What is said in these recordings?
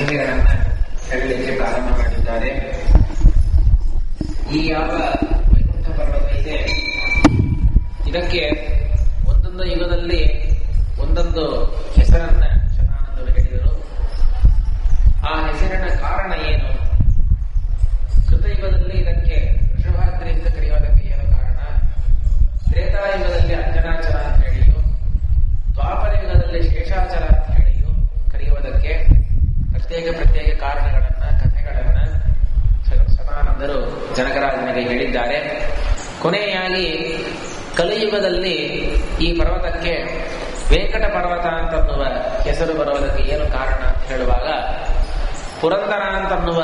ಮಹಿಳೆಯರನ್ನ ಹೇಳಲಿಕ್ಕೆ ಪ್ರಾರಂಭ ಮಾಡಿದ್ದಾರೆ. ಈ ಯಾವ ವೈಕುಂಠ ಪರ್ವತ ಇದೆ, ಇದಕ್ಕೆ ಒಂದೊಂದು ಯುಗದಲ್ಲಿ ಒಂದೊಂದು ಹೆಸರನ್ನ ಶತಾನಂದರು ಹೇಳಿದರು. ಆ ಹೆಸರಿನ ಕಾರಣ ಏನು? ಕೃತಯುಗದಲ್ಲಿ ಇದಕ್ಕೆ ವೃಷಭಾದ್ರಿ ಅಂತ ಕರೆಯೋದಕ್ಕೆ ಏನು ಕಾರಣ? ತ್ರೇತಾಯುಗದಲ್ಲಿ ಅಂಜನಾಚಲ ಅಂತ ಹೇಳಿಯು, ದ್ವಾಪರ ಯುಗದಲ್ಲಿ ಶೇಷಾಚಲ ಅಂತ ಹೇಳಿಯು ಕರೆಯುವುದಕ್ಕೆ ಪ್ರತ್ಯೇಕ ಕಾರಣಗಳನ್ನ, ಕಥೆಗಳನ್ನ ಶತಾನಂದರು ಜನಕರಾಜನಿಗೆ ಹೇಳಿದ್ದಾರೆ. ಕೊನೆಯಾಗಿ ಕಲಿಯುಗದಲ್ಲಿ ಈ ಪರ್ವತಕ್ಕೆ ವೆಂಕಟ ಪರ್ವತ ಅಂತನ್ನುವ ಹೆಸರು ಬರುವುದಕ್ಕೆ ಏನು ಕಾರಣ ಅಂತ ಹೇಳುವಾಗ, ಪುರಂದರ ಅಂತನ್ನುವ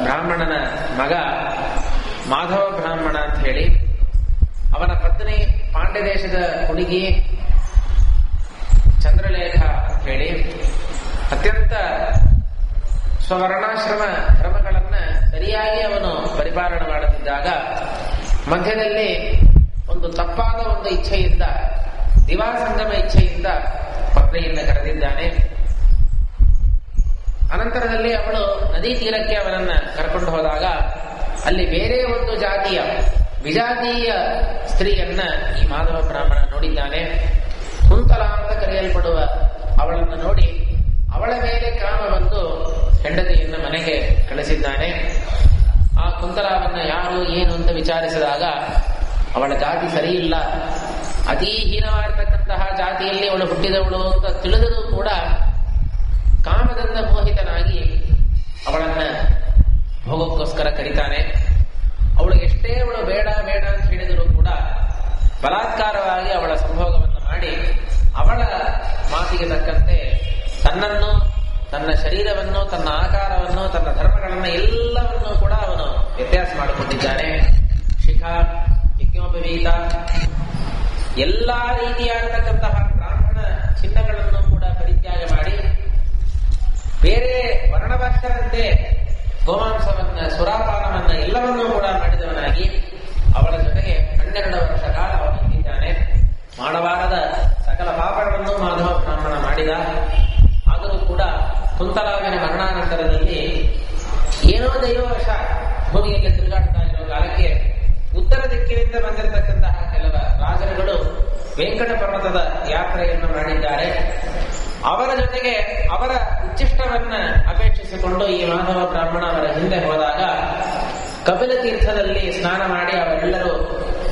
ಬ್ರಾಹ್ಮಣನ ಮಗ ಮಾಧವ ಬ್ರಾಹ್ಮಣ ಅಂತ ಹೇಳಿ, ಅವನ ಪತ್ನಿ ಪಾಂಡ್ಯ ದೇಶದ ಹುಡುಗಿ ಚಂದ್ರಲೇಖ ಅಂತ ಹೇಳಿ ಅತ್ಯಂತ ಸ್ವರ್ಣಾಶ್ರಮ ಕ್ರಮಗಳನ್ನ ಸರಿಯಾಗಿ ಅವನು ಪರಿಪಾಲನೆ ಮಾಡುತ್ತಿದ್ದಾಗ ಮಧ್ಯದಲ್ಲಿ ಒಂದು ತಪ್ಪಾದ ಒಂದು ಇಚ್ಛೆಯಿಂದ, ದಿವಾಸಂಗಮ ಇಚ್ಛೆಯಿಂದ ಪತ್ನಿಯನ್ನು ಕರೆದಿದ್ದಾನೆ. ಅನಂತರದಲ್ಲಿ ಅವಳು ನದಿ ತೀರಕ್ಕೆ ಅವನನ್ನ ಕರ್ಕೊಂಡು ಹೋದಾಗ ಅಲ್ಲಿ ಬೇರೆ ಒಂದು ಜಾತಿಯ ವಿಜಾತೀಯ ಸ್ತ್ರೀಯನ್ನ ಈ ಮಾಧವ ಬ್ರಾಹ್ಮಣ ನೋಡಿದ್ದಾನೆ. ಕುಂತಲ ಅಂತ ಕರೆಯಲ್ಪಡುವ ಅವಳನ್ನು ನೋಡಿ ಅವಳ ಮೇಲೆ ಕಾಮ ಬಂದು ಹೆಂಡತಿಯನ್ನು ಮನೆಗೆ ಕಳಿಸಿದ್ದಾನೆ. ಆ ಕುಂತಲವನ್ನ ಯಾರು ಏನು ಅಂತ ವಿಚಾರಿಸಿದಾಗ ಅವಳ ಜಾತಿ ಸರಿಯಿಲ್ಲ, ಅತೀ ಹೀನವಾಗಿರ್ತಕ್ಕಂತಹ ಜಾತಿಯಲ್ಲಿ ಅವಳು ಹುಟ್ಟಿದವಳು ಅಂತ ತಿಳಿದರೂ ಕೂಡ ಕಾಮದಿಂದ ಮೋಹಿತನಾಗಿ ಅವಳನ್ನ ಭೋಗಕ್ಕೋಸ್ಕರ ಕರೀತಾನೆ. ಅವಳು ಎಷ್ಟೇ ಅವಳು ಬೇಡ ಬೇಡ ಅಂತ ಹೇಳಿದರೂ ಕೂಡ ಬಲಾತ್ಕಾರವಾಗಿ ಅವಳ ಸಂಭೋಗವನ್ನು ಮಾಡಿ ಅವಳ ಮಾತಿಗೆ ತಕ್ಕಂತೆ ತನ್ನನ್ನು, ತನ್ನ ಶರೀರವನ್ನು, ತನ್ನ ಆಕಾರವನ್ನು, ತನ್ನ ಧರ್ಮಗಳನ್ನು ಎಲ್ಲವನ್ನೂ ಕೂಡ ಅವನು ವ್ಯತ್ಯಾಸ ಮಾಡಿಕೊಂಡಿದ್ದಾನೆ. ಶಿಖಾ, ಯಜ್ಞೋಪವೀತ, ಎಲ್ಲಾ ರೀತಿಯಾಗಿರತಕ್ಕಂತಹ ಬ್ರಾಹ್ಮಣ ಚಿಹ್ನಗಳನ್ನು ಕೂಡ ಪರಿತ್ಯಾಗ ಮಾಡಿ ಬೇರೆ ವರ್ಣಭಾಷರಂತೆ ಗೋಮಾಂಸವನ್ನ, ಸುರಾಪಾನವನ್ನ ಎಲ್ಲವನ್ನೂ ಕೂಡ ಮಾಡಿದವನಾಗಿ ಅವಳ ಜೊತೆಗೆ 12 ವರ್ಷ ಕಾಲ ಅವನಿದ್ದಾನೆ. ಮಾಡಬಾರದ ಸಕಲ ಪಾಪಗಳನ್ನು ಮಾಧವ ಬ್ರಾಹ್ಮಣ ಮಾಡಿದ. ಆದರೂ ಕೂಡ ಕುಂತಲಾವಿನ ಮರಣಾನಂತರದಲ್ಲಿ ಏನೋ ದೈವವಶ ಭೂಮಿಯಲ್ಲಿ ತಿರುಗಾಡ್ತಾ ಇರೋ ಕಾಲಕ್ಕೆ ಉತ್ತರ ದಿಕ್ಕಿನಿಂದ ಬಂದಿರತಕ್ಕಂತಹ ಕೆಲವ ರಾಜರುಗಳು ವೆಂಕಟ ಪರ್ವತದ ಯಾತ್ರೆಯನ್ನು ಮಾಡಿದ್ದಾರೆ. ಅವರ ಜೊತೆಗೆ ಅವರ ಉಚ್ಚಿಷ್ಟವನ್ನ ಅಪೇಕ್ಷಿಸಿಕೊಂಡು ಈ ಮಾಧವ ಬ್ರಾಹ್ಮಣ ಅವರ ಹಿಂದೆ ಹೋದಾಗ ಕಪಿಲ ತೀರ್ಥದಲ್ಲಿ ಸ್ನಾನ ಮಾಡಿ ಅವರೆಲ್ಲರೂ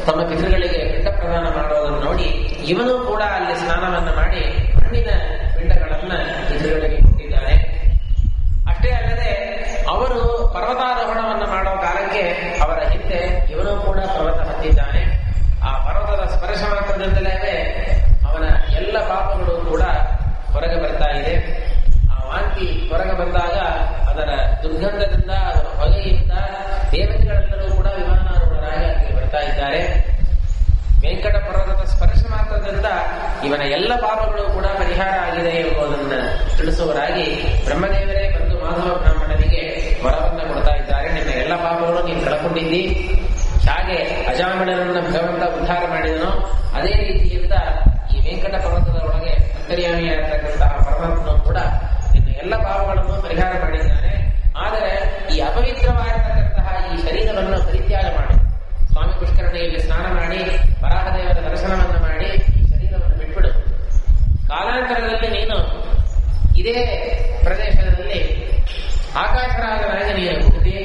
ತಮ್ಮ ಪಿತೃಗಳಿಗೆ ಪಿಂಡ ಪ್ರದಾನ ಮಾಡೋದನ್ನು ನೋಡಿ ಇವನು ಕೂಡ ಅಲ್ಲಿ ಸ್ನಾನವನ್ನು ಮಾಡಿ ಮಣ್ಣಿನ ಪಿಂಡಗಳನ್ನ ಪಿತೃಗಳಿಗೆ ಕೊಟ್ಟಿದ್ದಾನೆ. ಅಷ್ಟೇ ಅಲ್ಲದೆ ಅವರು ಪರ್ವತಾರೋಹಣವನ್ನು ಮಾಡೋ ಕಾಲಕ್ಕೆ ಅವರ ಹಿಂದೆ ಇವನು ಕೂಡ ಪರ್ವತ ಹತ್ತಿದ್ದಾನೆ. ಆ ಪರ್ವತದ ಸ್ಪರ್ಶ ಮಾತ್ರದಿಂದಲೇ ಅವನ ಎಲ್ಲ ಪಾಪಗಳು ಕೂಡ ಹೊರಗೆ ಬರ್ತಾ ಇದೆ. ಆ ವಾಂತಿ ಹೊರಗೆ ಬಂದಾಗ ಅದರ ದುರ್ಗಂಧದಿಂದ, ಅದರ ಹೊಗೆಯಿಂದ ದೇವತೆಗಳೆಲ್ಲರೂ ಕೂಡ ವಿಮಾನಾರೂಢರಾಗಿ ಅಲ್ಲಿ ಬರ್ತಾ ಇದ್ದಾರೆ. ವೆಂಕಟ ಪರ್ವತದ ಸ್ಪರ್ಶ ಮಾತ್ರದಿಂದ ಇವನ ಎಲ್ಲ ಪಾಪಗಳು ಕೂಡ ಪರಿಹಾರ ಆಗಿದೆ ಎಂಬುದನ್ನು ತಿಳಿಸುವರಾಗಿ ಬ್ರಹ್ಮದೇವರೇ ಬಂದು ಮಾಧವ ಬ್ರಾಹ್ಮಣನಿಗೆ ವರವನ್ನು ಕೊಡ್ತಾ ಇದ್ದಾರೆ. ನಿನ್ನ ಎಲ್ಲ ಪಾಪಗಳು ನೀನು ಕಳ್ಕೊಂಡಿದ್ದಿ. ಹಾಗೆ ಅಜಾಮಿಳನನ್ನು ಭಗವಂತ ಉದ್ಧಾರ ಮಾಡಿದನೋ ಅದೇ ರೀತಿಯಿಂದ ಈ ವೆಂಕಟ ಪರ್ವತದ ಒಳಗೆ ಅಂತರ್ಯಾಮಿಯಾಗಿರ್ತಕ್ಕಂತಹ ಪರಮಾತ್ಮನು ಕೂಡ ನಿನ್ನ ಎಲ್ಲ ಪಾಪಗಳನ್ನು ಪರಿಹಾರ ಮಾಡಿದ್ದಾನೆ. ಆದರೆ ಈ ಅಪವಿತ್ರವಾಗಿರತಕ್ಕಂತಹ ಈ ಶರೀರವನ್ನು ಪರಿತ್ಯಾಗ ಮಾಡಿ ಸ್ವಾಮಿ ಪುಷ್ಕರಣಿಯಲ್ಲಿ ಸ್ನಾನ ಮಾಡಿ ವರಾಹದೇವರ ದರ್ಶನವನ್ನು ಮಾಡಿ ಈ ಶರೀರವನ್ನು ಬಿಟ್ಬಿಡು. ಕಾಲಾಂತರದಲ್ಲಿ ನೀನು ಇದೇ ಪ್ರದೇಶದಲ್ಲಿ ಆಕಾಶರಾಜನಾಗಿ ನೀನು ಹುಟ್ಟಿ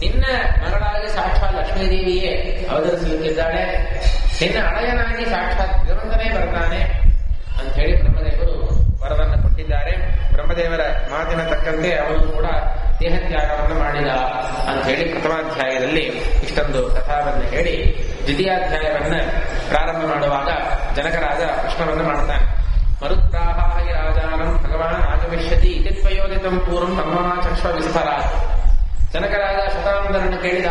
ನಿನ್ನ ಮಗಳಾಗಿ ಸಾಕ್ಷಾತ್ ಲಕ್ಷ್ಮೀದೇವಿಯೇ ಅವತರಿಸಲಿಕ್ಕಿದ್ದಾಳೆ. ನಿನ್ನ ಅಳಯನಾಗಿ ಸಾಕ್ಷಾತ್ ಭಗವಂತನೇ ಬರ್ತಾನೆ ಅಂತ ಹೇಳಿ ಬ್ರಹ್ಮದೇವರು ವರವನ್ನು ಕೊಟ್ಟಿದ್ದಾರೆ. ಬ್ರಹ್ಮದೇವರ ಮಾತಿನ ತಕ್ಕಂತೆ ಅವನು ಕೂಡ ದೇಹತ್ಯಾಗವನ್ನು ಮಾಡಿದ ಅಂತ ಹೇಳಿ ಪ್ರಥಮಾಧ್ಯಾಯದಲ್ಲಿ ಇಷ್ಟೊಂದು ಕಥಾವನ್ನು ಹೇಳಿ ದ್ವಿತೀಯಾಧ್ಯಾಯವನ್ನ ಪ್ರಾರಂಭ ಮಾಡುವಾಗ ಜನಕರಾಜ ಪ್ರಶ್ನವನ್ನು ಮಾಡ್ತಾನೆ. ಮರುತ್ರಾಹಾಹಿ ರಾಜಾನಂ ಭಗವಾನ್ ಆಗಮಿಷ್ಯತಿ ಇತಿತ್ವಯೋದಿತಂ ಪೂರ್ವಂ ಬ್ರಹ್ಮಚಕ್ಷ್ವ ವಿಸ್ತಾರ. ಜನಕರಾಜ ಶತಾನಂದರನ್ನು ಕೇಳಿದ,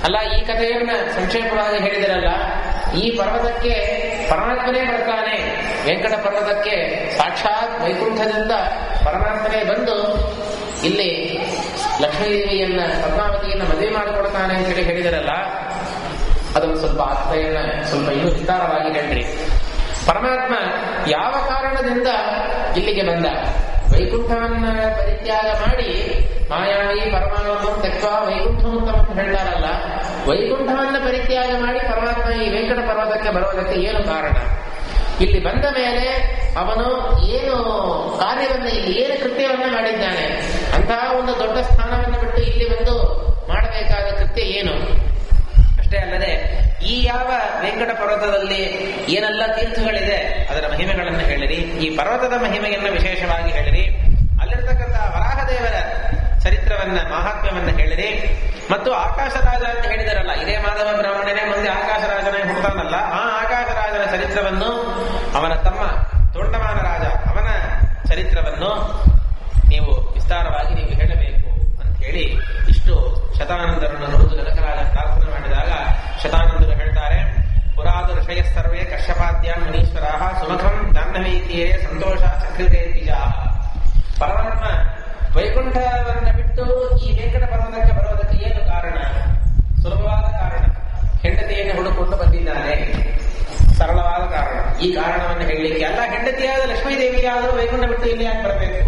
ಅಲ್ಲ, ಈ ಕಥೆಯನ್ನ ಸಂಕ್ಷೇಪವಾಗಿ ಹೇಳಿದಿರಲ್ಲ, ಈ ಪರ್ವತಕ್ಕೆ ಪರಮಾತ್ಮನೇ ಬರ್ತಾನೆ, ವೆಂಕಟ ಪರ್ವತಕ್ಕೆ ಸಾಕ್ಷಾತ್ ವೈಕುಂಠದಿಂದ ಪರಮಾತ್ಮನೇ ಬಂದು ಇಲ್ಲಿ ಲಕ್ಷ್ಮೀದೇವಿಯನ್ನ, ಪದ್ಮಾವತಿಯನ್ನ ಮದುವೆ ಮಾಡಿಕೊಡ್ತಾನೆ ಅಂತ ಹೇಳಿ ಹೇಳಿದಿರಲ್ಲ, ಅದನ್ನು ಸ್ವಲ್ಪ ಆ ಕಥೆಯನ್ನ ಸ್ವಲ್ಪ ಇನ್ನೂ ವಿಸ್ತಾರವಾಗಿ ಹೇಳ್ರಿ. ಪರಮಾತ್ಮ ಯಾವ ಕಾರಣದಿಂದ ಇಲ್ಲಿಗೆ ಬಂದ? ವೈಕುಂಠವನ್ನ ಪರಿತ್ಯಾಗ ಮಾಡಿ ಮಾಯಾವಿ ಪರಮಾತ್ಮ ತೆಕ್ವ ವೈಕುಂಠೋತ್ತಮ ಅಂತ ಹೇಳ್ತಾರಲ್ಲ, ವೈಕುಂಠವನ್ನ ಪರಿತ್ಯಾಗ ಮಾಡಿ ಪರಮಾತ್ಮ ಈ ವೆಂಕಟ ಪರ್ವತಕ್ಕೆ ಬರುವುದಕ್ಕೆ ಏನು ಕಾರಣ? ಇಲ್ಲಿ ಬಂದ ಮೇಲೆ ಅವನು ಏನು ಕಾರ್ಯವನ್ನ, ಇಲ್ಲಿ ಏನು ಕೃತ್ಯವನ್ನ ಮಾಡಿದ್ದಾನೆ? ಅಂತಹ ಒಂದು ದೊಡ್ಡ ಸ್ಥಾನವನ್ನು ಬಿಟ್ಟು ಇಲ್ಲಿ ಬಂದು ಮಾಡಬೇಕಾದ ಕೃತ್ಯ ಏನು? ಅಷ್ಟೇ ಅಲ್ಲದೆ ಈ ಯಾವ ವೆಂಕಟ ಪರ್ವತದಲ್ಲಿ ಏನೆಲ್ಲ ತೀರ್ಥಗಳಿದೆ ಅದರ ಮಹಿಮೆಗಳನ್ನು ಹೇಳಿರಿ, ಈ ಪರ್ವತದ ಮಹಿಮೆಯನ್ನು ವಿಶೇಷವಾಗಿ ಹೇಳಿರಿ, ಅಲ್ಲಿರ್ತಕ್ಕಂತಹ ವರಾಹದೇವರ ಚರಿತ್ರವನ್ನ ಮಹಾತ್ಮ್ಯವನ್ನ ಹೇಳಿರಿ, ಮತ್ತು ಆಕಾಶರಾಜ ಅಂತ ಹೇಳಿದರಲ್ಲ, ಇದೇ ಮಾಧವ ಬ್ರಾಹ್ಮಣನೇ ಮುಂದೆ ಆಕಾಶರಾಜನೇ ಹುಡ್ತಾನಲ್ಲ, ಆ ಆಕಾಶರಾಜನ ಚರಿತ್ರವನ್ನು, ಅವನ ತಮ್ಮ ತೋಂಡಮಾನ ರಾಜ ಅವನ ಚರಿತ್ರವನ್ನು ನೀವು ವಿಸ್ತಾರವಾಗಿ ನೀವು ಹೇಳಬೇಕು ಅಂತ ಹೇಳಿ ಇಷ್ಟು ಶತಾನಂದರನ್ನು ನುಡಿದು ಜನಕರಾಜ ಪ್ರಾರ್ಥನೆ ಮಾಡಿದಾಗ ಶತಾನಂದರು ಹೇಳ್ತಾರೆ, ಪುರಾದ ಋಷಯ ಸರ್ವೇ ಕಶ್ಯಪಾದ್ಯ ಮುನೀಶ್ವರ ಸುಮಖಂ ಜಾಹ್ನವೀತಿಯೇ ಸಂತೋಷ ಸಕೃತೇತಿಜಾ. ಪರಮಾತ್ಮ ವೈಕುಂಠವನ್ನ ಬಿಟ್ಟು ಈ ವೆಂಕಟ ಪರ್ವತಕ್ಕೆ ಬರುವುದಕ್ಕೆ ಏನು ಕಾರಣ? ಸುಲಭವಾದ ಕಾರಣ, ಹೆಂಡತಿಯನ್ನು ಹುಡುಕೊಂಡು ಬಂದಿದ್ದಾನೆ. ಸರಳವಾದ ಕಾರಣ. ಈ ಕಾರಣವನ್ನು ಹೇಳಲಿಕ್ಕೆ ಎಲ್ಲ, ಹೆಂಡತಿಯಾದ ಲಕ್ಷ್ಮೀದೇವಿಯಾದರೂ ವೈಕುಂಠ ಬಿಟ್ಟು ಇಲ್ಲಿ ಯಾಕೆ ಬರಬೇಕು?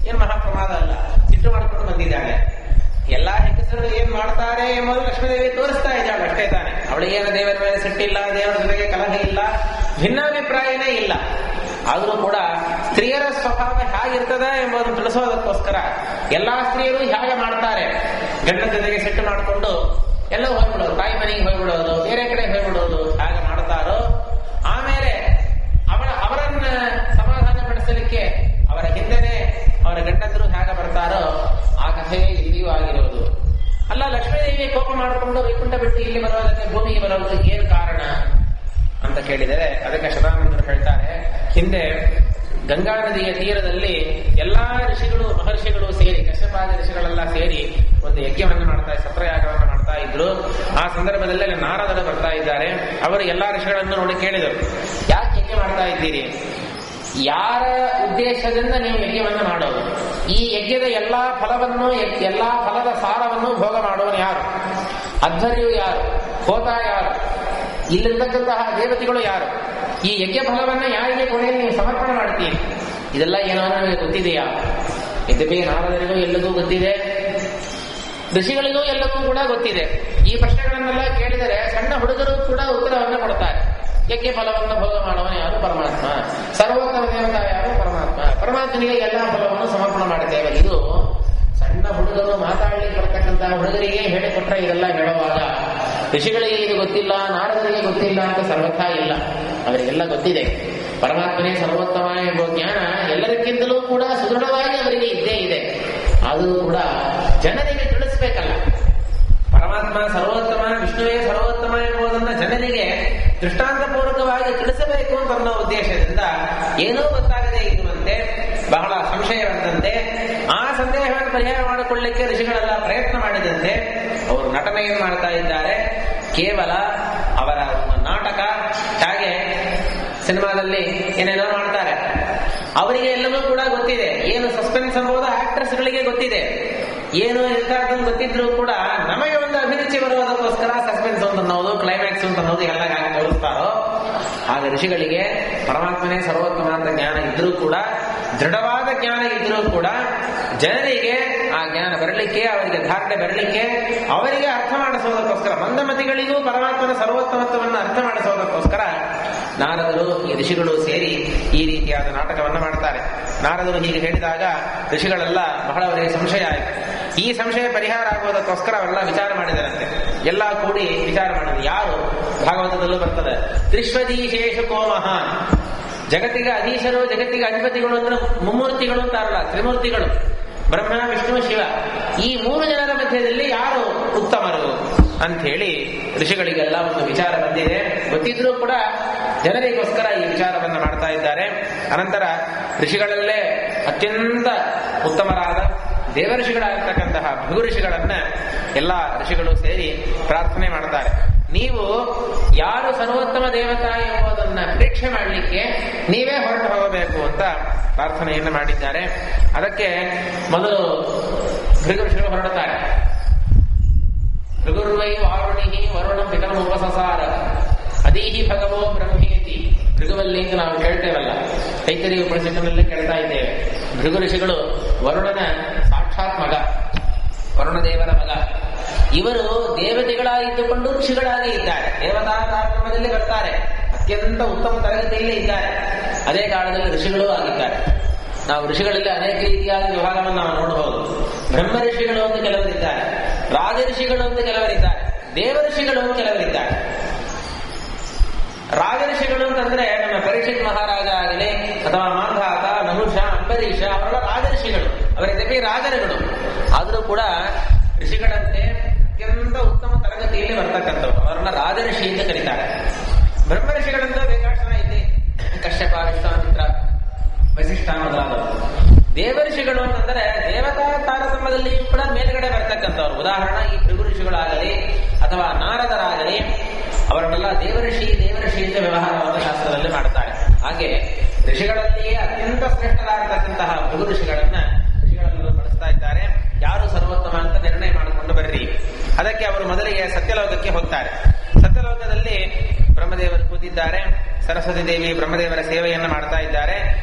ಏನು ಮಹಾಪ್ರಮಾದ ಅಲ್ಲ, ಸಿಟ್ಟು ಮಾಡಿಕೊಂಡು ಬಂದಿದ್ದಾಳೆ. ಎಲ್ಲಾ ಹೆಂಗಸರು ಏನ್ ಮಾಡ್ತಾರೆ ಎಂಬುದು ಲಕ್ಷ್ಮೀದೇವಿ ತೋರಿಸ್ತಾ ಇದ್ದಾಳೆ, ಅಷ್ಟೇ ತಾನೆ. ಅವಳಿಗೇನು ದೇವರ ಮೇಲೆ ಸಿಟ್ಟಿಲ್ಲ, ದೇವರ ಜೊತೆಗೆ ಕಲಹ ಇಲ್ಲ, ಭಿನ್ನಾಭಿಪ್ರಾಯನೇ ಇಲ್ಲ. ಆದರೂ ಕೂಡ ಸ್ತ್ರೀಯರ ಸ್ವಭಾವ ಹೇಗಿರ್ತದೆ ಎಂಬುದನ್ನು ತಿಳಿಸೋದಕ್ಕೋಸ್ಕರ ಎಲ್ಲಾ ಸ್ತ್ರೀಯರು ಹೇಗೆ ಮಾಡ್ತಾರೆ, ಗಂಡನ ಜೊತೆಗೆ ಸಿಟ್ಟು ಮಾಡಿಕೊಂಡು ಎಲ್ಲ ಹೋಗ್ಬಿಡೋದು, ತಾಯಿ ಮನೆಗೆ ಹೋಗ್ಬಿಡೋದು, ಬೇರೆ ಕಡೆ ಹೋಗ್ಬಿಡೋದು, ಹೇಗೆ ಮಾಡ್ತಾರೋ ಆಮೇಲೆ ಅವರನ್ನ ಸಮಾಧಾನ ಪಡಿಸಲಿಕ್ಕೆ ಅವರ ಹಿಂದೆನೆ ಅವರ ಗಂಡಂದರು ಹೇಗೆ ಬರ್ತಾರೋ ಆ ಕಥೆ ಇಲ್ಲಿಯೂ ಆಗಿರೋದು. ಅಲ್ಲ, ಲಕ್ಷ್ಮೀದೇವಿ ಕೋಪ ಮಾಡಿಕೊಂಡು ವೈಕುಂಠ ಬಿಟ್ಟು ಇಲ್ಲಿ ಬರೋದಕ್ಕೆ, ಭೂಮಿಗೆ ಬರೋದಕ್ಕೆ ಏನು ಕಾರಣ ಅಂತ ಕೇಳಿದರೆ ಅದಕ್ಕೆ ಶತಾನಂದರು ಹೇಳ್ತಾರೆ, ಹಿಂದೆ ಗಂಗಾ ನದಿಯ ತೀರದಲ್ಲಿ ಎಲ್ಲಾ ಋಷಿಗಳು ಮಹರ್ಷಿಗಳು ಸೇರಿ, ಕಶ್ಯಪಾದ ಋಷಿಗಳೆಲ್ಲ ಸೇರಿ ಒಂದು ಯಜ್ಞವನ್ನು ಮಾಡ್ತಾ, ಸತ್ರಯಾಗವನ್ನು ಮಾಡ್ತಾ ಇದ್ರು. ಆ ಸಂದರ್ಭದಲ್ಲಿ ನಾರದರು ಬರ್ತಾ ಇದ್ದಾರೆ. ಅವರು ಎಲ್ಲಾ ಋಷಿಗಳನ್ನು ನೋಡಿ ಕೇಳಿದರು, ಯಾಕೆ ಯಜ್ಞ ಮಾಡ್ತಾ ಇದ್ದೀರಿ? ಯಾರ ಉದ್ದೇಶದಿಂದ ನೀವು ಯಜ್ಞವನ್ನು ಮಾಡೋದು? ಈ ಯಜ್ಞದ ಎಲ್ಲಾ ಫಲವನ್ನು, ಎಲ್ಲಾ ಫಲದ ಸಾರವನ್ನು ಭೋಗ ಮಾಡುವನು ಯಾರು? ಅಧ್ವರ್ಯು ಯಾರು? ಹೋತ ಯಾರು? ಇಲ್ಲಿರ್ತಕ್ಕಂತಹ ದೇವತೆಗಳು ಯಾರು? ಈ ಯಜ್ಞ ಫಲವನ್ನ ಯಾರಿಗೆ ಕೊನೆಯಲ್ಲಿ ನೀವು ಸಮರ್ಪಣೆ ಮಾಡ್ತೀರಿ? ಇದೆಲ್ಲ ಏನೋ ನಮಗೆ ಗೊತ್ತಿದೆಯಾ? ಯದ್ಯಪಿ ನಾರದರಿಗೂ ಎಲ್ಲದೂ ಗೊತ್ತಿದೆ, ಋಷಿಗಳಿಗೂ ಎಲ್ಲವೂ ಕೂಡ ಗೊತ್ತಿದೆ. ಈ ಪ್ರಶ್ನೆಗಳನ್ನೆಲ್ಲ ಕೇಳಿದರೆ ಸಣ್ಣ ಹುಡುಗರು ಕೂಡ ಉತ್ತರವನ್ನು ಕೊಡ್ತಾರೆ. ಯಜ್ಞ ಫಲವನ್ನು ಭೋಗ ಮಾಡುವನು ಯಾರು? ಪರಮಾತ್ಮ. ಸರ್ವೋತ್ತಮ ದೇವತಾ ಯಾರು? ಪರಮಾತ್ಮ. ಪರಮಾತ್ಮನಿಗೆ ಎಲ್ಲಾ ಫಲವನ್ನು ಸಮರ್ಪಣೆ ಮಾಡುತ್ತೇವೆ. ಇದು ಸಣ್ಣ ಹುಡುಗರು ಮಾತಾಡಲಿಕ್ಕೆ ಬರ್ತಕ್ಕಂತಹ ಹುಡುಗರಿಗೆ ಹೇಳಿಕೊಟ್ರೆ ಇದೆಲ್ಲ ಹೇಳುವಾಗ ಋಷಿಗಳಿಗೆ ಇದು ಗೊತ್ತಿಲ್ಲ, ನಾರದರಿಗೆ ಗೊತ್ತಿಲ್ಲ ಅಂತ ಸರ್ವಥಾ ಇಲ್ಲ. ಅವರಿಗೆಲ್ಲ ಗೊತ್ತಿದೆ. ಪರಮಾತ್ಮನೇ ಸರ್ವೋತ್ತಮ ಎಂಬ ಜ್ಞಾನ ಎಲ್ಲರಿಗಿಂತಲೂ ಕೂಡ ಸುದೃಢವಾಗಿ ಅವರಿಗೆ ಇದ್ದೇ ಇದೆ. ಅದು ಕೂಡ ಜನರಿಗೆ ತಿಳಿಸ್ಬೇಕಲ್ಲ. ಪರಮಾತ್ಮ ಸರ್ವೋತ್ತಮ, ವಿಷ್ಣುವೇ ಸರ್ವೋತ್ತಮ ಎಂಬುದನ್ನ ಜನರಿಗೆ ದೃಷ್ಟಾಂತಪೂರ್ವಕವಾಗಿ ತಿಳಿಸಬೇಕು ಅಂತ ಅನ್ನೋ ಉದ್ದೇಶದಿಂದ ಏನೂ ಗೊತ್ತಾಗದೆ ಇರುವಂತೆ, ಬಹಳ ಸಂಶಯವಂತೆ, ಆ ಸಂದೇಹವನ್ನು ಪರಿಹಾರ ಮಾಡಿಕೊಳ್ಳಲಿಕ್ಕೆ ಋಷಿಗಳೆಲ್ಲ ಪ್ರಯತ್ನ ಮಾಡಿದಂತೆ ಅವರು ನಟನೆಯನ್ನು ಮಾಡ್ತಾ ಇದ್ದಾರೆ. ಕೇವಲ ಅವರ ನಾಟಕ ಹಾಗೆ ಸಿನಿಮಾದಲ್ಲಿ ಏನೇನೋ ಮಾಡ್ತಾರೆ. ಅವರಿಗೆ ಎಲ್ಲವೂ ಕೂಡ ಗೊತ್ತಿದೆ. ಏನು ಸಸ್ಪೆನ್ಸ್ ಎಂಬುದು ಆಕ್ಟ್ರೆಸ್ಗಳಿಗೆ ಗೊತ್ತಿದೆ. ಏನು ಇಂಥದ್ದನ್ನು ಗೊತ್ತಿದ್ರು ಕೂಡ ನಮಗೆ ಒಂದು ಅಭಿರುಚಿ ಬರುವುದಕ್ಕೋಸ್ಕರ ಸಸ್ಪೆನ್ಸ್ ಅಂತ ಅನ್ನೋದು, ಕ್ಲೈಮ್ಯಾಕ್ಸ್ ಅಂತ ಅನ್ನೋದು ಎಲ್ಲ ಹಾಗೆ ತೋರಿಸ್ತಾರೋ ಹಾಗೆ ಋಷಿಗಳಿಗೆ ಪರಮಾತ್ಮನೇ ಸರ್ವೋತ್ತಮ ಅಂತ ಜ್ಞಾನ ಇದ್ರೂ ಕೂಡ, ದೃಢವಾದ ಜ್ಞಾನ ಇದ್ರೂ ಕೂಡ ಜನರಿಗೆ ಆ ಜ್ಞಾನ ಬರಲಿಕ್ಕೆ, ಅವರಿಗೆ ಧಾರಣೆ ಬರಲಿಕ್ಕೆ, ಅವರಿಗೆ ಅರ್ಥ ಮಾಡಿಸೋದಕ್ಕೋಸ್ಕರ, ಮಂದಮತಿಗಳಿಗೂ ಪರಮಾತ್ಮನ ಸರ್ವೋತ್ತಮತ್ವವನ್ನು ಅರ್ಥ ಮಾಡಿಸೋದಕ್ಕೋಸ್ಕರ ನಾರದರು ಈ ಋಷಿಗಳು ಸೇರಿ ಈ ರೀತಿಯಾದ ನಾಟಕವನ್ನು ಮಾಡ್ತಾರೆ. ನಾರದರು ಹೀಗೆ ಹೇಳಿದಾಗ ಋಷಿಗಳೆಲ್ಲ ಬಹಳ ಅವರಿಗೆ ಸಂಶಯ ಆಯಿತು. ಈ ಸಂಶಯ ಪರಿಹಾರ ಆಗುವುದಕ್ಕೋಸ್ಕರ ಅವರೆಲ್ಲ ವಿಚಾರ ಮಾಡಿದರಂತೆ. ಎಲ್ಲ ಕೂಡಿ ವಿಚಾರ ಮಾಡಿದ್ರು. ಯಾರು? ಭಾಗವತದಲ್ಲೂ ಬರ್ತದೆ, ತ್ರಿಶ್ವದೀಶೇಷು ಕೋ ಮಹಾನ್. ಜಗತ್ತಿಗೆ ಅಧೀಶರು, ಜಗತ್ತಿಗೆ ಅಧಿಪತಿಗಳು ಅಂದ್ರೆ ಮುಮ್ಮೂರ್ತಿಗಳು ಅಂತಾರಲ್ಲ, ತ್ರಿಮೂರ್ತಿಗಳು ಬ್ರಹ್ಮ, ವಿಷ್ಣು, ಶಿವ. ಈ ಮೂರು ಜನರ ಮಧ್ಯದಲ್ಲಿ ಯಾರು ಉತ್ತಮರು ಅಂತ ಹೇಳಿ ಋಷಿಗಳಿಗೆಲ್ಲ ಒಂದು ವಿಚಾರ ಬಂದಿದೆ. ಗೊತ್ತಿದ್ರೂ ಕೂಡ ಜನರಿಗೋಸ್ಕರ ಈ ವಿಚಾರವನ್ನು ಮಾಡ್ತಾ ಇದ್ದಾರೆ. ಅನಂತರ ಋಷಿಗಳಲ್ಲೇ ಅತ್ಯಂತ ಉತ್ತಮರಾದ ದೇವಋಷಿಗಳಾಗಿರ್ತಕ್ಕಂತಹ ಭೃಗು ಋಷಿಗಳನ್ನ ಎಲ್ಲ ಋಷಿಗಳು ಸೇರಿ ಪ್ರಾರ್ಥನೆ ಮಾಡ್ತಾರೆ. ನೀವು ಯಾರು ಸರ್ವೋತ್ತಮ ದೇವತಾ ಎಂಬುದನ್ನ ಪರೀಕ್ಷೆ ಮಾಡಲಿಕ್ಕೆ ನೀವೇ ಹೊರಟು ಹೋಗಬೇಕು ಅಂತ ಪ್ರಾರ್ಥನೆಯನ್ನು ಮಾಡಿದ್ದಾರೆ. ಅದಕ್ಕೆ ಮೊದಲು ಭೃಗು ಋಷಿಗಳು ಹೊರಡುತ್ತಾರೆ. ಭೃಗುರ್ವೈ ವಾರುಣಿ ವರುಣ ಪಿತರಂ ಉಪಸಸಾರ ಅದೀಹಿ ಭಗವೋ ಬ್ರಹ್ಮೇತಿ. ಭೃಗುವಲ್ಲಿ ನಾವು ಕೇಳ್ತೇವಲ್ಲ, ತೈತರಿಯ ಉಪನಿಷತ್ತಿನಲ್ಲೇ ಕೇಳ್ತಾ ಇದ್ದೇವೆ. ಭೃಗು ಋಷಿಗಳು ವರುಣನ ಸಾಕ್ಷಾತ್ ಮಗ, ವರುಣದೇವರ ಮಗ. ಇವರು ದೇವತೆಗಳಾಗಿದ್ದುಕೊಂಡು ಋಷಿಗಳಾಗಿ ಇದ್ದಾರೆ. ದೇವತಾ ಕಾರ್ಯಕ್ರಮದಲ್ಲಿ ಬರ್ತಾರೆ, ಅತ್ಯಂತ ಉತ್ತಮ ತರಗತಿಯಲ್ಲೇ ಇದ್ದಾರೆ. ಅದೇ ಕಾಲದಲ್ಲಿ ಋಷಿಗಳೂ ಆಗಿದ್ದಾರೆ. ನಾವು ಋಷಿಗಳಲ್ಲಿ ಅನೇಕ ರೀತಿಯಾದ ವಿಭಾಗವನ್ನು ನಾವು ನೋಡಬಹುದು. ಬ್ರಹ್ಮ ಋಷಿಗಳು ಅಂತ ಕೆಲವರಿದ್ದಾರೆ, ರಾಜ ಋಷಿಗಳು ಅಂತ ಕೆಲವರಿದ್ದಾರೆ, ದೇವ ಋಷಿಗಳು ಅಂತ ಕೆಲವರಿದ್ದಾರೆ. ರಾಜ ಋಷಿಗಳು ಅಂತಂದ್ರೆ ನಮ್ಮ ಪರೀಕ್ಷಿತ್ ಮಹಾರಾಜ ಆಗಲಿ ಅಥವಾ ಮಾಂಧಾತ, ನಹುಷ, ಅಂಬರೀಷ ಅವರೆಲ್ಲ ರಾಜ ಋಷಿಗಳು, ಅವರಿದ್ದಕ್ಕೆ ರಾಜರುಗಳು. ಆದರೂ ಕೂಡ ಋಷಿಗಳಂತೆ ಅತ್ಯಂತ ಉತ್ತಮ ತರಗತಿಯಲ್ಲಿ ಬರ್ತಕ್ಕಂಥವ್ರು, ಅವರನ್ನ ರಾಜ ಋಷಿ ಅಂತ ಕರೀತಾರೆ. ಬ್ರಹ್ಮ ಋಷಿಗಳಂತ ಬೇಕಾದಷ್ಟು ಇದೆ, ಕಶ್ಯಪ, ವಿಶ್ವಾಮಿತ್ರ, ವಸಿಷ್ಠ ಮೊದಲಾದವರು. ದೇವ ಋಷಿಗಳು ಅಂತಂದ್ರೆ ದೇವತಾ ತಾರತಮ್ಯದಲ್ಲಿ ಕೂಡ ಮೇಲ್ಗಡೆ ಬರ್ತಕ್ಕಂಥವ್ರು. ಉದಾಹರಣೆ ಈ ಭೃಗು ಋಷಿಗಳಾಗಲಿ ಅಥವಾ ನಾರದರಾಗಲಿ ಅವರನ್ನೆಲ್ಲ ದೇವಋಷಿ ಅಂತ ವ್ಯವಹಾರವನ್ನು ಶಾಸ್ತ್ರದಲ್ಲಿ ಮಾಡ್ತಾರೆ. ಹಾಗೆ ಋಷಿಗಳಲ್ಲಿಯೇ ಅತ್ಯಂತ ಶ್ರೇಷ್ಠರಾಗಿರ್ತಕ್ಕಂತಹ ಭೃಗು ಋಷಿಗಳನ್ನು ಬಳಸ್ತಾ ಇದ್ದಾರೆ. ಯಾರು ಸರ್ವೋತ್ತಮ ಅಂತ ನಿರ್ಣಯ ಮಾಡಿಕೊಂಡು ಬರ್ರಿ. ಅದಕ್ಕೆ ಅವರು ಮೊದಲಿಗೆ ಸತ್ಯಲೋಕಕ್ಕೆ ಹೋಗ್ತಾರೆ. ಸತ್ಯಲೋಕದಲ್ಲಿ ಬ್ರಹ್ಮದೇವರು ಕೂತಿದ್ದಾರೆ. ಸರಸ್ವತಿ ದೇವಿ ಬ್ರಹ್ಮದೇವರ ಸೇವೆಯನ್ನು ಮಾಡ್ತಾ ಇದ್ದಾರೆ.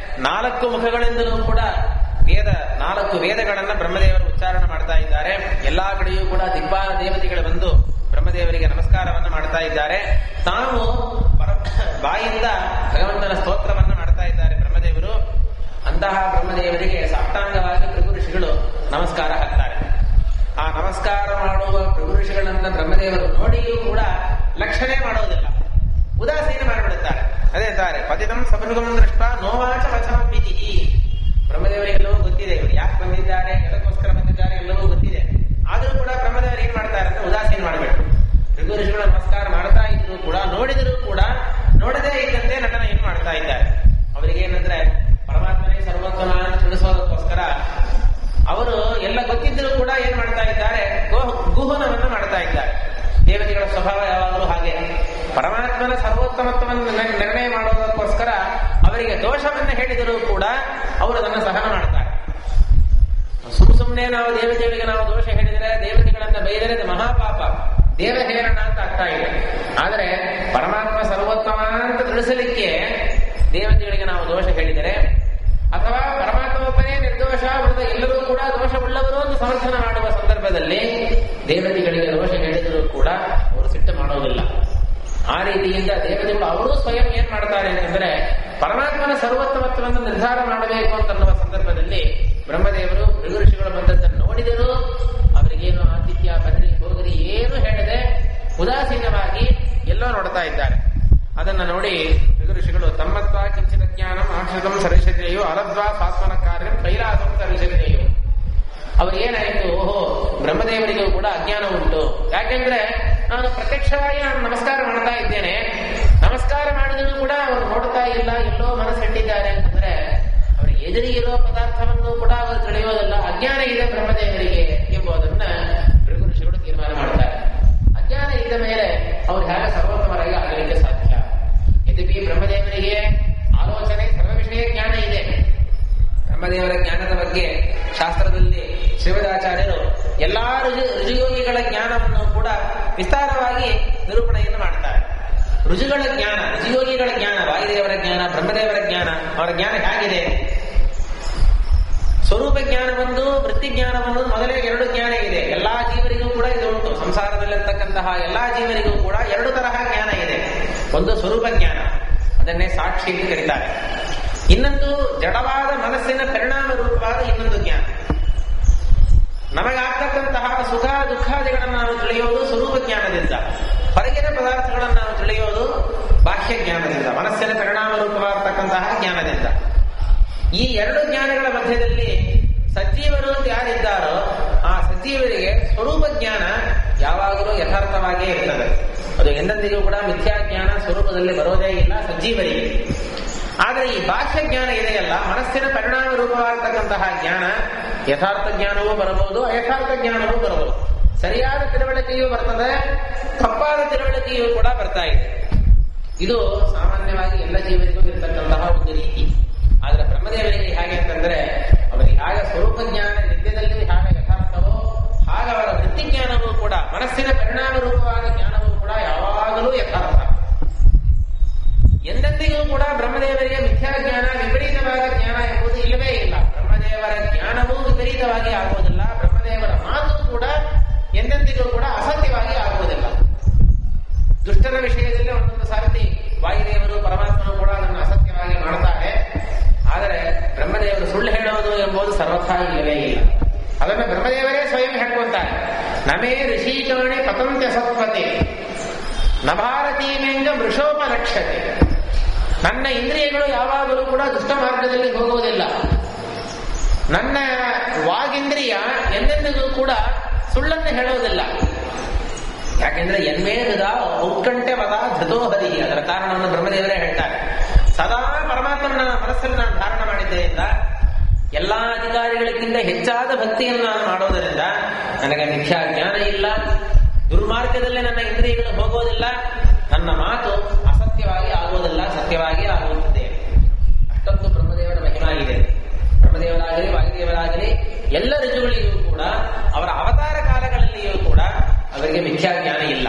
4 ಮುಖಗಳಿಂದಲೂ ಕೂಡ 4 ವೇದಗಳನ್ನ ಬ್ರಹ್ಮದೇವರು ಉಚ್ಚಾರಣೆ ಮಾಡ್ತಾ ಇದ್ದಾರೆ. ಎಲ್ಲಾ ಕಡೆಯೂ ಕೂಡ ದಿಗ್ಬಾಲ ದೇವತೆಗಳು ಬಂದು ಬ್ರಹ್ಮದೇವರಿಗೆ ನಮಸ್ಕಾರವನ್ನು ಮಾಡ್ತಾ ಇದ್ದಾರೆ. ತಾವು ಬಾಯಿಂದ ಭಗವಂತನ ಸ್ತೋತ್ರವನ್ನು ಮಾಡ್ತಾ ಇದ್ದಾರೆ ಬ್ರಹ್ಮದೇವರು. ಅಂತಹ ಬ್ರಹ್ಮದೇವರಿಗೆ ಸಾಷ್ಟಾಂಗವಾಗಿ ಭೃಗು ಋಷಿಗಳು ನಮಸ್ಕಾರ ಹಾಕ್ತಾರೆ. ಆ ನಮಸ್ಕಾರ ಮಾಡುವ ಭೃಗು ಋಷಿಗಳನ್ನ ಬ್ರಹ್ಮದೇವರು ನೋಡಿಯೂ ಕೂಡ ಲಕ್ಷಣೆ ಮಾಡೋದಿಲ್ಲ, ಉದಾಸೀನ ಮಾಡಿಬಿಡುತ್ತಾರೆ. ಅದೇ ಅಂತಾರೆ, ಪತಿತಂ ಸಭೃಗಂ ದೃಷ್ಟ ನೋವಾಚ ವಚನಂ ಮಿತಿ. ಬ್ರಹ್ಮದೇವರಿಗೆ ಎಲ್ಲವೂ ಗೊತ್ತಿದೆ, ಇವರು ಯಾಕೆ ಬಂದಿದ್ದಾರೆ, ಎದಕ್ಕೋಸ್ಕರ ಬಂದಿದ್ದಾರೆ ಎಲ್ಲವೂ ಗೊತ್ತಿದೆ. ಆದರೂ ಕೂಡ ಬ್ರಹ್ಮದೇವರು ಏನ್ ಮಾಡ್ತಾರೆ ಅಂತ ಉದಾಸೀನ ಮಾಡಬೇಕು. ಭೃಗು ಋಷಿಗಳು ನಮಸ್ಕಾರ ಮಾಡ್ತಾ ಇದ್ರು ಕೂಡ, ನೋಡಿದರೂ ಕೂಡ ನೋಡದೇ ಇದ್ದಂತೆ ನಟನ ಏನು ಮಾಡ್ತಾ ಇದ್ದಾರೆ. ಅವರಿಗೇನಂದ್ರೆ ಪರಮಾತ್ಮನೇ ಸರ್ವೋತ್ತಮ ಅಂತ ತಿಳಿಸೋದಕ್ಕೋಸ್ಕರ ಅವರು ಎಲ್ಲ ಗೊತ್ತಿದ್ದರೂ ಕೂಡ ಏನ್ ಮಾಡ್ತಾ ಇದ್ದಾರೆ, ಗುಹನವನ್ನು ಮಾಡ್ತಾ ಇದ್ದಾರೆ. ದೇವತೆಗಳ ಸ್ವಭಾವ ಯಾವಾಗಲೂ ಹಾಗೆ, ಪರಮಾತ್ಮನ ಸರ್ವೋತ್ತಮತ್ವವನ್ನು ನಿರ್ಣಯ ಮಾಡೋದಕ್ಕೋಸ್ಕರ ಅವರಿಗೆ ದೋಷವನ್ನು ಹೇಳಿದರೂ ಕೂಡ ಅವರು ಅದನ್ನು ಸಹನ ಮಾಡ್ತಾರೆ. ಸುಮ್ಮನೆ ನಾವು ದೇವತೆಗಳಿಗೆ ನಾವು ದೋಷ ಹೇಳಿದರೆ, ದೇವತೆಗಳನ್ನ ಬೈದರೆ ಮಹಾಪಾಪ, ದೇವಹೇರಣ ಅಂತ ಆಗ್ತಾ ಇದೆ. ಆದರೆ ಪರಮಾತ್ಮ ಸರ್ವೋತ್ತಮ ಅಂತ ತಿಳಿಸಲಿಕ್ಕೆ ದೇವತೆಗಳಿಗೆ ನಾವು ದೋಷ ಹೇಳಿದರೆ, ಅಥವಾ ಪರಮಾತ್ಮ ಒಬ್ಬನೇ ನಿರ್ದೋಷ, ಉಳಿದ ಎಲ್ಲರೂ ಕೂಡ ದೋಷವುಳ್ಳವರು ಅಂತ ಸಮರ್ಥನ ಮಾಡುವ ಸಂದರ್ಭದಲ್ಲಿ ದೇವತೆಗಳಿಗೆ ದೋಷ ಹೇಳಿದರೂ ಕೂಡ ಅವರು ಸಿಟ್ಟು ಮಾಡೋದಿಲ್ಲ. ಆ ರೀತಿಯಿಂದ ದೇವತೆಗಳು ಅವರೂ ಸ್ವಯಂ ಏನ್ ಮಾಡ್ತಾರೆ ಅಂತಂದ್ರೆ ಪರಮಾತ್ಮನ ಸರ್ವೋತ್ತಮತ್ವವನ್ನು ನಿರ್ಧಾರ ಮಾಡಬೇಕು ಅಂತನ್ನುವ ಸಂದರ್ಭದಲ್ಲಿ ಬ್ರಹ್ಮದೇವರು ಭೃಗು ಋಷಿಗಳು ಬಂದದ್ದನ್ನು ನೋಡಿದರೂ ಅವರಿಗೇನು ಆತಿಥ್ಯ ಬನ್ನಿ ಹೋಗರಿ ಏನು ಹೇಳದೆ ಉದಾಸೀನವಾಗಿ ಎಲ್ಲೋ ನೋಡ್ತಾ ಇದ್ದಾರೆ. ಅದನ್ನ ನೋಡಿ ಭೃಗು ಋಷಿಗಳು ತಮ್ಮತ್ವ ಕಿಂಚಿತ ಜ್ಞಾನಂ ಆಶ್ರಿತಂ ಸರಿಷತೆಯೋ ಅಲದ್ವಾ ಸ್ವಾತ್ಮನ ಕಾರ್ಯಂ ಕೈಲಾಸಂ ಸರಿಷತೆಯೋ. ಅವ್ರು ಏನಾಯಿತು, ಓಹೋ ಬ್ರಹ್ಮದೇವರಿಗೂ ಕೂಡ ಅಜ್ಞಾನ ಉಂಟು. ಯಾಕೆಂದ್ರೆ ನಾನು ಪ್ರತ್ಯಕ್ಷವಾಗಿ ನಾನು ನಮಸ್ಕಾರ ಮಾಡ್ತಾ ಇದ್ದೇನೆ, ನಮಸ್ಕಾರ ಮಾಡಿದರೂ ಕೂಡ ಅವರು ನೋಡ್ತಾ ಇಲ್ಲ, ಎಲ್ಲೋ ಮನಸ್ಸಿಟ್ಟಿದ್ದಾರೆ ಅಂತಂದ್ರೆ ಅವರಿಗೆ ಎದುರಿ ಇರೋ ಪದಾರ್ಥವನ್ನು ಕೂಡ ಅವರು ತಿಳಿಯೋದಲ್ಲ. ಅಜ್ಞಾನ ಇದೆ ಬ್ರಹ್ಮದೇವರಿಗೆ ಎಂಬುದನ್ನ ಭೃಗು ಋಷಿಗಳು ತೀರ್ಮಾನ ಮಾಡ್ತಾರೆ. ಅಜ್ಞಾನ ಇದ್ದ ಮೇಲೆ ಅವ್ರು ಹೇಗೆ ಸರ್ವೋತ್ತಮರಾಗಿ ಆಗಲಿಕ್ಕೆ ಸಾಧ್ಯ? ಯದ್ಯಪಿ ಬ್ರಹ್ಮದೇವರಿಗೆ ಆಲೋಚನೆ ಸರ್ವ ವಿಷಯ ಜ್ಞಾನ ಇದೆ. ಬ್ರಹ್ಮದೇವರ ಜ್ಞಾನದ ಬಗ್ಗೆ ಶಾಸ್ತ್ರದಲ್ಲಿ ಶ್ರೀಮದಾಚಾರ್ಯರು ಎಲ್ಲಾ ಋಷಿಯೋಗಿಗಳ ಜ್ಞಾನವನ್ನು ಕೂಡ ವಿಸ್ತಾರವಾಗಿ ನಿರೂಪಣೆಯನ್ನು ಮಾಡ್ತಾರೆ. ಋಷಿಗಳ ಜ್ಞಾನ, ಋಷಿಯೋಗಿಗಳ ಜ್ಞಾನ, ವಾಯುದೇವರ ಜ್ಞಾನ, ಬ್ರಹ್ಮದೇವರ ಜ್ಞಾನ, ಅವರ ಜ್ಞಾನ ಹೇಗಿದೆ? ಸ್ವರೂಪ ಜ್ಞಾನ ಒಂದು, ವೃತ್ತಿ ಜ್ಞಾನ ಒಂದು, ಮೊದಲೇ 2 ಜ್ಞಾನ ಇದೆ. ಎಲ್ಲಾ ಜೀವರಿಗೂ ಕೂಡ ಇದು ಉಂಟು. ಸಂಸಾರದಲ್ಲಿರ್ತಕ್ಕಂತಹ ಎಲ್ಲಾ ಜೀವರಿಗೂ ಕೂಡ 2 ತರಹ ಜ್ಞಾನ ಇದೆ. ಒಂದು ಸ್ವರೂಪ ಜ್ಞಾನ, ಅದನ್ನೇ ಸಾಕ್ಷಿ ಎಂದು ಕರೀತಾರೆ. ಇನ್ನೊಂದು ಜಡವಾದ ಮನಸ್ಸಿನ ಪರಿಣಾಮ ರೂಪವಾದ ಇನ್ನೊಂದು ಜ್ಞಾನ. ನಮಗಾಗ್ತಕ್ಕಂತಹ ಸುಖ ದುಃಖಾದಿಗಳನ್ನು ನಾವು ತಿಳಿಯೋದು ಸ್ವರೂಪ ಜ್ಞಾನದಿಂದ, ಹೊರಗಿನ ಪದಾರ್ಥಗಳನ್ನು ನಾವು ತಿಳಿಯೋದು ಬಾಹ್ಯ ಜ್ಞಾನದಿಂದ, ಮನಸ್ಸಿನ ಪರಿಣಾಮ ರೂಪವಾಗತಕ್ಕಂತಹ ಜ್ಞಾನದಿಂದ. ಈ 2 ಜ್ಞಾನಗಳ ಮಧ್ಯದಲ್ಲಿ ಸಜ್ಜೀವರು ಅಂತ ಯಾರಿದ್ದಾರೋ ಆ ಸಜ್ಜೀವರಿಗೆ ಸ್ವರೂಪ ಜ್ಞಾನ ಯಾವಾಗಲೂ ಯಥಾರ್ಥವಾಗಿಯೇ ಇರ್ತದೆ. ಅದು ಎಂದೆಂದಿಗೂ ಕೂಡ ಮಿಥ್ಯಾ ಜ್ಞಾನ ಸ್ವರೂಪದಲ್ಲಿ ಬರೋದೇ ಇಲ್ಲ ಸಜ್ಜೀವರಿಗೆ. ಆದರೆ ಈ ಬಾಹ್ಯ ಜ್ಞಾನ ಇದೆಯಲ್ಲ, ಮನಸ್ಸಿನ ಪರಿಣಾಮ ರೂಪವಾಗತಕ್ಕಂತಹ ಜ್ಞಾನ, ಯಥಾರ್ಥ ಜ್ಞಾನವೂ ಬರಬಹುದು, ಅಯಥಾರ್ಥ ಜ್ಞಾನವೂ ಬರಬಹುದು. ಸರಿಯಾದ ತಿಳುವಳಿಕೆಯೂ ಬರ್ತದೆ, ತಪ್ಪಾದ ತಿಳುವಳಿಕೆಯೂ ಕೂಡ ಬರ್ತಾ ಇದೆ. ಇದು ಸಾಮಾನ್ಯವಾಗಿ ಎಲ್ಲ ಜೀವರಿಗೂ ಇರತಕ್ಕಂತಹ ಒಂದು ರೀತಿ. ಆದರೆ ಬ್ರಹ್ಮದೇವರಿಗೆ ಹೇಗೆ ಅಂತಂದ್ರೆ ಅವರಿಗೆ ಹಾಗೆ ಸ್ವರೂಪ ಜ್ಞಾನ ನಿತ್ಯದಲ್ಲಿ ಹಾಗೆ ಯಥಾರ್ಥವೋ ಹಾಗೆ ಅವರ ವೃತ್ತಿ ಜ್ಞಾನವೂ ಕೂಡ, ಮನಸ್ಸಿನ ಪರಿಣಾಮ ರೂಪವಾದ ಜ್ಞಾನವೂ ಕೂಡ ಯಾವಾಗಲೂ ಯಥಾರ್ಥ. ಎಂದೆಂದಿಗೂ ಕೂಡ ಬ್ರಹ್ಮದೇವರಿಗೆ ಮಿಥ್ಯಾ ಜ್ಞಾನ, ವಿಪರೀತವಾದ ಜ್ಞಾನ ಎಂಬುದು ಇಲ್ಲವೇ ಇಲ್ಲ. ಬ್ರಹ್ಮದೇವ ವಿಪರೀತವಾಗಿ ಆಗುವುದಿಲ್ಲ. ಬ್ರಹ್ಮದೇವರ ಮಾತು ಕೂಡ ಎಂದೆಂದಿಗೂ ಕೂಡ ಅಸತ್ಯವಾಗಿ ಆಗುವುದಿಲ್ಲ. ದುಷ್ಟರ ವಿಷಯದಲ್ಲಿ ಒಂದೊಂದು ಸಾರ್ತಿ ವಾಯುದೇವರು ಪರಮಾತ್ಮನು ಕೂಡ ಅದನ್ನು ಅಸತ್ಯವಾಗಿ ಮಾಡ್ತಾರೆ. ಆದರೆ ಬ್ರಹ್ಮದೇವರು ಸುಳ್ಳು ಹೇಳುವುದು ಎಂಬುದು ಸರ್ವಥಾ ಇಲ್ಲವೇ ಇಲ್ಲ. ಅದನ್ನು ಬ್ರಹ್ಮದೇವರೇ ಸ್ವಯಂ ಹೇಳ್ಕೊಂತಾರೆ. ನಮೇ ಋಷಿಕರಣೆ ಪತಂತ್ಯ ಸತ್ಪತೆ ನಭಾರತೀಮೆಂಗ ವೃಷೋಪಲಕ್ಷ್ಯತೆ. ನನ್ನ ಇಂದ್ರಿಯಗಳು ಯಾವಾಗಲೂ ಕೂಡ ದುಷ್ಟ ಮಾರ್ಗದಲ್ಲಿ ಹೋಗುವುದಿಲ್ಲ. ನನ್ನ ವಾಗೇಂದ್ರಿಯ ಎಂದೆಂದಿಗೂ ಕೂಡ ಸುಳ್ಳನ್ನು ಹೇಳುವುದಿಲ್ಲ. ಯಾಕೆಂದ್ರೆ ಎನ್ಮೇ ಹೃದ ಉತ್ಕಂಠೆ ವದ ಧೃತೋಹರಿ. ಅದರ ಕಾರಣವನ್ನು ಬ್ರಹ್ಮದೇವರೇ ಹೇಳ್ತಾರೆ. ಸದಾ ಪರಮಾತ್ಮನ ಮನಸ್ಸನ್ನು ನಾನು ಧಾರಣ ಮಾಡಿದ್ದರಿಂದ, ಎಲ್ಲಾ ಅಧಿಕಾರಿಗಳಿಗಿಂತ ಹೆಚ್ಚಾದ ಭಕ್ತಿಯನ್ನು ನಾನು ಮಾಡೋದರಿಂದ ನನಗೆ ಮಿಥ್ಯಾ ಜ್ಞಾನ ಇಲ್ಲ, ದುರ್ಮಾರ್ಗದಲ್ಲೇ ನನ್ನ ಇಂದ್ರಿಯಗಳು ಹೋಗೋದಿಲ್ಲ, ನನ್ನ ಮಾತು ಅಸತ್ಯವಾಗಿ ಆಗುವುದಿಲ್ಲ, ಸತ್ಯವಾಗಿ ಆಗುತ್ತದೆ. ಅಷ್ಟೊಂದು ಬ್ರಹ್ಮದೇವರ ಮಹಿಮಾಗಿದೆ. ಬ್ರಹ್ಮದೇವರಾಗಲಿ ವಾಯುದೇವರಾಗಲಿ ಎಲ್ಲ ಋಜುಗಳಿಗೂ ಕೂಡ ಅವರ ಅವತಾರ ಕಾಲಗಳಲ್ಲಿಯೂ ಕೂಡ ಅವರಿಗೆ ಮಿಥ್ಯಾ ಜ್ಞಾನ ಇಲ್ಲ,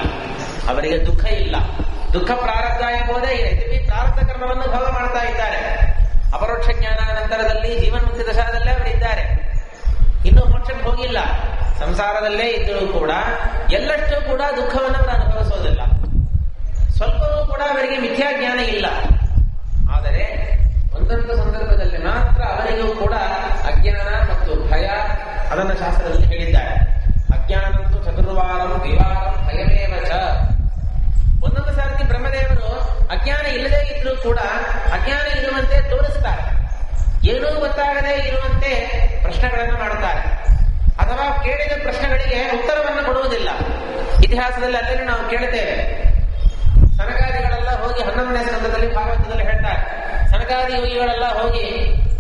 ಅವರಿಗೆ ದುಃಖ ಇಲ್ಲ. ದುಃಖ ಪ್ರಾರಬ್ಧ ಎಂಬುದೇ ಇದೆ. ಪ್ರಾರಬ್ಧ ಕರ್ಮವನ್ನು ಭೋಗ ಮಾಡ್ತಾ ಇದ್ದಾರೆ. ಅಪರೋಕ್ಷ ಜ್ಞಾನ ನಂತರದಲ್ಲಿ ಜೀವನ್ಮುಕ್ತಿ ದಶಾದಲ್ಲೇ ಅವರಿದ್ದಾರೆ. ಇನ್ನೂ ಮೋಕ್ಷಕ್ಕೆ ಹೋಗಿಲ್ಲ. ಸಂಸಾರದಲ್ಲೇ ಇದ್ದರೂ ಕೂಡ ಎಲ್ಲಷ್ಟೂ ಕೂಡ ದುಃಖವನ್ನು ಅವರು ಅನುಭವಿಸೋದಿಲ್ಲ. ಸ್ವಲ್ಪವೂ ಕೂಡ ಅವರಿಗೆ ಮಿಥ್ಯಾ ಜ್ಞಾನ ಇಲ್ಲ. ಆದರೆ ಒಂದೊಂದು ಸಂದರ್ಭದಲ್ಲಿ ಮಾತ್ರ ಅವರಿಗೂ ಕೂಡ ಅಜ್ಞಾನ ಮತ್ತು ಭಯ, ಅದನ್ನು ಶಾಸ್ತ್ರದಲ್ಲಿ ಹೇಳಿದ್ದಾರೆ. ಅಜ್ಞಾನಂತೂ ಚತುರ್ವಾರಂ ದ್ವಿವಾರಂ ಭಯಮೇವ ಚ. ಒಂದೊಂದು ಸಾರ್ತಿ ಬ್ರಹ್ಮದೇವರು ಅಜ್ಞಾನ ಇಲ್ಲದೆ ಇದ್ರೂ ಕೂಡ ಅಜ್ಞಾನ ಇರುವಂತೆ ತೋರಿಸ್ತಾರೆ. ಏನೂ ಗೊತ್ತಾಗದೆ ಇರುವಂತೆ ಪ್ರಶ್ನೆಗಳನ್ನು ಮಾಡುತ್ತಾರೆ. ಅಥವಾ ಕೇಳಿದ ಪ್ರಶ್ನೆಗಳಿಗೆ ಉತ್ತರವನ್ನು ಕೊಡುವುದಿಲ್ಲ. ಇತಿಹಾಸದಲ್ಲಿ ಅಲ್ಲೇ ನಾವು ಕೇಳುತ್ತೇವೆ. ಸನಕಾದಿಗಳೆಲ್ಲ ಹೋಗಿ 11ನೇ ಸ್ಕಂದದಲ್ಲಿ ಭಾಗವತದಲ್ಲಿ ಹೇಳ್ತಾರೆ. ಸನಕಾದಿ ಯೋಗಿಗಳೆಲ್ಲ ಹೋಗಿ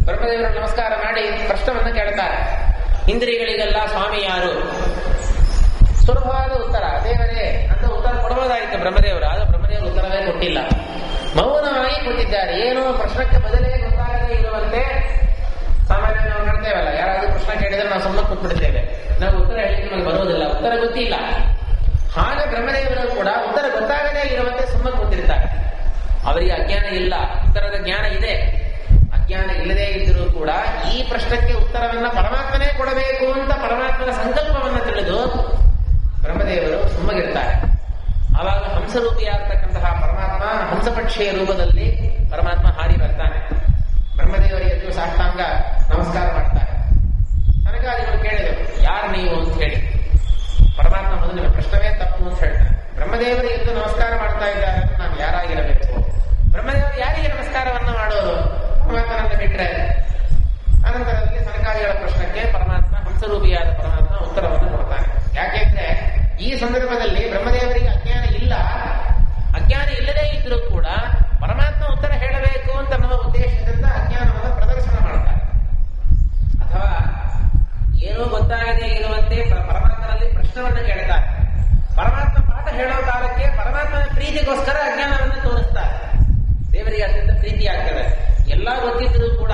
ಬ್ರಹ್ಮದೇವರ ನಮಸ್ಕಾರ ಮಾಡಿ ಪ್ರಶ್ನವನ್ನು ಕೇಳ್ತಾರೆ. ಇಂದ್ರಿಯಗಳಿಗೆಲ್ಲ ಸ್ವಾಮಿ ಯಾರು? ಸುಲಭವಾದ ಉತ್ತರ ದೇವರೇ ಅಂತ ಉತ್ತರ ಕೊಡಬಹುದಾಗಿತ್ತು ಬ್ರಹ್ಮದೇವರು. ಆಗ ಬ್ರಹ್ಮದೇವರು ಉತ್ತರವೇ ಕೊಟ್ಟಿಲ್ಲ, ಮೌನವಾಗಿ ಕೊಟ್ಟಿದ್ದಾರೆ. ಏನೋ ಪ್ರಶ್ನಕ್ಕೆ ಬದಲೇ ಗೊತ್ತಾಗದೇ ಇರುವಂತೆ. ಸಾಮಾನ್ಯ ನಾವು ಕಾಣ್ತೇವಲ್ಲ, ಯಾರಾದ್ರೂ ಪ್ರಶ್ನೆ ಕೇಳಿದ್ರೆ ನಾವು ಸುಮ್ಮನೆ ಕೂತ್ಬಿಡ್ತೇವೆ, ನಾವು ಉತ್ತರ ಹೇಳಿದ್ರೆ ನಮಗೆ ಬರುವುದಿಲ್ಲ, ಉತ್ತರ ಗೊತ್ತಿಲ್ಲ. ಹಾಗೆ ಬ್ರಹ್ಮದೇವರು ಕೂಡ ಉತ್ತರ ಗೊತ್ತಾಗದೇ ಇರುವಂತೆ ಸುಮ್ಮನೆ ಕೂತಿರ್ತಾರೆ. ಅವರಿಗೆ ಅಜ್ಞಾನ ಇಲ್ಲ, ಉತ್ತರದ ಜ್ಞಾನ ಇದೆ. ಅಜ್ಞಾನ ಇಲ್ಲದೇ ಇದ್ದರೂ ಕೂಡ ಈ ಪ್ರಶ್ನಕ್ಕೆ ಉತ್ತರವನ್ನ ಪರಮಾತ್ಮನೇ ಕೊಡಬೇಕು ಅಂತ ಪರಮಾತ್ಮನ ಸಂಕಲ್ಪವನ್ನು ತಿಳಿದು ಬ್ರಹ್ಮದೇವರು ಸುಮ್ಮಗಿರ್ತಾರೆ. ಆವಾಗ ಹಂಸರೂಪಿಯಾಗ್ತಕ್ಕಂತಹ ಪರಮಾತ್ಮ ಹಂಸಪಕ್ಷಿಯ ರೂಪದಲ್ಲಿ ಪರಮಾತ್ಮ ಹಾರಿ ಬರ್ತಾನೆ. ಬ್ರಹ್ಮದೇವರಿಗೆ ಎದ್ದು ಸಾಷ್ಟಾಂಗ ನಮಸ್ಕಾರ ಮಾಡ್ತಾರೆ. ಸನಕಾದಿಗಳು ಕೇಳಿದರು, ಯಾರು ನೀವು ಅಂತ ಹೇಳಿ. ಪರಮಾತ್ಮ ಮೊದಲಿನ ಪ್ರಶ್ನವೇ ತಪ್ಪು ಅಂತ ಹೇಳ್ತಾನೆ. ಬ್ರಹ್ಮದೇವರು ಎದ್ದು ನಮಸ್ಕಾರ ಮಾಡ್ತಾ ಇದ್ದಾರೆ, ನಾನು ಯಾರಾಗಿರಬೇಕು? ಬ್ರಹ್ಮದೇವರು ಯಾರಿಗೆ ನಮಸ್ಕಾರವನ್ನು ಮಾಡೋರು? ಪರಮಾತ್ಮನನ್ನು ಬಿಟ್ರೆ. ಅನಂತರದಲ್ಲಿ ಸನಕಾದಿಗಳ ಪ್ರಶ್ನಕ್ಕೆ ಪರಮಾತ್ಮ ಹಂಸರೂಪಿಯಾದ ಪರಮಾತ್ಮ ಉತ್ತರವನ್ನು ಕೊಡ್ತಾನೆ. ಯಾಕೆಂದ್ರೆ ಈ ಸಂದರ್ಭದಲ್ಲಿ ಬ್ರಹ್ಮದೇವರಿಗೆ ಅಜ್ಞಾನ ಇಲ್ಲ. ಅಜ್ಞಾನ ಇಲ್ಲದೇ ಇದ್ರೂ ಕೂಡ ಪರಮಾತ್ಮ ಉತ್ತರ ಹೇಳಬೇಕು ಅಂತ ನಮ್ಮ ಉದ್ದೇಶದಿಂದ ಅಜ್ಞಾನವನ್ನು ಪ್ರದರ್ಶನ ಮಾಡ್ತಾರೆ. ಅಥವಾ ಏನೂ ಗೊತ್ತಾಗದೇ ಇರುವಂತೆ ಪರಮಾತ್ಮನಲ್ಲಿ ಪ್ರಶ್ನವನ್ನು ಕೇಳ್ತಾರೆ. ಪರಮಾತ್ಮ ಪಾಠ ಹೇಳೋ ಕಾಲಕ್ಕೆ ಪರಮಾತ್ಮನ ಪ್ರೀತಿಗೋಸ್ಕರ ಅಜ್ಞಾನವನ್ನು ತೋರಿಸ್ತಾರೆ. ದೇವರಿಗೆ ಅತ್ಯಂತ ಪ್ರೀತಿ ಆಗ್ತದೆ. ಎಲ್ಲ ಗೊತ್ತಿದ್ರೂ ಕೂಡ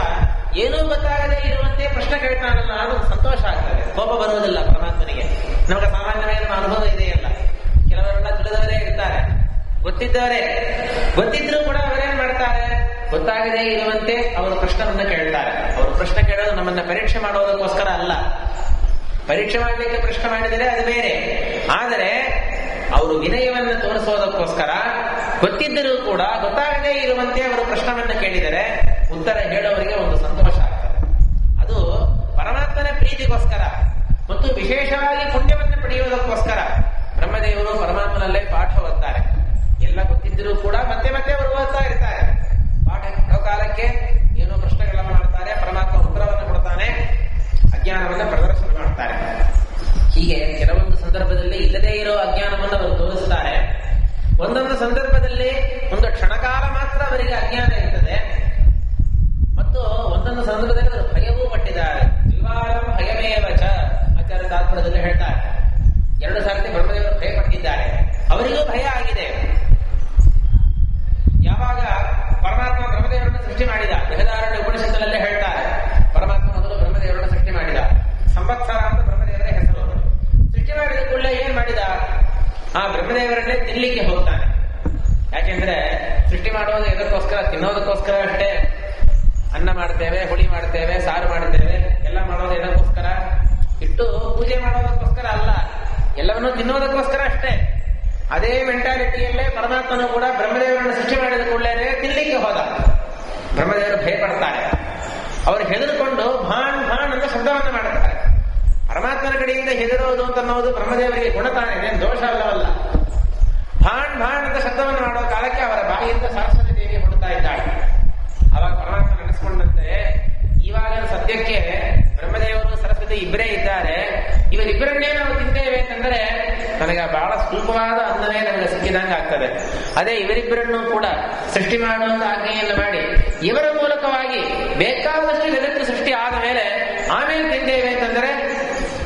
ಏನೂ ಗೊತ್ತಾಗದೇ ಇರುವಂತೆ ಪ್ರಶ್ನೆ ಕೇಳ್ತಾನಲ್ಲ, ಅದು ಸಂತೋಷ ಆಗ್ತದೆ. ಕೋಪ ಬರುವುದಿಲ್ಲ ಪರಮಾತ್ಮನಿಗೆ. ನಮಗೆ ಸಾಮಾನ್ಯವಾಗಿ ನಮ್ಮ ಅನುಭವ ಇದೆಯಲ್ಲ, ಕೆಲವರೆಲ್ಲ ತಿಳಿದವರೇ ಇರ್ತಾರೆ, ಗೊತ್ತಿದ್ದವರೇ. ಗೊತ್ತಿದ್ರೂ ಕೂಡ ಅವರೇನ್ ಮಾಡ್ತಾರೆ? ಗೊತ್ತಾಗದೇ ಇರುವಂತೆ ಅವರು ಪ್ರಶ್ನವನ್ನು ಕೇಳ್ತಾರೆ. ಅವರು ಪ್ರಶ್ನೆ ಕೇಳೋದು ನಮ್ಮನ್ನ ಪರೀಕ್ಷೆ ಮಾಡೋದಕ್ಕೋಸ್ಕರ ಅಲ್ಲ. ಪರೀಕ್ಷೆ ಮಾಡಲಿಕ್ಕೆ ಪ್ರಶ್ನೆ ಮಾಡಿದರೆ ಅದು ಬೇರೆ. ಆದರೆ ಅವರು ವಿನಯವನ್ನು ತೋರಿಸೋದಕ್ಕೋಸ್ಕರ ಗೊತ್ತಿದ್ದರೂ ಕೂಡ ಗೊತ್ತಾಗದೇ ಇರುವಂತೆ ಅವರು ಪ್ರಶ್ನವನ್ನು ಕೇಳಿದರೆ ಉತ್ತರ ಹೇಳೋವರಿಗೆ ಒಂದು ಸಂತೋಷ ಆಗ್ತದೆ. ಅದು ಪರಮಾತ್ಮನ ಪ್ರೀತಿಗೋಸ್ಕರ ಮತ್ತು ವಿಶೇಷವಾಗಿ ಪುಣ್ಯವನ್ನು ಪಡೆಯುವುದಕ್ಕೋಸ್ಕರ ಬ್ರಹ್ಮದೇವರು ಪರಮಾತ್ಮನಲ್ಲೇ ಪಾಠ ಓದ್ತಾರೆ. ಎಲ್ಲ ಗೊತ್ತಿದ್ದರೂ ಕೂಡ ಮತ್ತೆ ಮತ್ತೆ ಅವರು ಓದ್ತಾ ಇರ್ತಾರೆ. ಪಾಠ ಹೇಳೋ ಕಾಲಕ್ಕೆ ಏನೋ ಪ್ರಶ್ನೆಗಳನ್ನು ಮಾಡ್ತಾರೆ, ಪರಮಾತ್ಮ ಉತ್ತರವನ್ನು ಕೊಡ್ತಾನೆ, ಅಜ್ಞಾನವನ್ನು ಪ್ರದರ್ಶನ ಮಾಡ್ತಾರೆ. ಹೀಗೆ ಕೆಲವೊಂದು ಸಂದರ್ಭದಲ್ಲಿ ಇಲ್ಲದೇ ಇರೋ ಅಜ್ಞಾನವನ್ನು ಅವರು ತೋರಿಸ್ತಾರೆ. ಒಂದೊಂದು ಸಂದರ್ಭದಲ್ಲಿ ಒಂದು ಕ್ಷಣಕಾಲ ಮಾತ್ರ ಅವರಿಗೆ ಅಜ್ಞಾನ ಇರ್ತದೆ. ಮತ್ತು ಒಂದೊಂದು ಸಂದರ್ಭದಲ್ಲಿ ಅವರು ಭಯವೂ ಪಟ್ಟಿದ್ದಾರೆ. ದ್ವಿವಾರಂ ಭಯಮೇವ ಚ ಆಚಾರ್ಯ ತಾತ್ಪರ್ಯದಲ್ಲಿ ಹೇಳ್ತಾರೆ. 2 ಸಾರ್ತಿ ಬ್ರಹ್ಮದೇವರು ಭಯಪಟ್ಟಿದ್ದಾರೆ. ಅವರಿಗೂ ಭಯ ಆಗಿದೆ. ಯಾವಾಗ ಪರಮಾತ್ಮ ಬ್ರಹ್ಮದೇವರನ್ನು ಸೃಷ್ಟಿ ಮಾಡಿದ, ಬೃಹದಾರಣ್ಯ ಉಪನಿಷತ್ತಿನಲ್ಲೇ ಹೇಳ್ತಾರೆ, ಪರಮಾತ್ಮ ಮೊದಲು ಬ್ರಹ್ಮದೇವರನ್ನು ಸೃಷ್ಟಿ ಮಾಡಿದ. ಸಂವತ್ಸರ ಅಂತ ಬ್ರಹ್ಮದೇವರೇ ಹೆಸರು. ಸೃಷ್ಟಿ ಮಾಡಿದ ಕೂಡಲೇ ಏನ್ ಮಾಡಿದ? ಆ ಬ್ರಹ್ಮದೇವರನ್ನೇ ತಿನ್ಲಿಕ್ಕೆ ಹೋಗ್ತಾನೆ. ಯಾಕೆಂದ್ರೆ ಸೃಷ್ಟಿ ಮಾಡೋದು ಎದಕ್ಕೋಸ್ಕರ? ತಿನ್ನೋದಕ್ಕೋಸ್ಕರ ಅಷ್ಟೇ. ಅನ್ನ ಮಾಡ್ತೇವೆ, ಹುಳಿ ಮಾಡ್ತೇವೆ, ಸಾರು ಮಾಡ್ತೇವೆ, ಎಲ್ಲ ಮಾಡೋದು ಎದಕ್ಕೋಸ್ಕರ? ರೀತಿಯಲ್ಲೇ ಪರಮಾತ್ಮನು ಕೂಡ ಬ್ರಹ್ಮದೇವರನ್ನು ಸೃಷ್ಟಿ ಮಾಡಿದ ಕೂಡಲೇ ತಿನ್ನಲಿಕ್ಕೆ ಹೋದ. ಬ್ರಹ್ಮದೇವರು ಭಯಪಡ್ತಾರೆ. ಅವರು ಹೆದರಿಕೊಂಡು ಭಾಣ್ ಭಾಣ್ ಅಂತ ಶಬ್ದವನ್ನು ಮಾಡುತ್ತಾರೆ. ಪರಮಾತ್ಮನ ಕಡೆಯಿಂದ ಹೆದರೋದು ಅಂತ ಅನ್ನೋದು ಬ್ರಹ್ಮದೇವರಿಗೆ ಗುಣತಾನೆ, ಏನೇನು ದೋಷ ಅಲ್ಲವಲ್ಲ. ಭಾಣ್ ಭಾಣ್ ಅಂತ ಶಬ್ದವನ್ನು ಮಾಡುವ ಕಾಲಕ್ಕೆ ಅವರ ಬಾಯಿಯಿಂದ ಸರಸ್ವತಿ ದೇವಿ ಹೊಡ್ತಾ ಇದ್ದಾಳೆ. ಅವಾಗ ಪರಮಾತ್ಮ ನೆನೆಸ್ಕೊಂಡಂತೆ, ಇವಾಗ ಸದ್ಯಕ್ಕೆ ಬ್ರಹ್ಮದೇವರು ಸರಸ್ವತಿ ಇಬ್ಬರೇ ಇದ್ದಾರೆ, ಇವರಿಬ್ಬರನ್ನೇ ನಾವು ತಿಂತೇವೆ ಅಂತಂದ್ರೆ ನನಗೆ ಬಹಳ ಸ್ವಲ್ಪವಾದ ಅನ್ನವೇ ನನಗೆ ಸಿಕ್ಕಿದಂಗೆ ಆಗ್ತದೆ. ಅದೇ ಇವರಿಬ್ಬರನ್ನು ಕೂಡ ಸೃಷ್ಟಿ ಮಾಡುವಂತ ಆಜ್ಞೆಯನ್ನು ಮಾಡಿ ಇವರ ಮೂಲಕವಾಗಿ ಬೇಕಾದಷ್ಟು ಜಗತ್ತು ಸೃಷ್ಟಿ ಆದ ಮೇಲೆ ಆಮೇಲೆ ತಿಂತೇವೆ ಅಂತಂದ್ರೆ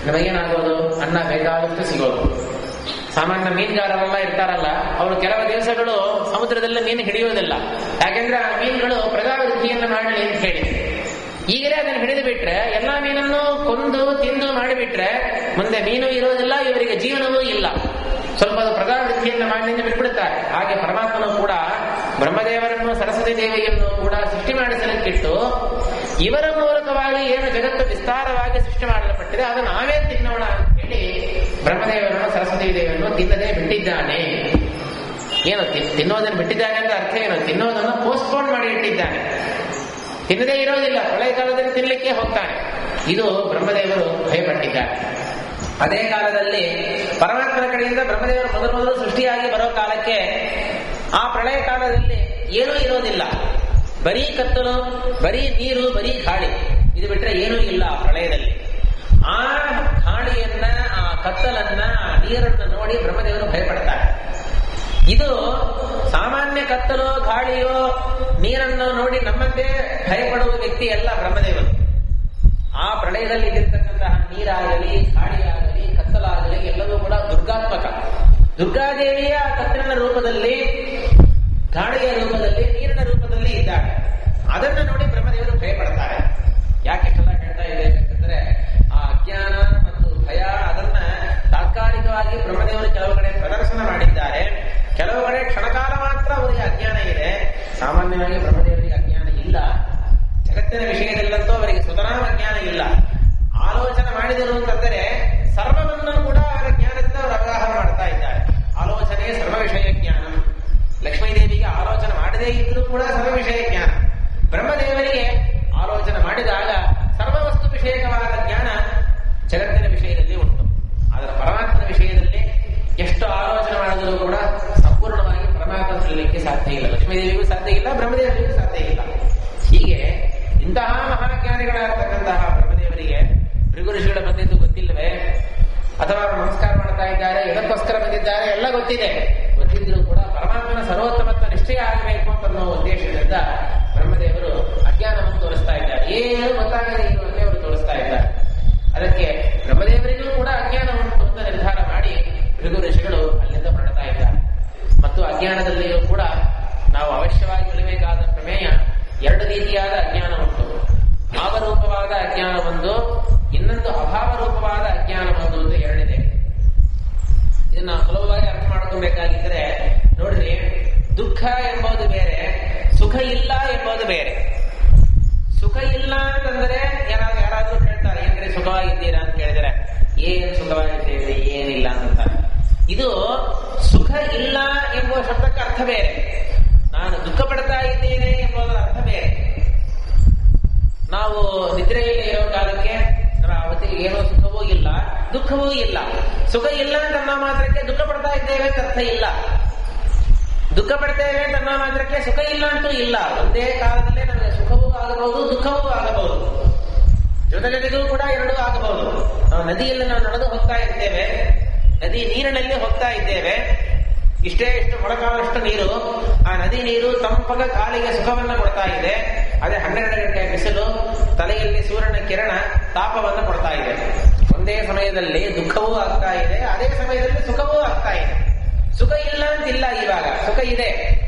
ನಮಗೇನಾಗೋದು? ಅನ್ನ ಬೇಕಾದಷ್ಟು ಸಿಗೋದು. ಸಾಮಾನ್ಯ ಮೀನುಗಾರರೆಲ್ಲ ಇರ್ತಾರಲ್ಲ, ಅವರು ಕೆಲವು ದಿವಸಗಳು ಸಮುದ್ರದಲ್ಲಿ ಮೀನು ಹಿಡಿಯೋದಿಲ್ಲ. ಯಾಕೆಂದ್ರೆ ಆ ಮೀನುಗಳು ಪ್ರಜಾವೃದ್ಧಿಯನ್ನು ಮಾಡಲಿ ಅಂತ ಹೇಳಿ ಈಗಲೇ ಅದನ್ನು ಹಿಡಿದು ಬಿಟ್ರೆ, ಎಲ್ಲಾ ಮೀನನ್ನು ಕೊಂದು ತಿಂದು ಮಾಡಿಬಿಟ್ರೆ ಮುಂದೆ ಮೀನು ಇರೋದಿಲ್ಲ, ಇವರಿಗೆ ಜೀವನವೂ ಇಲ್ಲ. ಸ್ವಲ್ಪ ಪ್ರಜಾವೃದ್ಧಿಯನ್ನು ಮಾಡಿ ಬಿಟ್ಬಿಡುತ್ತಾರೆ. ಹಾಗೆ ಪರಮಾತ್ಮನು ಕೂಡ ಬ್ರಹ್ಮದೇವರನ್ನು ಸರಸ್ವತಿ ದೇವಿಯನ್ನು ಕೂಡ ಸೃಷ್ಟಿ ಮಾಡಿಸಲಿಕ್ಕಿಟ್ಟು ಇವರ ಮೂಲಕವಾಗಿ ಏನು ಜಗತ್ತು ವಿಸ್ತಾರವಾಗಿ ಸೃಷ್ಟಿ ಮಾಡಲ್ಪಟ್ಟಿದೆ ಅದನ್ನು ನಾವೇ ತಿನ್ನೋಣ ಅಂತ ಹೇಳಿ ಬ್ರಹ್ಮದೇವರನ್ನು ಸರಸ್ವತಿ ದೇವಿಯನ್ನು ತಿನ್ನದೇ ಬಿಟ್ಟಿದ್ದಾನೆ. ಏನು ತಿನ್ನೋದನ್ನು ಬಿಟ್ಟಿದ್ದಾನೆ ಅಂತ ಅರ್ಥ ಏನು? ತಿನ್ನೋದನ್ನು ಪೋಸ್ಟ್ಪೋನ್ ಮಾಡಿ ಇಟ್ಟಿದ್ದಾನೆ. ತಿನ್ನದೇ ಇರೋದಿಲ್ಲ, ಪ್ರಳಯ ಕಾಲದಲ್ಲಿ ತಿನ್ನಲಿಕ್ಕೆ ಹೋಗ್ತಾನೆ. ಇದು ಬ್ರಹ್ಮದೇವರು ಭಯಪಟ್ಟಿದ್ದಾರೆ. ಅದೇ ಕಾಲದಲ್ಲಿ ಪರಮಾತ್ಮನ ಕಡೆಯಿಂದ ಬ್ರಹ್ಮದೇವರು ಮೊದಲು ಸೃಷ್ಟಿಯಾಗಿ ಬರೋ ಕಾಲಕ್ಕೆ ಆ ಪ್ರಳಯ ಕಾಲದಲ್ಲಿ ಏನೂ ಇರೋದಿಲ್ಲ, ಬರೀ ಕತ್ತಲು, ಬರೀ ನೀರು, ಬರೀ ಗಾಳಿ, ಇದು ಬಿಟ್ರೆ ಏನೂ ಇಲ್ಲ ಆ ಪ್ರಳಯದಲ್ಲಿ. ಆ ಗಾಳಿಯನ್ನ, ಆ ಕತ್ತಲನ್ನ, ಆ ನೀರನ್ನು ನೋಡಿ ಬ್ರಹ್ಮದೇವರು ಭಯಪಡ್ತಾರೆ. ಇದು ಸಾಮಾನ್ಯ ಕತ್ತಲು, ಗಾಳಿಯೋ, ನೀರನ್ನು ನೋಡಿ ನಮ್ಮಂತೆ ಭಯಪಡುವ ವ್ಯಕ್ತಿ ಎಲ್ಲ ಬ್ರಹ್ಮದೇವರು. ಆ ಪ್ರಳಯದಲ್ಲಿ ಇದ್ದಿರ್ತಕ್ಕಂತಹ ನೀರಾಗಲಿ, ಗಾಳಿಯಾಗಲಿ, ಕತ್ತಲಾಗಲಿ ಎಲ್ಲವೂ ಕೂಡ ದುರ್ಗಾತ್ಮಕ. ದುರ್ಗಾದೇವಿಯ ಕತ್ತಲಿನ ರೂಪದಲ್ಲಿ, ಗಾಳಿಯ ರೂಪದಲ್ಲಿ, ನೀರಿನ ರೂಪದಲ್ಲಿ ಇದ್ದಾಳೆ. ಅದನ್ನು ನೋಡಿ ಬ್ರಹ್ಮದೇವರು ಭಯಪಡ್ತಾರೆ. ಯಾಕೆ ಎಲ್ಲ ಹೇಳ್ತಾ ಇದೆ ಯಾಕಂದ್ರೆ ಆ ಅಜ್ಞಾನ ಮತ್ತು ಭಯ ಅದನ್ನ ತಾತ್ಕಾಲಿಕವಾಗಿ ಬ್ರಹ್ಮದೇವರು ಕೆಲವು ಕಡೆ ಪ್ರದರ್ಶನ ಮಾಡಿದ್ದಾರೆ. ಕೆಲವು ಕಡೆ ಕ್ಷಣಕಾಲ ಮಾತ್ರ ಅವರಿಗೆ ಅಜ್ಞಾನ ಇದೆ. ಸಾಮಾನ್ಯವಾಗಿ ಬ್ರಹ್ಮದೇವರಿಗೆ ಅಜ್ಞಾನ ಇಲ್ಲ. ಜಗತ್ತಿನ ವಿಷಯದಲ್ಲಂತೂ ಅವರಿಗೆ ಸ್ವತಃ ಅಜ್ಞಾನ ಇಲ್ಲ. ಆಲೋಚನೆ ಮಾಡಿದರು ಅಂತಂದರೆ ಸರ್ವವನ್ನು ಕೂಡ ಅವರ ಜ್ಞಾನದಿಂದ ಅವರು ಅವಗಾಹ ಮಾಡ್ತಾ ಇದ್ದಾರೆ. ಆಲೋಚನೆ ಸರ್ವ ವಿಷಯ ಜ್ಞಾನ. ಲಕ್ಷ್ಮೀದೇವಿಗೆ ಆಲೋಚನೆ ಮಾಡದೇ ಇದ್ರೂ ಕೂಡ ಸರ್ವ ವಿಷಯ ಜ್ಞಾನ. ಬ್ರಹ್ಮದೇವರಿಗೆ ಆಲೋಚನೆ ಮಾಡಿದಾಗ ಸರ್ವವಸ್ತು ವಿಷಯಕವಾದ ಜ್ಞಾನ ಜಗತ್ತಿನ ವಿಷಯದಲ್ಲಿ ಉಂಟು. ಆದರೆ ಪರಮಾತ್ಮನ ವಿಷಯದಲ್ಲಿ ಎಷ್ಟು ಆಲೋಚನೆ ಮಾಡಿದರೂ ಕೂಡ ಸಂಪೂರ್ಣವಾಗಿ ಪರಮಾತ್ಮ ತಿಳಿಯಲಿಕ್ಕೆ ಸಾಧ್ಯ ಇಲ್ಲ. ಲಕ್ಷ್ಮೀದೇವಿಗೂ ಸಾಧ್ಯ ಇಲ್ಲ, ಬ್ರಹ್ಮದೇವರಿಗೂ ಸಾಧ್ಯ ಇಲ್ಲ. ಹೀಗೆ ಇಂತಹ ಮಹಾಜ್ಞಾನಿಗಳಾಗಿರ್ತಕ್ಕಂತಹ ಬ್ರಹ್ಮದೇವರಿಗೆ ಭೃಗು ಋಷಿಗಳು ಬಂದಿದ್ದು ಗೊತ್ತಿಲ್ಲವೇ? ಅಥವಾ ಅವರು ನಮಸ್ಕಾರ ಮಾಡ್ತಾ ಇದ್ದಾರೆ, ಎದಕ್ಕೋಸ್ಕರ ಬಂದಿದ್ದಾರೆ ಎಲ್ಲ ಗೊತ್ತಿದೆ. ಗೊತ್ತಿದ್ರೂ ಕೂಡ ಪರಮಾತ್ಮನ ಸರ್ವೋತ್ತಮತ್ವ ನಿಶ್ಚಯ ಆಗಬೇಕು ಅಂತ ಅನ್ನೋ ಉದ್ದೇಶದಿಂದ ಬ್ರಹ್ಮದೇವರು ಅಜ್ಞಾನವನ್ನು ತೋರಿಸ್ತಾ ಇದ್ದಾರೆ. ಏನು ಗೊತ್ತಾಗದೇ ಇರುವಂತೆ ಅವರು ತೋರಿಸ್ತಾ ಇದ್ದಾರೆ. ಅದಕ್ಕೆ ಬ್ರಹ್ಮದೇವರಿಗೂ ಕೂಡ ಅಜ್ಞಾನ ಉಂಟು ಅಂತ ನಿರ್ಧಾರ ಮಾಡಿ ಭೃಗು ಋಷಿಗಳು ಅಲ್ಲಿಂದ ಹೊರಡ್ತಾ ಇದ್ದಾರೆ. ಮತ್ತು ಅಜ್ಞಾನದಲ್ಲಿಯೂ ಕೂಡ ನಾವು ಅವಶ್ಯವಾಗಿ ಉಳಿಬೇಕಾದ ಪ್ರಮೇಯ ಎರಡು ರೀತಿಯಾದ ಅಜ್ಞಾನ ಉಂಟು. ಭಾವರೂಪವಾದ ಅಜ್ಞಾನ ಒಂದು, ಇನ್ನೊಂದು ಅಭಾವರೂಪವಾದ ಅಜ್ಞಾನ ಒಂದು ಅಂತ ಎರಡಿದೆ. ಇದನ್ನ ಸುಲಭವಾಗಿ ಅರ್ಥ ಮಾಡ್ಕೊಬೇಕಾಗಿದ್ರೆ ನೋಡ್ರಿ, ದುಃಖ ಎಂಬುದು ಬೇರೆ, ಸುಖ ಇಲ್ಲ ಎಂಬುದು ಬೇರೆ. ಸುಖ ಇಲ್ಲ ಅಂತಂದ್ರೆ ಯಾರಾದ್ರೂ ಹೇಳ್ತಾರೆ, ಏನ್ರಿ ಸುಖವಾಗಿದ್ದೀರಾ ಅಂತ ಕೇಳಿದ್ರೆ ಏನ್ ಸುಖವಾಗಿದ್ದೇವೆ ಏನಿಲ್ಲ ಅಂತ. ಇದು ಸುಖ ಇಲ್ಲ ಎಂಬುವ ಶಬ್ದಕ್ಕೆ ಅರ್ಥ ಬೇರೆ, ನಾನು ದುಃಖ ಪಡ್ತಾ ಇದ್ದೇನೆ ಎಂಬುದರ ಅರ್ಥ ಬೇರೆ. ನಾವು ನಿದ್ರೆಯಲ್ಲಿ ಇರೋ ಕಾಲಕ್ಕೆ ಅವತ್ತಿಗೆ ಏನೋ ಸುಖವೂ ಇಲ್ಲ, ದುಃಖವೂ ಇಲ್ಲ. ಸುಖ ಇಲ್ಲ ಅಂತ ಅನ್ನೋ ಮಾತ್ರಕ್ಕೆ ದುಃಖ ಪಡ್ತಾ ಇದ್ದೇವೆ ಅಂತ ಅರ್ಥ ಇಲ್ಲ. ದುಃಖ ಪಡ್ತೇವೆ ಅಂತ ಅನ್ನೋ ಮಾತ್ರಕ್ಕೆ ಸುಖ ಇಲ್ಲ ಅಂತೂ ಇಲ್ಲ. ಒಂದೇ ಕಾಲದಲ್ಲೇ ನಮಗೆ ಸುಖವೂ ಆಗಬಹುದು, ದುಃಖವೂ ಆಗಬಹುದು, ಜೊತೆಗೂ ಕೂಡ ಎರಡೂ ಆಗಬಹುದು. ನಾವು ನದಿಯಲ್ಲಿ ನಾವು ನಡೆದು ಹೋಗ್ತಾ ಇರ್ತೇವೆ, ನದಿ ನೀರಿನಲ್ಲಿ ಹೋಗ್ತಾ ಇದ್ದೇವೆ, ಇಷ್ಟೇ ಇಷ್ಟು ಮೊಳಕಾಲಷ್ಟು ನೀರು, ಆ ನದಿ ನೀರು ತಂಪಗ ಕಾಲಿಗೆ ಸುಖವನ್ನು ಕೊಡ್ತಾ ಇದೆ. ಅದೇ 12 ಗಂಟೆ ಬಿಸಿಲು, ತಲೆಯಲ್ಲಿ ಸೂರ್ಯನ ಕಿರಣ ತಾಪವನ್ನು ಕೊಡ್ತಾ ಇದೆ. ಒಂದೇ ಸಮಯದಲ್ಲಿ ದುಃಖವೂ ಆಗ್ತಾ ಇದೆ, ಅದೇ ಸಮಯದಲ್ಲಿ ಸುಖವೂ ಆಗ್ತಾ ಇದೆ. ಸುಖ ಇಲ್ಲ ಅಂತಿಲ್ಲ, ಇವಾಗ ಸುಖ ಇದೆ,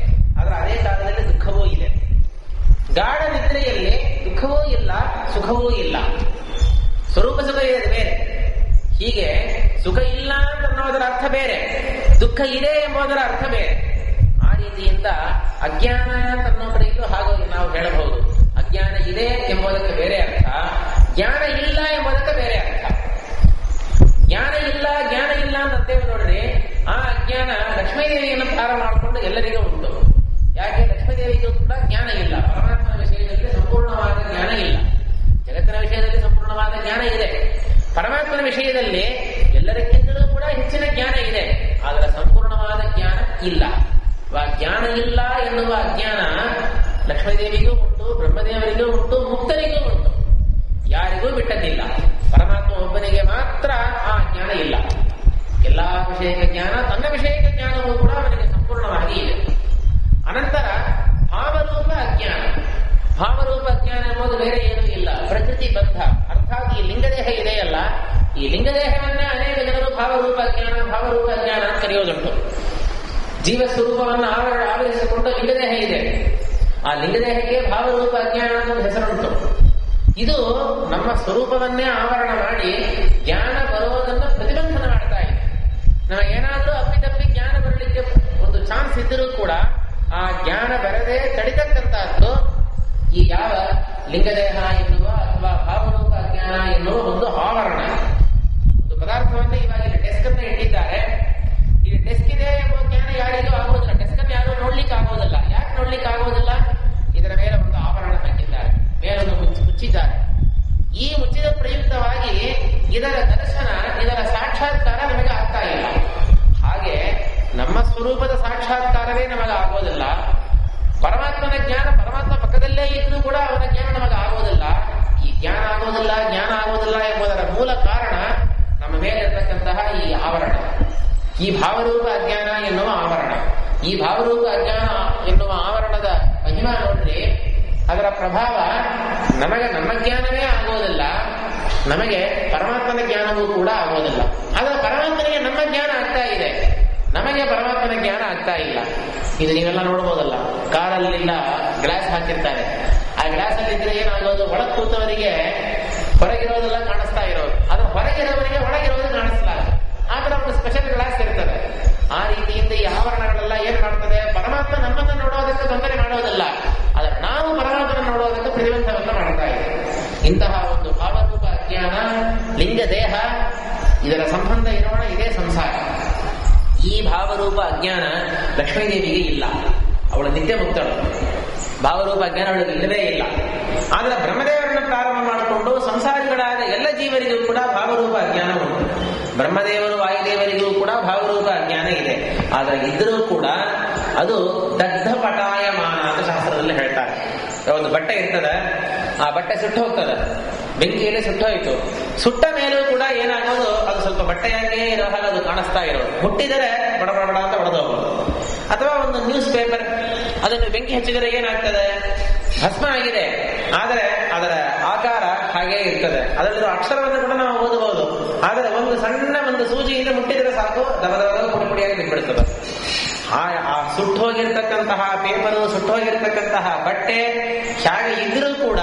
ಆದ್ರೆ ಅದೇ ಕಾಲದಲ್ಲಿ ದುಃಖವೂ ಇದೆ. ಗಾಢ ನಿದ್ರೆಯಲ್ಲಿ ದುಃಖವೂ ಇಲ್ಲ, ಸುಖವೂ ಇಲ್ಲ, ಸ್ವರೂಪ ಸುಖ ಇದೆ ಬೇರೆ. ಹೀಗೆ ಸುಖ ಇಲ್ಲ ಅಂತ ಅನ್ನೋದರ ಅರ್ಥ ಬೇರೆ, ದುಃಖ ಇದೆ ಎಂಬುದರ ಅರ್ಥ ಬೇರೆ. ಆ ರೀತಿಯಿಂದ ಅಜ್ಞಾನ ಅಂತ ಅನ್ನೋ ಕಡೆಯಲ್ಲೂ ಹಾಗಾಗಿ ನಾವು ಹೇಳಬಹುದು. ಅಜ್ಞಾನ ಇದೆ ಎಂಬುದಕ್ಕೆ ಬೇರೆ ಅರ್ಥ, ಜ್ಞಾನ ಇಲ್ಲ ಎಂಬುದಕ್ಕೆ ಬೇರೆ ಅರ್ಥ. ಜ್ಞಾನ ಇಲ್ಲ ಅಂತೇವೆ ನೋಡ್ರಿ, ಆ ಅಜ್ಞಾನ ಲಕ್ಷ್ಮೀದೇವಿಯನ್ನು ಪ್ರಾರಂಭ ಎಲ್ಲರಿಗೂ ಉಂಟು. ಯಾಕೆ ಲಕ್ಷ್ಮೀದೇವಿಗೂ ಕೂಡ ಜ್ಞಾನ ಇಲ್ಲ, ಪರಮಾತ್ಮನ ವಿಷಯದಲ್ಲಿ ಸಂಪೂರ್ಣವಾದ ಜ್ಞಾನ ಇಲ್ಲ. ಜಗತ್ತಿನ ವಿಷಯದಲ್ಲಿ ಸಂಪೂರ್ಣವಾದ ಜ್ಞಾನ ಇದೆ, ಪರಮಾತ್ಮನ ವಿಷಯದಲ್ಲಿ ಎಲ್ಲರಿಗಿಂತಲೂ ಕೂಡ ಹೆಚ್ಚಿನ ಜ್ಞಾನ ಇದೆ, ಆದರೆ ಸಂಪೂರ್ಣವಾದ ಜ್ಞಾನ ಇಲ್ಲ. ಆ ಜ್ಞಾನ ಇಲ್ಲ ಎನ್ನುವ ಅಜ್ಞಾನ ಲಕ್ಷ್ಮೀದೇವಿಗೂ ಉಂಟು, ಬ್ರಹ್ಮದೇವರಿಗೂ ಉಂಟು, ಮುಕ್ತರಿಗೂ ಉಂಟು. ಯಾರಿಗೂ ಬಿಟ್ಟದ್ದಿಲ್ಲ. ಪರಮಾತ್ಮ ಒಬ್ಬನಿಗೆ ಮಾತ್ರ ಆ ಜ್ಞಾನ ಇಲ್ಲ. ಎಲ್ಲಾ ವಿಷಯಕ ಜ್ಞಾನ, ತನ್ನ ವಿಷಯಕ ಜ್ಞಾನವೂ ಕೂಡ ಅವನಿಗೆ ಸಂಪೂರ್ಣವಾಗಿ ಇದೆ. ಅನಂತರ ಭಾವರೂಪ ಅಜ್ಞಾನ. ಭಾವರೂಪ ಅಜ್ಞಾನ ಎಂಬುದು ಬೇರೆ ಏನೂ ಇಲ್ಲ, ಪ್ರಕೃತಿ ಬದ್ಧ. ಅರ್ಥಾತ್ ಈ ಲಿಂಗದೇಹ ಇದೆಯಲ್ಲ, ಈ ಲಿಂಗದೇಹವನ್ನೇ ಅನೇಕ ಜನರು ಭಾವರೂಪ ಅಜ್ಞಾನ ಅಂತ ಕರೆಯೋದುಂಟು. ಜೀವ ಸ್ವರೂಪವನ್ನು ಆವರಿಸಿಕೊಂಡ ಲಿಂಗದೇಹ ಇದೆ, ಆ ಲಿಂಗದೇಹಕ್ಕೆ ಭಾವರೂಪ ಅಜ್ಞಾನ ಅನ್ನೋದು ಹೆಸರುಂಟು. ಇದು ನಮ್ಮ ಸ್ವರೂಪವನ್ನೇ ಆವರಣ ಮಾಡಿ ಜ್ಞಾನ ಬರೋದನ್ನು ಪ್ರತಿಬಂಧನ ಮಾಡ್ತಾ ಇದೆ. ನಮಗೇನಾದ್ರೂ ಅಪ್ಪಿತಪ್ಪಿ ಜ್ಞಾನ ಬರಲಿಕ್ಕೆ ಒಂದು ಚಾನ್ಸ್ ಇದ್ದರೂ ಕೂಡ ಆ ಜ್ಞಾನ ಬರದೆ ತಡಿತಕ್ಕಂತಹದ್ದು ಈ ಯಾವ ಲಿಂಗದೇಹ ಎನ್ನುವ ಅಥವಾ ಭಾವರೂಪ ಅಜ್ಞಾನ ಎನ್ನುವ ಒಂದು ಆವರಣ. ಒಂದು ಪದಾರ್ಥವನ್ನು ಇವಾಗ ಇಲ್ಲಿ ಡೆಸ್ಕ್ ಅನ್ನು ಇಟ್ಟಿದ್ದಾರೆ, ಇಲ್ಲಿ ಡೆಸ್ಕ್ ಇದೆ ಎಂಬ ಜ್ಞಾನ ಯಾರಿಗೂ ಆಗುವುದಿಲ್ಲ. ಡೆಸ್ಕ್ ಅನ್ನು ಯಾರು ನೋಡ್ಲಿಕ್ಕೆ ಆಗುವುದಿಲ್ಲ. ಯಾಕೆ ನೋಡ್ಲಿಕ್ಕೆ ಆಗುವುದಿಲ್ಲ? ಇದರ ಮೇಲೆ ಒಂದು ಆವರಣ ಹಾಕಿದ್ದಾರೆ, ಮೇಲೊಂದು ಮುಚ್ಚಿದ್ದಾರೆ. ಈ ಮುಚ್ಚಿದ ಪ್ರಯುಕ್ತವಾಗಿ ಇದರ ದರ್ಶನ, ಇದರ ಸಾಕ್ಷಾತ್ಕಾರ ನಮಗೆ ಆಗ್ತಾ ಇಲ್ಲ. ಹಾಗೆ ನಮ್ಮ ಸ್ವರೂಪದ ಸಾಕ್ಷಾತ್ಕಾರವೇ ನಮಗೆ ಆಗೋದಿಲ್ಲ. ಪರಮಾತ್ಮನ ಜ್ಞಾನ, ಪರಮಾತ್ಮ ಪಕ್ಕದಲ್ಲೇ ಇದ್ರೂ ಕೂಡ ಅವನ ಜ್ಞಾನ ನಮಗೆ ಆಗೋದಿಲ್ಲ. ಈ ಜ್ಞಾನ ಆಗೋದಿಲ್ಲ ಎಂಬುದರ ಮೂಲ ಕಾರಣ ನಮ್ಮ ಮೇಲಿರತಕ್ಕಂತಹ ಈ ಆವರಣ, ಈ ಭಾವರೂಪ ಅಜ್ಞಾನ ಎನ್ನುವ ಆವರಣ. ಈ ಭಾವರೂಪ ಅಜ್ಞಾನ ಎನ್ನುವ ಆವರಣದ ಮಹಿಮಾ ನೋಡ್ರಿ, ಅದರ ಪ್ರಭಾವ ನಮಗೆ ನಮ್ಮ ಜ್ಞಾನವೇ ಆಗೋದಿಲ್ಲ, ನಮಗೆ ಪರಮಾತ್ಮನ ಜ್ಞಾನವೂ ಕೂಡ ಆಗೋದಿಲ್ಲ. ಆದರೆ ಪರಮಾತ್ಮನಿಗೆ ನಮ್ಮ ಜ್ಞಾನ ಆಗ್ತಾ ಇದೆ, ನಮಗೆ ಪರಮಾತ್ಮನ ಜ್ಞಾನ ಆಗ್ತಾ ಇಲ್ಲ. ಇದು ನೀವೆಲ್ಲ ನೋಡ್ಬೋದಲ್ಲ, ಕಾರಲ್ಲಿಲ್ಲ ಗ್ಲಾಸ್ ಹಾಕಿರ್ತಾರೆ. ಆ ಗ್ಲಾಸ್ ಅಲ್ಲಿ ಇದ್ರೆ ಏನಾಗೋದು, ಒಳಗೆ ಕೂತವರಿಗೆ ಹೊರಗಿರೋದೆಲ್ಲ ಕಾಣಿಸ್ತಾ ಇರೋದು, ಅದು ಹೊರಗಿರೋವರಿಗೆ ಒಳಗಿರೋದು ಕಾಣಿಸ್ಲಾಗ. ಆತರ ಒಂದು ಸ್ಪೆಷಲ್ ಗ್ಲಾಸ್ ಇರ್ತದೆ. ಆ ರೀತಿಯಿಂದ ಈ ಆವರಣಗಳೆಲ್ಲ ಏನ್ ಮಾಡ್ತದೆ, ಪರಮಾತ್ಮ ನಮ್ಮನ್ನು ನೋಡೋದಕ್ಕೆ ತೊಂದರೆ ಮಾಡೋದಿಲ್ಲ, ಆದ್ರೆ ನಾವು ಪರಮಾತ್ಮನ ನೋಡೋದಕ್ಕೆ ಪ್ರತಿಬಂಧವನ್ನು ಮಾಡ್ತಾ ಇದೆ. ಇಂತಹ ಒಂದು ಭಾವರೂಪ ಅಜ್ಞಾನ, ಲಿಂಗ ದೇಹ, ಇದರ ಸಂಬಂಧ ಇರೋಣ ಇದೇ ಸಂಸಾರ. ಈ ಭಾವರೂಪ ಅಜ್ಞಾನ ಲಕ್ಷ್ಮೀದೇವಿಗೆ ಇಲ್ಲ, ಅವಳು ನಿತ್ಯ ಮುಕ್ತಳು. ಭಾವರೂಪ ಅಜ್ಞಾನ ಅವಳಿಗೆ ಇಲ್ಲವೇ ಇಲ್ಲ. ಆದ್ರೆ ಬ್ರಹ್ಮದೇವರನ್ನು ಪ್ರಾರಂಭ ಮಾಡಿಕೊಂಡು ಸಂಸಾರಿಗಳಾದ ಎಲ್ಲ ಜೀವರಿಗೂ ಕೂಡ ಭಾವರೂಪ ಅಜ್ಞಾನ ಉಂಟು. ಬ್ರಹ್ಮದೇವರು ವಾಯುದೇವರಿಗೂ ಕೂಡ ಭಾವರೂಪ ಅಜ್ಞಾನ ಇದೆ. ಆದ್ರೆ ಇದ್ರೂ ಕೂಡ ಅದು ದಗ್ಧ ಪಟಾಯಮಾನ ಅಂತ ಶಾಸ್ತ್ರದಲ್ಲಿ ಹೇಳ್ತಾರೆ. ಒಂದು ಬಟ್ಟೆ ಇರ್ತದೆ, ಆ ಬಟ್ಟೆ ಸುಟ್ಟು ಹೋಗ್ತದೆ, ಬೆಂಕಿಯಲ್ಲಿ ಸುಟ್ಟೋಯ್ತು. ಸುಟ್ಟ ಮೇಲೂ ಕೂಡ ಏನಾಗೋದು, ಅದು ಸ್ವಲ್ಪ ಬಟ್ಟೆಯಾಗೇ ಇರೋ ಹಾಗೆ ಅದು ಕಾಣಿಸ್ತಾ ಇರೋದು. ಮುಟ್ಟಿದರೆ ಬಡಬಡ ಅಂತ ಹೊಡೆದು ಹೋಗೋದು. ಅಥವಾ ಒಂದು ನ್ಯೂಸ್ ಪೇಪರ್, ಅದನ್ನು ಬೆಂಕಿ ಹಚ್ಚಿದರೆ ಏನಾಗ್ತದೆ, ಭಸ್ಮ ಆಗಿದೆ, ಆದರೆ ಅದರ ಆಕಾರ ಹಾಗೇ ಇರ್ತದೆ. ಅದರಲ್ಲಿರೋ ಅಕ್ಷರವನ್ನು ಕೂಡ ನಾವು ಓದಬಹುದು. ಆದರೆ ಒಂದು ಸಣ್ಣ ಒಂದು ಸೂಜಿಯಿಂದ ಮುಟ್ಟಿದರೆ ಸಾಕು, ದಬದಬ ಪುಡಿ ಪುಡಿಯಾಗಿ ಬಿಟ್ಬಿಡ್ತದೆ. ಆ ಸುಟ್ಟೋಗಿರ್ತಕ್ಕಂತಹ ಪೇಪರು, ಸುಟ್ಟೋಗಿರ್ತಕ್ಕಂತಹ ಬಟ್ಟೆ ಹೇಗೆ ಇದ್ರೂ ಕೂಡ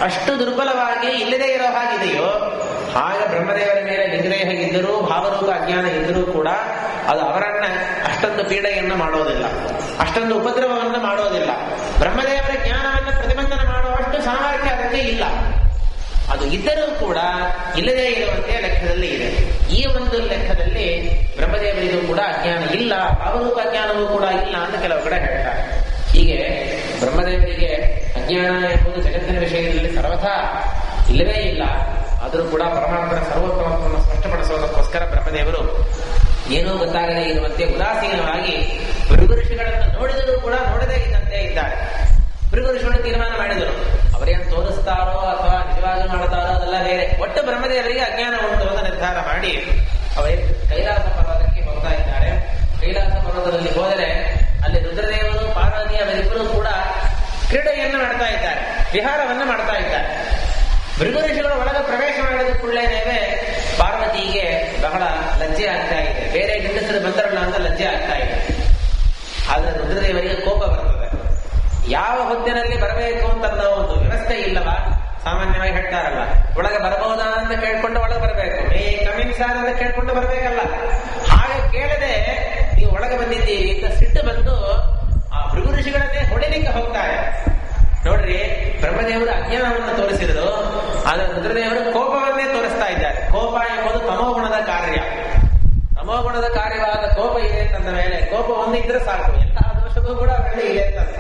ಅಷ್ಟು ದುರ್ಬಲವಾಗಿ ಇಲ್ಲದೆ ಇರೋ ಹಾಗಿದೆಯೋ ಹಾಗೆ ಬ್ರಹ್ಮದೇವರ ಮೇಲೆ ಲಿಂಗದೇಹ ಇದ್ದರೂ, ಭಾವರೂಪ ಅಜ್ಞಾನ ಇದ್ದರೂ ಕೂಡ ಅದು ಅವರನ್ನ ಅಷ್ಟೊಂದು ಪೀಡೆಯನ್ನು ಮಾಡೋದಿಲ್ಲ, ಅಷ್ಟೊಂದು ಉಪದ್ರವವನ್ನು ಮಾಡೋದಿಲ್ಲ. ಬ್ರಹ್ಮದೇವರ ಜ್ಞಾನವನ್ನು ಪ್ರತಿಬಂಧನ ಮಾಡುವಷ್ಟು ಸಾಮರ್ಥ್ಯ ಅದಕ್ಕೆ ಇಲ್ಲ. ಅದು ಇದ್ದರೂ ಕೂಡ ಇಲ್ಲದೇ ಇರುವಂತೆ ಲೆಕ್ಕದಲ್ಲಿ ಇದೆ. ಈ ಒಂದು ಲೆಕ್ಕದಲ್ಲಿ ಬ್ರಹ್ಮದೇವರಿಗೂ ಕೂಡ ಅಜ್ಞಾನ ಇಲ್ಲ, ಭಾವರೂಪ ಅಜ್ಞಾನವೂ ಕೂಡ ಇಲ್ಲ ಅಂತ ಕೆಲವು ಕಡೆ ಹೇಳ್ತಾರೆ. ಹೀಗೆ ಬ್ರಹ್ಮದೇವರಿಗೆ ಅಜ್ಞಾನ ಎಂಬುದು ಜಗತ್ತಿನ ವಿಷಯದಲ್ಲಿ ಸರ್ವಥಾ ಇಲ್ಲವೇ ಇಲ್ಲ. ಆದರೂ ಕೂಡ ಪರಮಾತ್ಮನ ಸರ್ವೋತ್ತಮತ್ವವನ್ನು ಸ್ಪಷ್ಟಪಡಿಸುವುದಕ್ಕೋಸ್ಕರ ಬ್ರಹ್ಮದೇವರು ಏನೂ ಗೊತ್ತಾಗದೇ ಇರುವಂತೆ ಉದಾಸೀನವಾಗಿ ಭೃಗು ಋಷಿಗಳನ್ನು ನೋಡಿದರೂ ಕೂಡ ನೋಡದೇ ಇದ್ದಂತೆ ಇದ್ದಾರೆ. ಭೃಗು ಋಷಿಗಳು ತೀರ್ಮಾನ ಮಾಡಿದರು, ಅವರೇನು ತೋರಿಸ್ತಾರೋ ಅಥವಾ ನಿಜವಾಗಿ ಮಾಡ್ತಾರೋ ಅದೆಲ್ಲ ಬೇರೆ, ಒಟ್ಟು ಬ್ರಹ್ಮದೇವರಿಗೆ ಅಜ್ಞಾನ ಉಂಟು ಅಂತ ನಿರ್ಧಾರ ಮಾಡಿ ಅವರೇ ಕೈಲಾಸ ಪರ್ವತಕ್ಕೆ ಹೋಗ್ತಾ ಇದ್ದಾರೆ. ಕೈಲಾಸ ಪರ್ವತದಲ್ಲಿ ಹೋದರೆ ಅಲ್ಲಿ ರುದ್ರದೇವರು, ಪಾರ್ವತಿ ಅವರಿಬ್ಬರು ಕೂಡ ಕ್ರೀಡೆಯನ್ನು ಮಾಡ್ತಾ ಇದ್ದಾರೆ, ವಿಹಾರವನ್ನು ಮಾಡ್ತಾ ಇದ್ದಾರೆ. ಭೃಗು ಋಷಿಗಳು ಒಳಗೆ ಪ್ರವೇಶ ಮಾಡಿದ ಕೂಡಲೇನೆ ಪಾರ್ವತಿಗೆ ಬಹಳ ಲಜ್ಜೆ ಆಗ್ತಾ ಇದೆ. ಬೇರೆ ಗಂಡಸರು ಬಂದರಲ್ಲ ಅಂತ ಲಜ್ಜೆ ಆಗ್ತಾ ಇದೆ. ಆದ್ರೆ ರುದ್ರದೇವರಿಗೆ ಕೋಪ ಬರ್ತದೆ. ಯಾವ ಹೊತ್ತಿನಲ್ಲಿ ಬರಬೇಕು ಅಂತ ಒಂದು ವ್ಯವಸ್ಥೆ ಇಲ್ಲವಾ? ಸಾಮಾನ್ಯವಾಗಿ ಹೇಳ್ತಾರಲ್ಲ, ಒಳಗೆ ಬರಬಹುದಾ ಅಂತ ಕೇಳ್ಕೊಂಡು ಒಳಗೆ ಬರಬೇಕು, ಕಮಿಂಗ್ ಸಾರ್ ಅಂತ ಕೇಳ್ಕೊಂಡು ಬರಬೇಕಲ್ಲ. ಹಾಗೆ ಕೇಳದೆ ನೀವು ಒಳಗೆ ಬಂದಿದ್ದೀರಿ ಅಂತ ಸಿಟ್ಟು ಬಂದು ಆ ಭೃಗು ಋಷಿಗಳನ್ನೇ ಹೊಡಿಲಿಕ್ಕೆ ಹೋಗ್ತಾರೆ. ನೋಡ್ರಿ, ಬ್ರಹ್ಮದೇವರು ಅಜ್ಞಾನವನ್ನು ತೋರಿಸಿದರು, ಆದ್ರೆ ರುದ್ರದೇವರು ಕೋಪವನ್ನೇ ತೋರಿಸ್ತಾ ಇದ್ದಾರೆ. ಕೋಪ ಎಂಬುದು ತಮೋಗುಣದ ಕಾರ್ಯ. ತಮೋಗುಣದ ಕಾರ್ಯವಾದ ಕೋಪ ಇದೆ ಅಂತಂದ ಮೇಲೆ ಕೋಪ ಒಂದಿದ್ರೆ ಸಾಕು, ಎಲ್ಲ ಮಾತುಗಳು ಕೂಡ ಅವರಲ್ಲಿ ಇದೆ ಅಂತ ಅರ್ಥ.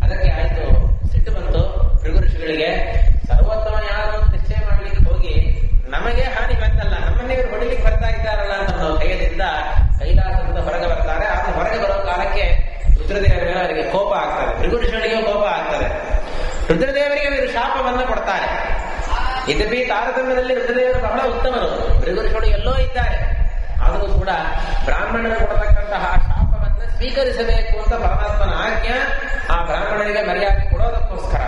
ಅದಕ್ಕೆ ಆಯ್ತು, ಸಿಟ್ಟು ಬಂತು ಭೃಗು ಋಷಿಗಳಿಗೆ. ಸರ್ವೋತ್ತಮ ಯಾರು ಅಂತ ನಿಶ್ಚಯ ಮಾಡ್ಲಿಕ್ಕೆ ಹೋಗಿ ನಮಗೆ ಹಾನಿ ಬಂತಲ್ಲ, ನಮ್ಮನ್ನೇ ಇವರು ಹೊಡಿಲಿಕ್ಕೆ ಬರ್ತಾ ಇದ್ದಾರಲ್ಲ ಅಂತ ನಾವು ಭಯದಿಂದ ಕೈಲಾಸದಿಂದ ಹೊರಗೆ ಬರ್ತಾರೆ. ಆದ್ರೆ ಹೊರಗೆ ಬರೋ ಕಾಲಕ್ಕೆ ರುದ್ರದೇವರ ಮೇಲೆ ಅವರಿಗೆ ಕೋಪ ಆಗ್ತದೆ, ಭೃಗು ಋಷಿಗಳಿಗೆ ಕೋಪ ಆಗ್ತದೆ. ರುದ್ರದೇವರಿಗೆ ಅವರು ಶಾಪವನ್ನ ಕೊಡ್ತಾರೆ. ಯದ್ಯಪಿ ತಾರತಮ್ಯದಲ್ಲಿ ರುದ್ರದೇವರು ಬಹಳ ಉತ್ತಮರು, ಭೃಗು ಋಷಿಗಳು ಎಲ್ಲೋ ಇದ್ದಾರೆ, ಆದರೂ ಕೂಡ ಬ್ರಾಹ್ಮಣರು ಕೊಡತಕ್ಕಂತಹ ಶಾಪವನ್ನ ಸ್ವೀಕರಿಸಬೇಕು ಅಂತ ಪರಮಾತ್ಮನ ಆಜ್ಞೆ. ಆ ಬ್ರಾಹ್ಮಣರಿಗೆ ಮರ್ಯಾದೆ ಕೊಡೋದಕ್ಕೋಸ್ಕರ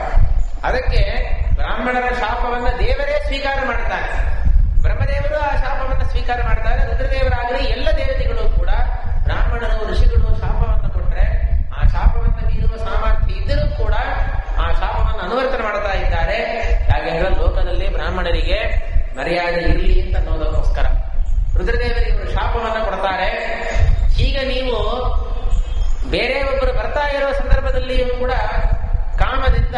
ಅದಕ್ಕೆ ಬ್ರಾಹ್ಮಣರ ಶಾಪವನ್ನ ದೇವರೇ ಸ್ವೀಕಾರ ಮಾಡ್ತಾರೆ. ಬ್ರಹ್ಮದೇವರು ಆ ಶಾಪವನ್ನ ಸ್ವೀಕಾರ ಮಾಡ್ತಾರೆ. ರುದ್ರದೇವರಾಗಲಿ ಎಲ್ಲ ದೇವತೆಗಳು ಕೂಡ ಬ್ರಾಹ್ಮಣರು ಋಷಿಗಳು ಶಾಪವನ್ನು ಕೊಟ್ರೆ ಆ ಶಾಪವನ್ನ ಮೀರುವ ಸಾಮರ್ಥ್ಯ ಇದ್ದರೂ ಕೂಡ ಆ ಶಾಪವನ್ನು ಅನುವರ್ತನೆ ಮಾಡ್ತಾ ಇದ್ದಾರೆ. ಯಾಕೆಂದ್ರೆ ಲೋಕದಲ್ಲಿ ಬ್ರಾಹ್ಮಣರಿಗೆ ಮರ್ಯಾದೆ ಇರಲಿ ಅಂತ ಅನ್ನೋದಕ್ಕೋಸ್ಕರ ರುದ್ರದೇವರಿಗೆ ಇವರು ಶಾಪವನ್ನ ಕೊಡ್ತಾರೆ. ಈಗ ನೀವು ಬೇರೆ ಒಬ್ಬರು ಬರ್ತಾ ಇರೋ ಸಂದರ್ಭದಲ್ಲಿಯೂ ಕೂಡ ಕಾಮದಿಂದ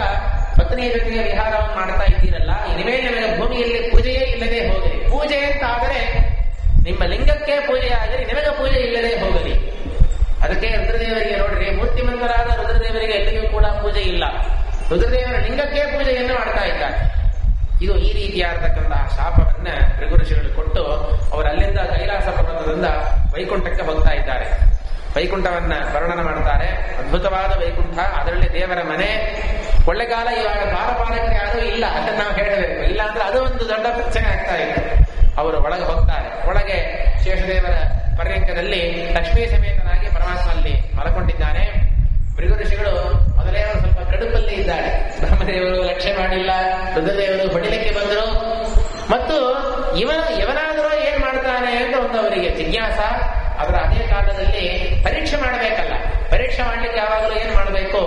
ಪತ್ನಿಯ ಜೊತೆಗೆ ವಿಹಾರವನ್ನು ಮಾಡ್ತಾ ಇದ್ದೀರಲ್ಲ, ಇನಿಮೇ ನಿಮಗೆ ಭೂಮಿಯಲ್ಲಿ ಪೂಜೆಯೇ ಇಲ್ಲದೆ ಹೋಗಲಿ. ಪೂಜೆ ಅಂತ ಆದರೆ ನಿಮ್ಮ ಲಿಂಗಕ್ಕೆ ಪೂಜೆ ಆಗಲಿ, ನಿಮಗೆ ಪೂಜೆ ಇಲ್ಲದೆ ಹೋಗಲಿ. ಅದಕ್ಕೆ ರುದ್ರದೇವರಿಗೆ ನೋಡ್ರಿ, ಮೂರ್ತಿಮಂತರಾದ ರುದ್ರದೇವರಿಗೆ ಎಲ್ಲಿಯೂ ಕೂಡ ಪೂಜೆ ಇಲ್ಲ, ರುದ್ರದೇವರ ಲಿಂಗಕ್ಕೆ ಪೂಜೆಯನ್ನು ಮಾಡ್ತಾ ಇದ್ದಾರೆ. ಇದು ಈ ರೀತಿಯಾಗಿರ್ತಕ್ಕಂತಹ ಶಾಪವನ್ನ ಭೃಗು ಋಷಿಗಳು ಕೊಟ್ಟು ಅವರು ಅಲ್ಲಿಂದ ಕೈಲಾಸ ಪರ್ವತದಿಂದ ವೈಕುಂಠಕ್ಕೆ ಹೋಗ್ತಾ ಇದ್ದಾರೆ. ವೈಕುಂಠವನ್ನ ವರ್ಣನ ಮಾಡ್ತಾರೆ. ಅದ್ಭುತವಾದ ವೈಕುಂಠ, ಅದರಲ್ಲಿ ದೇವರ ಮನೆ. ಕೊಳ್ಳೆಗಾಲ ಇವಾಗ ದ್ವಾರಪಾಲಕರು ಯಾರೂ ಇಲ್ಲ, ಅದನ್ನ ನಾವು ಹೇಳಬೇಕು. ಇಲ್ಲ ಅಂದ್ರೆ ಅದು ಒಂದು ದೊಡ್ಡ ಪ್ರಶ್ನೆ ಆಗ್ತಾ ಇತ್ತು. ಅವರು ಒಳಗೆ ಹೋಗ್ತಾರೆ. ಒಳಗೆ ಶೇಷದೇವರ ಪರ್ಯಂಕದಲ್ಲಿ ಲಕ್ಷ್ಮೀ ಸಮೇತನಾಗಿ ಪರಮಾತ್ಮ ಅಲ್ಲಿ ಮಲಕೊಂಡಿದ್ದಾನೆ. ಭೃಗು ಋಷಿಗಳು ಮೊದಲೇ ಸ್ವಲ್ಪ ಕಡುಪಲ್ಲಿ ಇದ್ದಾರೆ. ಬ್ರಹ್ಮದೇವರು ಲಕ್ಷ್ಯ ಮಾಡಿಲ್ಲ, ರುದ್ರದೇವರು ಹೊಡಿಲಿಕ್ಕೆ ಬಂದರು. ಮತ್ತು ಇವನಾದರೂ ಏನ್ ಮಾಡ್ತಾನೆ ಅಂತ ಒಂದು ಅವರಿಗೆ ಜಿಜ್ಞಾಸ. ಅವರ ಅದೇ ಕಾಲದಲ್ಲಿ ಪರೀಕ್ಷೆ ಮಾಡಬೇಕಲ್ಲ, ಪರೀಕ್ಷೆ ಮಾಡ್ಲಿಕ್ಕೆ ಯಾವಾಗಲೂ ಏನ್ ಮಾಡಬೇಕು,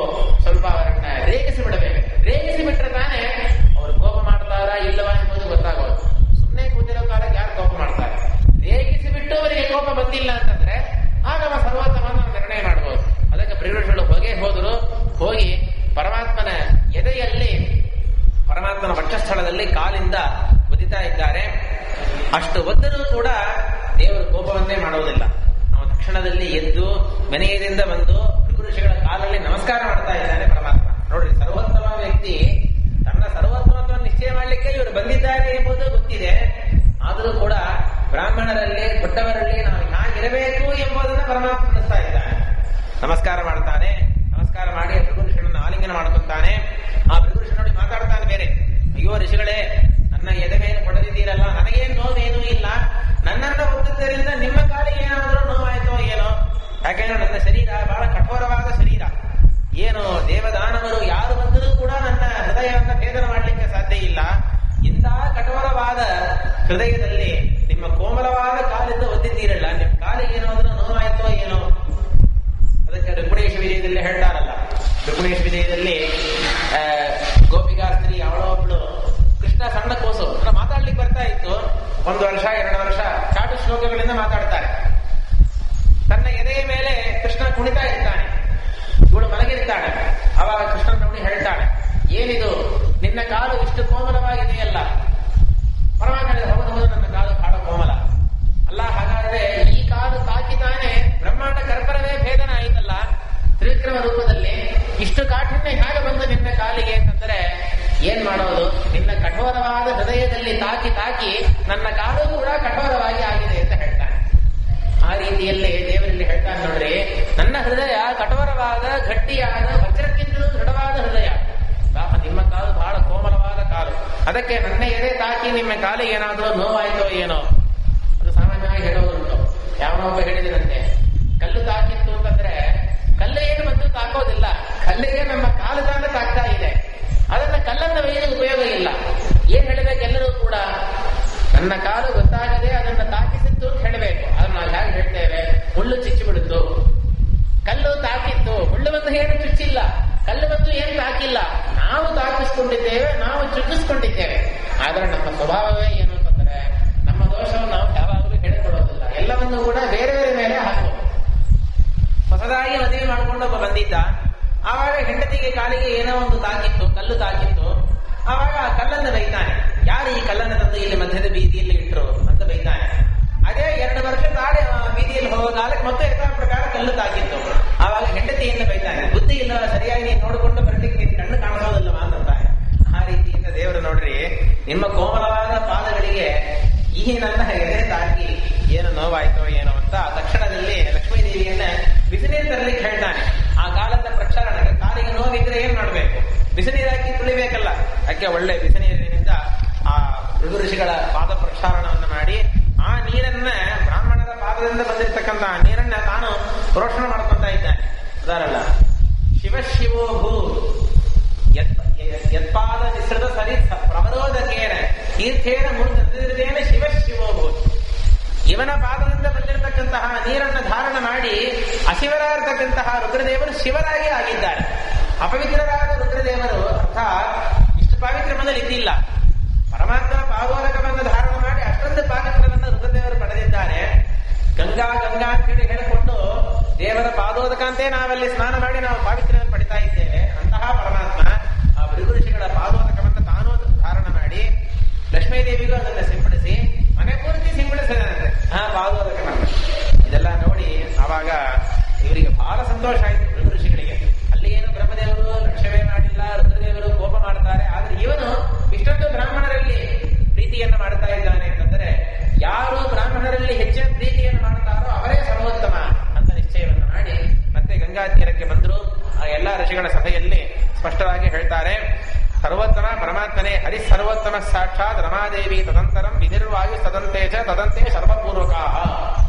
ಸ್ವಲ್ಪ ಅವರನ್ನ ರೇಗಿಸಿ ಬಿಡಬೇಕು. ರೇಗಿಸಿ ಬಿಟ್ರೆ ತಾನೇ ಅವರು ಕೋಪ ಮಾಡ್ತಾರಾ ಇಲ್ಲವಾ ಎಂಬುದು ಗೊತ್ತಾಗೋದು. ಸುಮ್ಮನೆ ಕೂತಿರೋ ಕಾಲಕ್ಕೆ ಯಾರು ಕೋಪ ಮಾಡ್ತಾರೆ? ರೇಗಿಸಿ ಬಿಟ್ಟು ಅವರಿಗೆ ಕೋಪ ಬಂದಿಲ್ಲ ಅಂತಂದ್ರೆ ಆಗ ಅವ ಸರ್ವೋತ್ತಮವನ್ನು ನಿರ್ಣಯ ಮಾಡಬಹುದು. ಅದಕ್ಕೆ ಭೃಗುಗಳು ಹೋದರು. ಹೋಗಿ ಪರಮಾತ್ಮನ ಎದೆಯಲ್ಲಿ, ಪರಮಾತ್ಮನ ವಕ್ಷಸ್ಥಳದಲ್ಲಿ ಕಾಲಿಂದ ಒದಿತಾ ಇದ್ದಾರೆ. ಅಷ್ಟು ಒದ್ದರೂ ಕೂಡ ದೇವರು ಕೋಪವನ್ನೇ ಮಾಡುವುದಿಲ್ಲ. ನಾವು ತಕ್ಷಣದಲ್ಲಿ ಎದ್ದು ಮನೆಯಿಂದ ಬಂದು ಭೃಗು ಋಷಿಗಳ ಕಾಲಲ್ಲಿ ನಮಸ್ಕಾರ ಮಾಡ್ತಾ ಇದ್ದಾನೆ ಪರಮಾತ್ಮ. ನೋಡ್ರಿ, ಸರ್ವೋತ್ತಮ ವ್ಯಕ್ತಿ ತನ್ನ ಸರ್ವೋತ್ತಮತ್ವವನ್ನು ನಿಶ್ಚಯ ಮಾಡಲಿಕ್ಕೆ ಇವರು ಬಂದಿದ್ದಾರೆ ಎಂಬುದು ಗೊತ್ತಿದೆ. ಆದರೂ ಕೂಡ ಬ್ರಾಹ್ಮಣರಲ್ಲಿ ದೊಡ್ಡವರಲ್ಲಿ ನಾವು ಹೇಗಿರಬೇಕು ಎಂಬುದನ್ನು ಪರಮಾತ್ಮ ತಿಳಿಸ್ತಾ ಇದ್ದಾನೆ. ನಮಸ್ಕಾರ ಮಾಡ್ತಾನೆ. ನಮಸ್ಕಾರ ಮಾಡಿ ಭೃಗು ಋಷಿಗಳನ್ನು ಆಲಿಂಗನ ಮಾಡ್ಕೊತಾನೆ. ಆ ಭೃಗು ಋಷಿ ನೋಡಿ ಮಾತಾಡ್ತಾನೆ ಬೇರೆ, ಅಯ್ಯೋ ಋಷಿಗಳೇ, ನನ್ನ ಎದೆ ಮೇಲೆ ಕೊಡದಿದ್ದೀರಲ್ಲ, ನನಗೇನು ನೋವೇನೂ ಇಲ್ಲ. ನನ್ನನ್ನ ಒದ್ದುದರಿಂದ ನಿಮ್ಮ ಕಾಲಿಗೆ ಏನಾದರೂ ನೋವಾಯ್ತೋ ಏನೋ. ಯಾಕೆಂದ್ರೆ ನನ್ನ ಶರೀರ ಬಹಳ ಕಠೋರವಾದ ಶರೀರ. ಏನು ದೇವದಾನವರು ಯಾರು ಬಂದರೂ ಕೂಡ ನನ್ನ ಹೃದಯವನ್ನು ಭೇದನ ಮಾಡಲಿಕ್ಕೆ ಸಾಧ್ಯ ಇಲ್ಲ. ಇಂತಹ ಕಠೋರವಾದ ಹೃದಯದಲ್ಲಿ ನಿಮ್ಮ ಕೋಮಲವಾದ ಕಾಲಿಂದ ಒದ್ದಿದ್ದೀರಲ್ಲ, ನಿಮ್ಮ ಕಾಲಿಗೆ ಏನಾದರೂ ನೋವಾಯ್ತೋ ಏನೋ. ಅದಕ್ಕೆ ರುಕ್ಮಿಣೇಶ ವಿಜಯದಲ್ಲಿ ಹೇಳ್ತಾರಲ್ಲ, ರುಕ್ಮಿಣೇಶ ವಿಜಯದಲ್ಲಿ ಗೋಪಿಕಾ ಸ್ತ್ರೀ ಅವಳೊಬ್ಳು ಕೃಷ್ಣ ಸಣ್ಣ ಕೂಸು ಮಾತಾಡ್ಲಿಕ್ಕೆ ಬರ್ತಾ ಇತ್ತು. 1 ವರ್ಷ 2 ವರ್ಷ ಚಾಟು ಶ್ಲೋಕಗಳಿಂದ ಮಾತಾಡ್ತಾರೆ. ತನ್ನ ಎದೆಯ ಮೇಲೆ ಕೃಷ್ಣ ಕುಣಿತಾ ಇರ್ತಾನೆ, ಇವಳು ಮಲಗಿರ್ತಾಳೆ. ಆವಾಗ ಕೃಷ್ಣ ನೋಡಿ ಹೇಳ್ತಾಳೆ, ಏನಿದು ನಿನ್ನ ಕಾಲು ಇಷ್ಟು ಕೋಮಲವಾಗಿದೆಯಲ್ಲ? ಪರಮಾತ್ಮ ಹೌದು, ನನ್ನ ಕಾಲು ಬಹಳ ಕೋಮಲ ಅಲ್ಲ. ಹಾಗಾದ್ರೆ ಈ ಕಾಲು ತಾಕಿತಾನೆ ಬ್ರಹ್ಮಾಂಡ ಕರ್ಪರವೇ ಭೇದನ ಆಯ್ತಲ್ಲ ತ್ರಿವಿಕ್ರಮ ರೂಪದಲ್ಲಿ. ಇಷ್ಟು ಕಾಠಿಣ್ಯ ಹೇಗೆ ಬಂದು ನಿನ್ನ ಕಾಲಿಗೆ ಅಂತಂದ್ರೆ ಏನ್ ಮಾಡೋದು? ನಿನ್ನ ಕಠೋರವಾದ ಹೃದಯದಲ್ಲಿ ತಾಕಿ ತಾಕಿ ನನ್ನ ಕಾಲು ಕೂಡ ಕಠೋರವಾಗಿ ಆಗಿದೆ ಅಂತ ಹೇಳ್ತಾನೆ. ಆ ರೀತಿಯಲ್ಲಿ ದೇವರಲ್ಲಿ ಹೇಳ್ತಾನೆ ನೋಡ್ರಿ, ನನ್ನ ಹೃದಯ ಕಠೋರವಾದ ಗಟ್ಟಿಯಾದ ವಜ್ರಕ್ಕಿಂತಲೂ ದೃಢವಾದ ಹೃದಯ. ನಿಮ್ಮ ಕಾಲು ಬಹಳ ಕೋಮಲವಾದ ಕಾಲು. ಅದಕ್ಕೆ ನನ್ನ ಎದೆ ತಾಕಿ ನಿಮ್ಮ ಕಾಲಿಗೆ ಏನಾದರೂ ನೋವಾಯ್ತೋ ಏನೋ. ಅದು ಸಾಮಾನ್ಯವಾಗಿ ಹೇಳೋದುಂಟು. ಯಾವನೊಬ್ಬ ಹೇಳಿದಿರಂತೆ, ಕಲ್ಲು ತಾಕಿತ್ತು ಅಂತಂದ್ರೆ ಕಲ್ಲು ಏನು ಮತ್ತು ತಾಕೋದಿಲ್ಲ, ಕಲ್ಲಿಗೆ ನಮ್ಮ ಕಾಲು ತಾನ ತಾಕ್ತಾ ಇದೆ. ಅದನ್ನ ಕಲ್ಲನ್ನು ಒಯ್ಯಲು ಉಪಯೋಗ ಇಲ್ಲ. ಏನ್ ಹೇಳಬೇಕೆಲ್ಲರೂ ಕೂಡ ನನ್ನ ಕಾಲು ಗೊತ್ತಾಗದೆ ಅದನ್ನ ತಾಕಿಸಿತ್ತು ಅಂತ ಹೇಳಬೇಕು. ಅದನ್ನ ನಾವು ಹೇಗೆ ಹೇಳ್ತೇವೆ? ಮುಳ್ಳು ಚುಚ್ಚಿ ಬಿಡುತ್ತು, ಕಲ್ಲು ತಾಕಿತ್ತು, ಮುಳ್ಳು ಬಂದು ಏನು ಚುಚ್ಚಿಲ್ಲ, ಕಲ್ಲು ಬಂದು ಏನು ತಾಕಿಲ್ಲ. ನಾವು ತಾಕಿಸ್ಕೊಂಡಿದ್ದೇವೆ, ನಾವು ಚುಚ್ಚಿಸ್ಕೊಂಡಿದ್ದೇವೆ. ಆದ್ರೆ ನಮ್ಮ ಸ್ವಭಾವವೇ ಏನು ಅಂತಂದ್ರೆ ನಮ್ಮ ದೋಷವನ್ನು ನಾವು ಯಾವಾಗಲೂ ಹೇಳಿಕೊಡೋದಿಲ್ಲ. ಎಲ್ಲವನ್ನೂ ಕೂಡ ಬೇರೆ ಬೇರೆ ಮೇಲೆ ಹಾಕುವುದು. ಹೊಸದಾಗಿ ಮದುವೆ ಮಾಡಿಕೊಂಡು ಒಬ್ಬ ಬಂದಿದ್ದ. ಆವಾಗ ಹೆಂಡತಿಗೆ ಕಾಲಿಗೆ ಏನೋ ಒಂದು ತಾಕಿತ್ತು, ಕಲ್ಲು ತಾಕಿತ್ತು. ಆವಾಗ ಆ ಕಲ್ಲನ್ನು ಬೈತಾನೆ, ಯಾರು ಈ ಕಲ್ಲನ್ನು ತಂದು ಇಲ್ಲಿ ಮಧ್ಯದ ಬೀದಿಯಲ್ಲಿ ಇಟ್ಟರು ಅಂತ ಬೈತಾನೆ. ಅದೇ 2 ವರ್ಷ ತಾಳೆ ಬೀದಿಯಲ್ಲಿ ಹೋಗೋ ಕಾಲಕ್ಕೆ ಮತ್ತೆ ಯಥಾ ಪ್ರಕಾರ ಕಲ್ಲು ತಾಕಿತ್ತು. ಆವಾಗ ಹೆಂಡತಿಯಿಂದ ನಿಮ್ಮ ಕೋಮಲವಾದ ಪಾದಗಳಿಗೆ ಈ ನನ್ನ ಎದೆ ತಾಕಿ ಏನು ನೋವಾಯ್ತೋ ಏನೋ ಅಂತ ತಕ್ಷಣದಲ್ಲಿ ಲಕ್ಷ್ಮೀದೇವಿಯನ್ನ ಬಿಸಿನೀರು ತರಲಿಕ್ಕೆ ಹೇಳ್ತಾನೆ. ಆ ಕಾಲದ ಪ್ರಕ್ಷಾಳನ ಕಾಲಿಗೆ ನೋವಿದ್ರೆ ಏನ್ ಮಾಡ್ಬೇಕು? ಬಿಸಿನೀರು ಹಾಕಿ ತುಳಿಬೇಕಲ್ಲ. ಅದಕ್ಕೆ ಒಳ್ಳೆ ಬಿಸಿನೀರಿನಿಂದ ಆ ಋಷಿ ಋಷಿಗಳ ಪಾದ ಪ್ರಕ್ಷಾಳನವನ್ನು ಮಾಡಿ ಆ ನೀರನ್ನ ಬ್ರಾಹ್ಮಣರ ಪಾದದಿಂದ ಬಂದಿರತಕ್ಕಂತ ನೀರನ್ನ ತಾನು ಪ್ರೋಷಣ ಮಾಡ್ಕೊಂತ ಇದ್ದಾನೆ. ಅದಾರಲ್ಲ, ಶಿವಶಿವೋ ಭೂ ಯತ್ಪಾದ ನಿಸೃತ ಸರಿ ಪ್ರವರೋಧಕೇನ ತೀರ್ಥೇನ ಮುರುದೇನ ಶಿವಶಿವೋ ಭೂ. ಇವನ ಪಾದದಿಂದ ಬಂದಿರತಕ್ಕಂತಹ ನೀರನ್ನು ಧಾರಣ ಮಾಡಿ ಅಶಿವರಾಗಿರ್ತಕ್ಕಂತಹ ರುದ್ರದೇವರು ಶಿವರಾಗಿ ಆಗಿದ್ದಾರೆ. ಅಪವಿತ್ರರಾದ ರುದ್ರದೇವರು ಅರ್ಥಾತ್ ಇಷ್ಟು ಪಾವಿತ್ರ್ಯದಲ್ಲಿ ಇದ್ದಿಲ್ಲ. ಪರಮಾತ್ಮನ ಪಾದೋದಕವನ್ನು ಧಾರಣ ಮಾಡಿ ಅಷ್ಟೊಂದು ಪಾವಿತ್ರವನ್ನು ರುದ್ರದೇವರು ಪಡೆದಿದ್ದಾರೆ. ಗಂಗಾ ಗಂಗಾ ಅಂತೇಳಿ ಹೇಳಿಕೊಂಡು ದೇವರ ಪಾದೋದಕ ಅಂತೆ ನಾವಲ್ಲಿ ಸ್ನಾನ ಮಾಡಿ ನಾವು ಪಾವಿತ್ರ್ಯವನ್ನು ಪಡಿತಾ ಇದ್ದೇವೆ. ಅಂತಹ ಪರಮಾತ್ಮ ಆ ಭೃಗು ಋಷಿಗಳ ಪಾದೋದಕವನ್ನು ತಾನೂ ಧಾರಣ ಮಾಡಿ ಲಕ್ಷ್ಮೀದೇವಿಗೂ ಅದನ್ನು ಸಿಂಪಡಿಸಿ ಮನೆ ಪೂರ್ತಿ ಸಿಂಪಡಿಸಿದಂತೆ ಆ ಪಾದೋದಕವನ್ನು. ಇದೆಲ್ಲ ನೋಡಿ ಆವಾಗ ಇವರಿಗೆ ಬಹಳ ಸಂತೋಷ ಆಯಿತು ಭೃಗು ಋಷಿಗಳಿಗೆ. ಅಲ್ಲಿ ಏನು ಬ್ರಹ್ಮದೇವರು ಲಕ್ಷ್ಯವೇ ಮಾಡಿಲ್ಲ, ರುದ್ರದೇವರು ಕೋಪ ಮಾಡ್ತಾರೆ. ಆದ್ರೆ ಇವನು ಇಷ್ಟೊಂದು ಬ್ರಾಹ್ಮಣರಲ್ಲಿ ಪ್ರೀತಿಯನ್ನು ಮಾಡ್ತಾ ಇದ್ದಾನೆ ಅಂತಂದ್ರೆ ಯಾರು ಬ್ರಾಹ್ಮಣರಲ್ಲಿ ಹೆಚ್ಚಿನ ಪ್ರೀತಿಯನ್ನು ಮಾಡ್ತಾರೋ ಅವರೇ ಸರ್ವೋತ್ತಮ ಅಂತ ನಿಶ್ಚಯವನ್ನು ಮಾಡಿ ಮತ್ತೆ ಗಂಗಾ ತೀರಕ್ಕೆ ಬಂದರು. ಆ ಎಲ್ಲಾ ಋಷಿಗಳ ಸಭೆಯಲ್ಲಿ ಸ್ಪಷ್ಟವಾಗಿ ಹೇಳ್ತಾರೆ, ಸರ್ವೋತ್ತಮ ಪರಮಾತ್ಮನೇ ಹರಿ ಸರ್ವೋತ್ತಮ ಸಾಕ್ಷಾತ್ ರಮಾದೇವಿ ತದಂತರಂ ವಿನಿರ್ವಾಯು ತದಂತೇಜ ತದಂತೆ ಸರ್ವಪೂರ್ವಕಾ.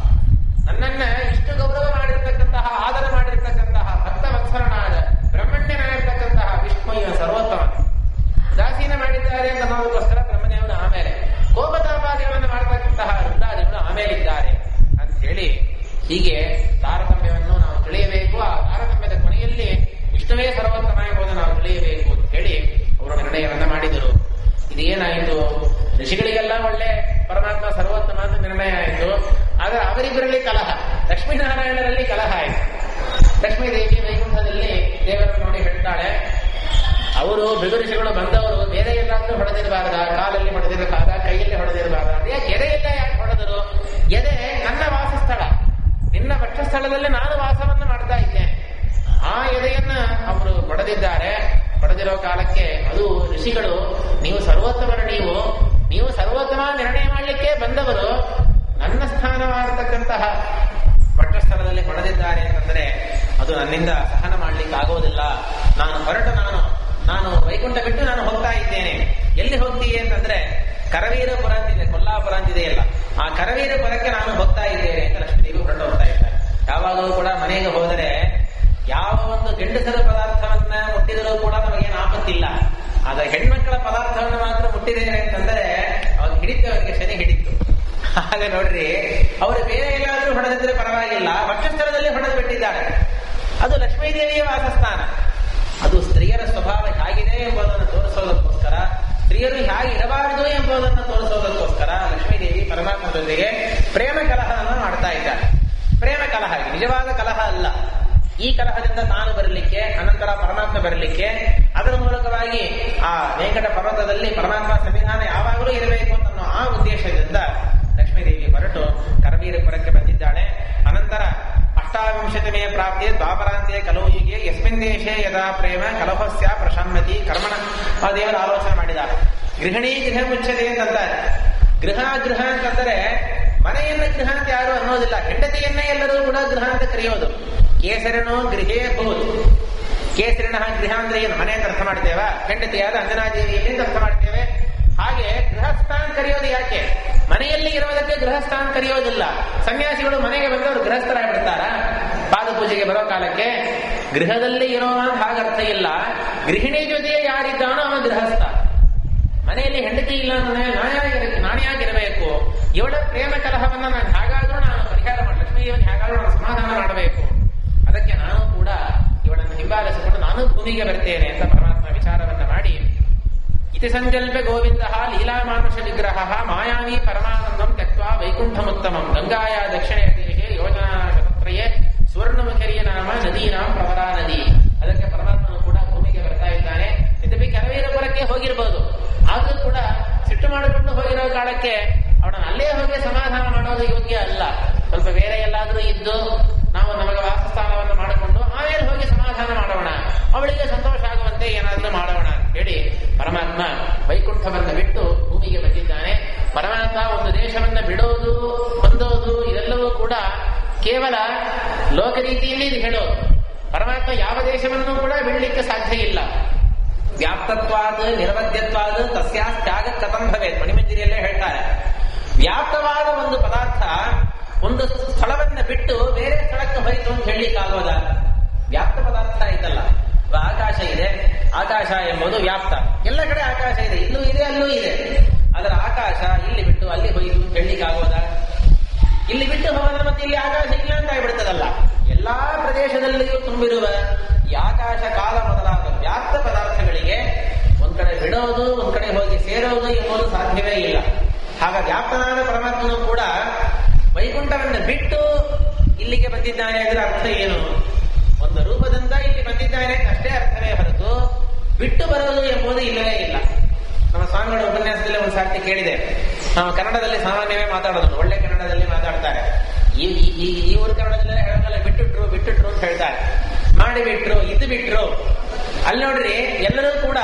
ನನ್ನನ್ನ ಇಷ್ಟು ಗೌರವ ಮಾಡಿರ್ತಕ್ಕಂತಹ ಆದರ ಮಾಡಿರ್ತಕ್ಕಂತಹ ಭಕ್ತ ವತ್ಸರನಾದ ಬ್ರಹ್ಮಣ್ಯನಾಗಿರ್ತಕ್ಕಂತಹ ವಿಷ್ಣುಯ ಸರ್ವೋತ್ತಮ ಉದಾಸೀನ ಮಾಡಿದ್ದಾರೆ ಅಂತ ಅನ್ನೋದಕ್ಕೋಸ್ಕರ ಬ್ರಹ್ಮದೇವನ ಆಮೇಲೆ, ಕೋಪತಾಪಾದಿಗಳನ್ನು ಮಾಡತಕ್ಕಂತಹ ರುದ್ರಾದಿಗಳು ಆಮೇಲೆ ಇದ್ದಾರೆ ಅಂತ ಹೇಳಿ ಹೀಗೆ ತಾರತಮ್ಯವನ್ನು ನಾವು ತಿಳಿಯಬೇಕು. ಆ ತಾರತಮ್ಯದ ಕೊನೆಯಲ್ಲಿ ವಿಷ್ಣುವೇ ಸರ್ವೋತ್ತಮ ಎಂಬುದು ನಾವು ತಿಳಿಯಬೇಕು ಅಂತ ಹೇಳಿ ಅವರು ನಿರ್ಣಯವನ್ನ ಮಾಡಿದರು. ಇದೇನಾಯಿತು? ಋಷಿಗಳಿಗೆಲ್ಲ ಒಳ್ಳೆ ಪರಮಾತ್ಮ ಸರ್ವೋತ್ತಮ ಅಂತ ನಿರ್ಣಯ ಆಯಿತು. ಆದ್ರೆ ಅವರಿಬ್ಬರಲ್ಲಿ ಕಲಹ, ಲಕ್ಷ್ಮೀನಾರಾಯಣರಲ್ಲಿ ಕಲಹ ಆಯಿತು. ಲಕ್ಷ್ಮೀದೇವಿ ವೈಕುಂಠದಲ್ಲಿ ದೇವರನ್ನು ನೋಡಿ ಹೇಳ್ತಾಳೆ, ಅವರು ಭೃಗು ಋಷಿಗಳು ಬಂದವರು ಬೇರೆ ಎಲ್ಲಾದ್ರೂ ಹೊಡೆದಿರಬಾರ್ದ, ಕಾಲಲ್ಲಿ ಹೊಡೆದಿರಬಾರ್ದ, ಕೈಯಲ್ಲಿ ಹೊಡೆದಿರಬಾರ್ದ, ಯಾಕೆ ಎದೆಯೆಲ್ಲ ಯಾಕೆ ಹೊಡೆದರು? ಎದೆ ನನ್ನ ವಾಸಸ್ಥಳ, ನಿನ್ನ ವಕ್ಷಸ್ಥಳದಲ್ಲಿ ನಾನು ವಾಸವನ್ನ ಮಾಡ್ತಾ ಇದ್ದೇನೆ. ಆ ಎದೆಯನ್ನ ಅವರು ಹೊಡೆದಿದ್ದಾರೆ. ಹೊಡೆದಿರೋ ಕಾಲಕ್ಕೆ ಅದು ಋಷಿಗಳು, ನೀವು ಸರ್ವೋತ್ತಮರು, ನೀವು ಸರ್ವೋತ್ತಮ ನಿರ್ಣಯ ಮಾಡಲಿಕ್ಕೆ ಬಂದವರು, ನನ್ನ ಸ್ಥಾನವಾಗಿರ್ತಕ್ಕಂತಹ ವಕ್ಷಸ್ಥಳದಲ್ಲಿ ಹೊಡೆದಿದ್ದಾರೆ ಅಂತಂದ್ರೆ ಅದು ನನ್ನಿಂದ ಸಹನ ಮಾಡ್ಲಿಕ್ಕೆ ಆಗೋದಿಲ್ಲ. ನಾನು ಹೊರಟು ನಾನು ವೈಕುಂಠ ಬಿಟ್ಟು ನಾನು ಹೋಗ್ತಾ ಇದ್ದೇನೆ. ಎಲ್ಲಿ ಹೋಗ್ತೀಯೇ ಅಂತಂದ್ರೆ ಕರವೀರಪುರ ಅಂತಿದೆ, ಕೊಲ್ಲಾಪುರ ಅಂತಿದೆಯಲ್ಲ, ಆ ಕರವೀರಪುರಕ್ಕೆ ನಾನು ಹೋಗ್ತಾ ಇದ್ದೇನೆ ಅಂತ ಲಕ್ಷ್ಮೀದೇವಿ ಹೊರಟು ಹೋಗ್ತಾ ಇದ್ದಾರೆ. ಯಾವಾಗಲೂ ಕೂಡ ಮನೆಗೆ ಹೋದರೆ ಯಾವ ಒಂದು ಗಂಡಸರ ಪದಾರ್ಥವನ್ನ ಮುಟ್ಟಿದರೂ ಕೂಡ ನಮಗೇನು ಆಪತ್ತಿಲ್ಲ. ಆದ್ರೆ ಹೆಣ್ಮಕ್ಕಳ ಪದಾರ್ಥವನ್ನು ಮಾತ್ರ ಮುಟ್ಟಿದ್ದೇನೆ ಅಂತಂದ್ರೆ ಅವಾಗ ಹಿಡಿತು, ಅವರಿಗೆ ಶನಿ ಹಿಡಿತು. ಹಾಗೆ ನೋಡ್ರಿ, ಅವರು ಬೇರೆ ಎಲ್ಲಾದ್ರೂ ಹೊಡೆದಿದ್ರೆ ಪರವಾಗಿಲ್ಲ, ವಕ್ಷಸ್ಥಳದಲ್ಲಿ ಹೊಡೆದು ಬಿಟ್ಟಿದ್ದಾರೆ. ಅದು ಲಕ್ಷ್ಮೀದೇವಿಯ ವಾಸಸ್ಥಾನ. ಅದು ಸ್ತ್ರೀಯರ ಸ್ವಭಾವ ಹೇಗಿದೆ ಎಂಬುದನ್ನು ತೋರಿಸೋದಕ್ಕೋಸ್ಕರ, ಸ್ತ್ರೀಯರು ಹೇಗೆ ಇರಬಾರದು ಎಂಬುದನ್ನು ತೋರಿಸೋದಕ್ಕೋಸ್ಕರ ಲಕ್ಷ್ಮೀದೇವಿ ಪರಮಾತ್ಮ ಜೊತೆಗೆ ಪ್ರೇಮ ಕಲಹವನ್ನು ಮಾಡ್ತಾ ಇದ್ದಾರೆ. ಪ್ರೇಮ ಕಲಹ, ನಿಜವಾದ ಕಲಹ ಅಲ್ಲ. ಈ ಕಲಹದಿಂದ ತಾನು ಬರಲಿಕ್ಕೆ, ಅನಂತರ ಪರಮಾತ್ಮ ಬರಲಿಕ್ಕೆ, ಅದರ ಮೂಲಕವಾಗಿ ಆ ವೆಂಕಟ ಪರ್ವತದಲ್ಲಿ ಪರಮಾತ್ಮ ಸಂವಿಧಾನ ಯಾವಾಗಲೂ ಇರಬೇಕು ಅನ್ನೋ ಆ ಉದ್ದೇಶದಿಂದ ಲಕ್ಷ್ಮೀದೇವಿ ಹೊರಟು ಕರವೀರಪುರಕ್ಕೆ ಬಂದಿದ್ದಾಳೆ. ಅನಂತರ ಅಷ್ಟಾವಿಂಶತಮೇ ಪ್ರಾಪ್ತಿಯ ದ್ವಾಪರಾಂತ್ಯ ಕಲೋಯುಗೆ ಯಸ್ಮಿನ್ ದೇಶೇ ಯದಾ ಪ್ರೇಮ ಕಲಹಸ್ಯ ಪ್ರಶಾಂತಿ ಕರ್ಮಣ ಆ ದೇವರ ಆಲೋಚನೆ ಮಾಡಿದ್ದಾರೆ. ಗೃಹಿಣಿ ಗೃಹ ಮುಚ್ಚದೆ ಅಂತಂತಾರೆ. ಗೃಹ ಅಂತಂದರೆ ಮನೆಯನ್ನ ಗೃಹ ಅಂತ ಯಾರು ಅನ್ನೋದಿಲ್ಲ, ಹೆಂಡತಿಯನ್ನೇ ಎಲ್ಲರೂ ಕೂಡ ಗೃಹ ಅಂತ ಕರೆಯೋದು. ಕೇಸರಿನೋ ಗೃಹೇ ಭೂತ್. ಕೇಸರಿನ ಗೃಹ ಅಂದ್ರೆ ಏನು? ಮನೆ ಅಂತ ಅರ್ಥ ಮಾಡ್ತೇವ, ಹೆಂಡತಿಯಾದ ಅಂಜನಾದೇವಿಯಲ್ಲಿ ಅರ್ಥ ಮಾಡ್ತೇವೆ. ಹಾಗೆ ಗೃಹಸ್ಥಾನ ಕರೆಯೋದು ಯಾಕೆ? ಮನೆಯಲ್ಲಿ ಇರುವುದಕ್ಕೆ ಗೃಹಸ್ಥಾನ ಕರೆಯೋದಿಲ್ಲ. ಸನ್ಯಾಸಿಗಳು ಮನೆಗೆ ಬಂದವರು ಗೃಹಸ್ಥರಾಗ್ಬಿಡ್ತಾರ ಪಾದ ಪೂಜೆಗೆ ಬರೋ ಕಾಲಕ್ಕೆ? ಗೃಹದಲ್ಲಿ ಇರೋವ ಹಾಗರ್ಥ ಇಲ್ಲ. ಗೃಹಿಣಿ ಜೊತೆ ಯಾರಿದ್ದಾನೋ ಅವನ ಗೃಹಸ್ಥ. ಮನೆಯಲ್ಲಿ ಹೆಂಡತಿ ಇಲ್ಲ ಅಂದ್ರೆ ನಾನು ಯಾಕಿರಬೇಕು? ಇವಳ ಪ್ರೇಮ ಕಲಹವನ್ನ ನಾನು ಹೇಗಾದ್ರೂ ನಾನು ಪರಿಹಾರ ಮಾಡಿ, ಲಕ್ಷ್ಮೀದೇವಿಯನ್ನು ಹೇಗಾದ್ರೂ ನಾನು ಸಮಾಧಾನ ಮಾಡಬೇಕು. ಅದಕ್ಕೆ ನಾನು ಕೂಡ ಇವಳನ್ನು ಹಿಂಬಾಲಿಸಿಕೊಂಡು ನಾನು ಭೂಮಿಗೆ ಬರ್ತೇನೆ ಅಂತ ಪರಮಾತ್ಮ ವಿಚಾರವನ್ನ ಮಾಡಿ, ಇತಿ ಸಂಕಲ್ಪೆ ಗೋವಿಂದ ಲೀಲಾ ಮಾನುಷ ವಿಗ್ರಹ ಮಾಯಾವಿ ಪರಮಾನಂದಂ ತ್ಯಕ್ವಾ ವೈಕುಂಠಮುತ್ತಮಂ ಗಂಗಾಯ ದಕ್ಷಿಣ ದೇಶೆ ಯೋಜನಾ ಶತತ್ರಯೇ ಸುವರ್ಣಮುಖರಿಯ ನಾಮ ನದೀನಾಂ ಪ್ರವರಾ ನದಿ. ಅದಕ್ಕೆ ಪರಮಾತ್ಮನು ಕೂಡ ಭೂಮಿಗೆ ಬರ್ತಾ ಇದ್ದಾನೆ. ಯದ್ಯಪಿ ಕರವೀರಪುರಕ್ಕೆ ಹೋಗಿರ್ಬೋದು, ಆದ್ರೂ ಕೂಡ ಸಿಟ್ಟು ಮಾಡಿಕೊಂಡು ಹೋಗಿರೋ ಕಾಲಕ್ಕೆ ಅವಳನ್ನು ಅಲ್ಲೇ ಹೋಗಿ ಸಮಾಧಾನ ಮಾಡೋದು ಯೋಗ್ಯ ಅಲ್ಲ. ಸ್ವಲ್ಪ ಬೇರೆ ಎಲ್ಲಾದ್ರೂ ಇದ್ದು ನಾವು ನಮಗೆ ವಾಸಸ್ಥಾನವನ್ನು ಮಾಡಿಕೊಂಡು ಆಮೇಲೆ ಹೋಗಿ ಸಮಾಧಾನ ಮಾಡೋಣ, ಅವಳಿಗೆ ಸಂತೋಷ ಆಗುವಂತೆ ಏನಾದ್ರೂ ಮಾಡೋಣ ಅಂತ ಹೇಳಿ ಪರಮಾತ್ಮ ವೈಕುಂಠವನ್ನು ಬಿಟ್ಟು ಭೂಮಿಗೆ ಬಂದಿದ್ದಾನೆ. ಪರಮಾತ್ಮ ಒಂದು ದೇಶವನ್ನ ಬಿಡೋದು ಹೊಂದೋದು ಇದೆಲ್ಲವೂ ಕೂಡ ಕೇವಲ ಲೋಕರೀತಿಯಲ್ಲಿ ಇದು ಹೇಳೋದು. ಪರಮಾತ್ಮ ಯಾವ ದೇಶವನ್ನು ಕೂಡ ಬಿಡಲಿಕ್ಕೆ ಸಾಧ್ಯ ಇಲ್ಲ. ವ್ಯಾಪ್ತತ್ವಾದ ನಿರವಧ್ಯತ್ವಾದ ತಸ್ಯಾ ತ್ಯಾಗ ಕಥಂ ಭವೇತ್. ಮಣಿಮಂಜರಿಯಲ್ಲೇ ಹೇಳ್ತಾರೆ, ವ್ಯಾಪ್ತವಾದ ಒಂದು ಪದಾರ್ಥ ಒಂದು ಸ್ಥಳವನ್ನ ಬಿಟ್ಟು ಬೇರೆ ಸ್ಥಳಕ್ಕೆ ಹೋಯಿತು ಅಂತ ಹೇಳಲಿಕ್ಕಾಗೋದ? ವ್ಯಾಪ್ತ ಪದಾರ್ಥ ಇದಲ್ಲ. ಆಕಾಶ ಇದೆ, ಆಕಾಶ ಎಂಬುದು ವ್ಯಾಪ್ತ. ಎಲ್ಲ ಕಡೆ ಆಕಾಶ ಇದೆ, ಇಲ್ಲೂ ಇದೆ ಅಲ್ಲೂ ಇದೆ. ಅದರ ಆಕಾಶ ಇಲ್ಲಿ ಬಿಟ್ಟು ಅಲ್ಲಿ ಹೋಯಿತು ಅಂತ ಹೇಳಲಿಕ್ಕಾಗೋದ? ಇಲ್ಲಿ ಬಿಟ್ಟು ಹೋಗೋದ್ರೆ ಮತ್ತೆ ಇಲ್ಲಿ ಆಕಾಶ ಇಲ್ಲ ಅಂತ ಆಗ್ಬಿಡ್ತದಲ್ಲ. ಎಲ್ಲಾ ಪ್ರದೇಶದಲ್ಲಿಯೂ ತುಂಬಿರುವ ಈ ಆಕಾಶ ಕಾಲ ಮೊದಲಾದ ವ್ಯಾಪ್ತ ಪದಾರ್ಥಗಳಿಗೆ ಒಂದ್ ಕಡೆ ಬಿಡೋದು ಒಂದ್ ಕಡೆ ಹೋಗಿ ಸೇರೋದು ಎಂಬುದು ಸಾಧ್ಯವೇ ಇಲ್ಲ. ಆಗ ವ್ಯಾಪ್ತನಾದ ಪರಮಾತ್ಮನು ಕೂಡ ವೈಕುಂಠವನ್ನು ಬಿಟ್ಟು ಇಲ್ಲಿಗೆ ಬಂದಿದ್ದಾನೆ ಅದರ ಅರ್ಥ ಏನು? ಒಂದು ರೂಪದಿಂದ ಇಲ್ಲಿ ಬಂದಿದ್ದಾನೆ ಅಷ್ಟೇ ಅರ್ಥವೇ ಹೊರತು ಬಿಟ್ಟು ಬರೋದು ಎಂಬುದು ಇಲ್ಲವೇ ಇಲ್ಲ. ನಮ್ಮ ಸ್ವಾಮಿಗಳ ಉಪನ್ಯಾಸದಲ್ಲಿ ಒಂದು ಸಾರ್ತಿ ಕೇಳಿದೆ. ನಾವು ಕನ್ನಡದಲ್ಲಿ ಸಾಮಾನ್ಯವೇ ಮಾತಾಡೋದು, ಒಳ್ಳೆ ಕನ್ನಡದಲ್ಲಿ ಮಾತಾಡ್ತಾರೆ. ಈ ಊರು ಕನ್ನಡದಲ್ಲಿ ಹೇಳೋದಲ್ಲ, ಬಿಟ್ಟುಟ್ರು ಅಂತ ಹೇಳ್ತಾರೆ, ಮಾಡಿಬಿಟ್ರು, ಇದ್ದು ಬಿಟ್ರು. ಅಲ್ಲಿ ನೋಡ್ರಿ, ಎಲ್ಲರೂ ಕೂಡ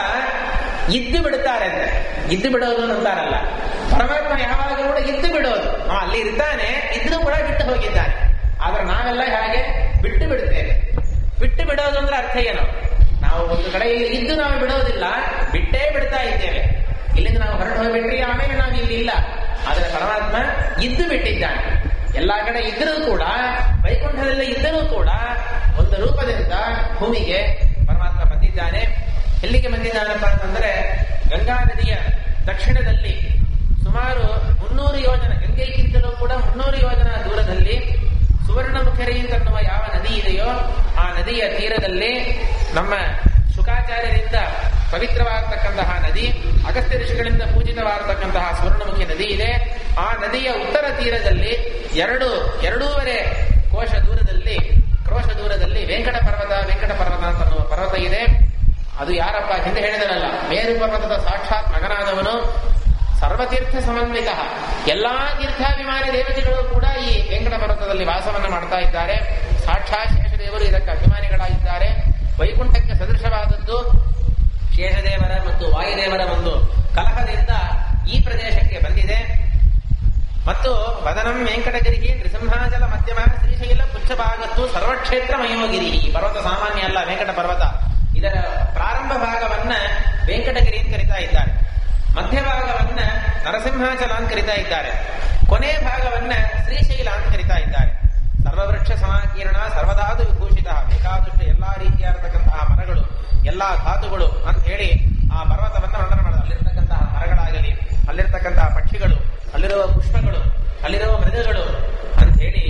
ಇದ್ದು ಬಿಡುತ್ತಾರೆ ಅಂದ್ರೆ ಇದ್ದು ಬಿಡೋದು ಅಂತಾರಲ್ಲ. ಪರಮಾತ್ಮ ಯಾವಾಗ ಕೂಡ ಇದ್ದು ಬಿಡೋದು, ಅಲ್ಲಿ ಇರ್ತಾನೆ, ಇದ್ರೂ ಕೂಡ ಬಿಟ್ಟು ಹೋಗಿದ್ದಾನೆ. ಆದ್ರೆ ನಾವೆಲ್ಲ ಹಾಗೆ ಬಿಟ್ಟು ಬಿಡುತ್ತೇವೆ. ಬಿಟ್ಟು ಬಿಡೋದು ಅಂದ್ರೆ ಅರ್ಥ ಏನು? ನಾವು ಒಂದು ಕಡೆ ಇದ್ದು ನಾವು ಬಿಡೋದಿಲ್ಲ, ಬಿಟ್ಟೇ ಬಿಡ್ತಾ ಇದ್ದೇವೆ. ಇಲ್ಲಿಂದ ನಾವು ಹೊರಟು ಹೋಗ್ಬಿಟ್ರಿ, ಆಮೇಲೆ ನಾವು ಇಲ್ಲಿ ಇಲ್ಲ. ಆದರೆ ಪರಮಾತ್ಮ ಇದ್ದು ಬಿಟ್ಟಿದ್ದಾನೆ. ಎಲ್ಲಾ ಕಡೆ ಇದ್ದರೂ ಕೂಡ, ವೈಕುಂಠದಲ್ಲಿ ಇದ್ದರೂ ಕೂಡ ಒಂದು ರೂಪದಿಂದ ಭೂಮಿಗೆ ಪರಮಾತ್ಮ ಬಂದಿದ್ದಾನೆ. ಎಲ್ಲಿಗೆ ಬಂದಿದ್ದಾನಪ್ಪ ಅಂತಂದ್ರೆ, ಗಂಗಾ ನದಿಯ ದಕ್ಷಿಣದಲ್ಲಿ ಸುಮಾರು 300 ಯೋಜನ, ಗಂಗೆಗಿಂತಲೂ ಕೂಡ 300 ಯೋಜನ ದೂರದಲ್ಲಿ ಸುವರ್ಣಮುಖರಿ ಅಂತನ್ನುವ ಯಾವ ನದಿ ಇದೆಯೋ ಆ ನದಿಯ ತೀರದಲ್ಲಿ ನಮ್ಮ ಶುಕಾಚಾರ್ಯರಿಂದ ಪವಿತ್ರವಾಗತಕ್ಕಂತಹ ನದಿ, ಅಗಸ್ತ್ಯ ಋಷಿಗಳಿಂದ ಪೂಜಿತವಾಗತಕ್ಕಂತಹ ಸುವರ್ಣಮುಖಿ ನದಿ ಇದೆ. ಆ ನದಿಯ ಉತ್ತರ ತೀರದಲ್ಲಿ ಎರಡೂವರೆ ಕ್ರೋಶ ದೂರದಲ್ಲಿ ವೆಂಕಟ ಪರ್ವತ ಅಂತನ್ನುವ ಪರ್ವತ ಇದೆ. ಅದು ಯಾರಪ್ಪ? ಹಿಂದೆ ಹೇಳಿದನಲ್ಲ, ಮೇರು ಪರ್ವತದ ಸಾಕ್ಷಾತ್ ಮಗನಾದವನು, ಸರ್ವತೀರ್ಥ ಸಮನ್ವಿತ. ಎಲ್ಲಾ ತೀರ್ಥಾಭಿಮಾನಿ ದೇವತೆಗಳು ಕೂಡ ಈ ವೆಂಕಟ ಪರ್ವತದಲ್ಲಿ ವಾಸವನ್ನ ಮಾಡ್ತಾ ಇದ್ದಾರೆ. ಸಾಕ್ಷಾತ್ ಶೇಷದೇವರು ಇದಕ್ಕೆ ಅಭಿಮಾನಿಗಳಾಗಿದ್ದಾರೆ. ವೈಕುಂಠಕ್ಕೆ ಸದೃಶವಾದದ್ದು ಶೇಷದೇವರ ಮತ್ತು ವಾಯುದೇವರ ಒಂದು ಕಲಹದಿಂದ ಈ ಪ್ರದೇಶಕ್ಕೆ ಬಂದಿದೆ. ಮತ್ತು ವದನಂ ವೆಂಕಟಗಿರಿ ನೃಸಿಂಹಾಚಲ ಮಧ್ಯಮ ಶ್ರೀಶೈಲ ಪುಚ್ಛಭಾಗತ್ತು ಸರ್ವಕ್ಷೇತ್ರ ಮಯೋಗಿರಿ. ಈ ಪರ್ವತ ಸಾಮಾನ್ಯ ಅಲ್ಲ, ವೆಂಕಟ ಪರ್ವತ. ಇದರ ಪ್ರಾರಂಭ ಭಾಗವನ್ನ ವೆಂಕಟಗಿರಿ ಅಂತ ಕರಿತಾ ಇದ್ದಾರೆ, ಮಧ್ಯಭಾಗವನ್ನ ನರಸಿಂಹಾಚಲ ಅಂತ ಕರಿತಾ ಇದ್ದಾರೆ, ಕೊನೆ ಭಾಗವನ್ನ ಶ್ರೀಶೈಲ ಅಂತ ಕರಿತಾ ಇದ್ದಾರೆ. ಸರ್ವವೃಕ್ಷ ಸಮಾಕೀರ್ಣ ಸರ್ವಧಾತು ವಿಭೂಷಿತ, ಬೇಕಾದಷ್ಟು ಎಲ್ಲಾ ರೀತಿಯಾಗಿರ್ತಕ್ಕಂತಹ ಮರಗಳು, ಎಲ್ಲಾ ಧಾತುಗಳು ಅಂತ ಹೇಳಿ ಆ ಪರ್ವತವನ್ನ ವರ್ಣನೆ ಮಾಡೋದು. ಅಲ್ಲಿರ್ತಕ್ಕಂತಹ ಮರಗಳಾಗಲಿ, ಅಲ್ಲಿರ್ತಕ್ಕಂತಹ ಪಕ್ಷಿಗಳು, ಅಲ್ಲಿರುವ ಪುಷ್ಪಗಳು, ಅಲ್ಲಿರುವ ಮೃಗಗಳು ಅಂತ ಹೇಳಿ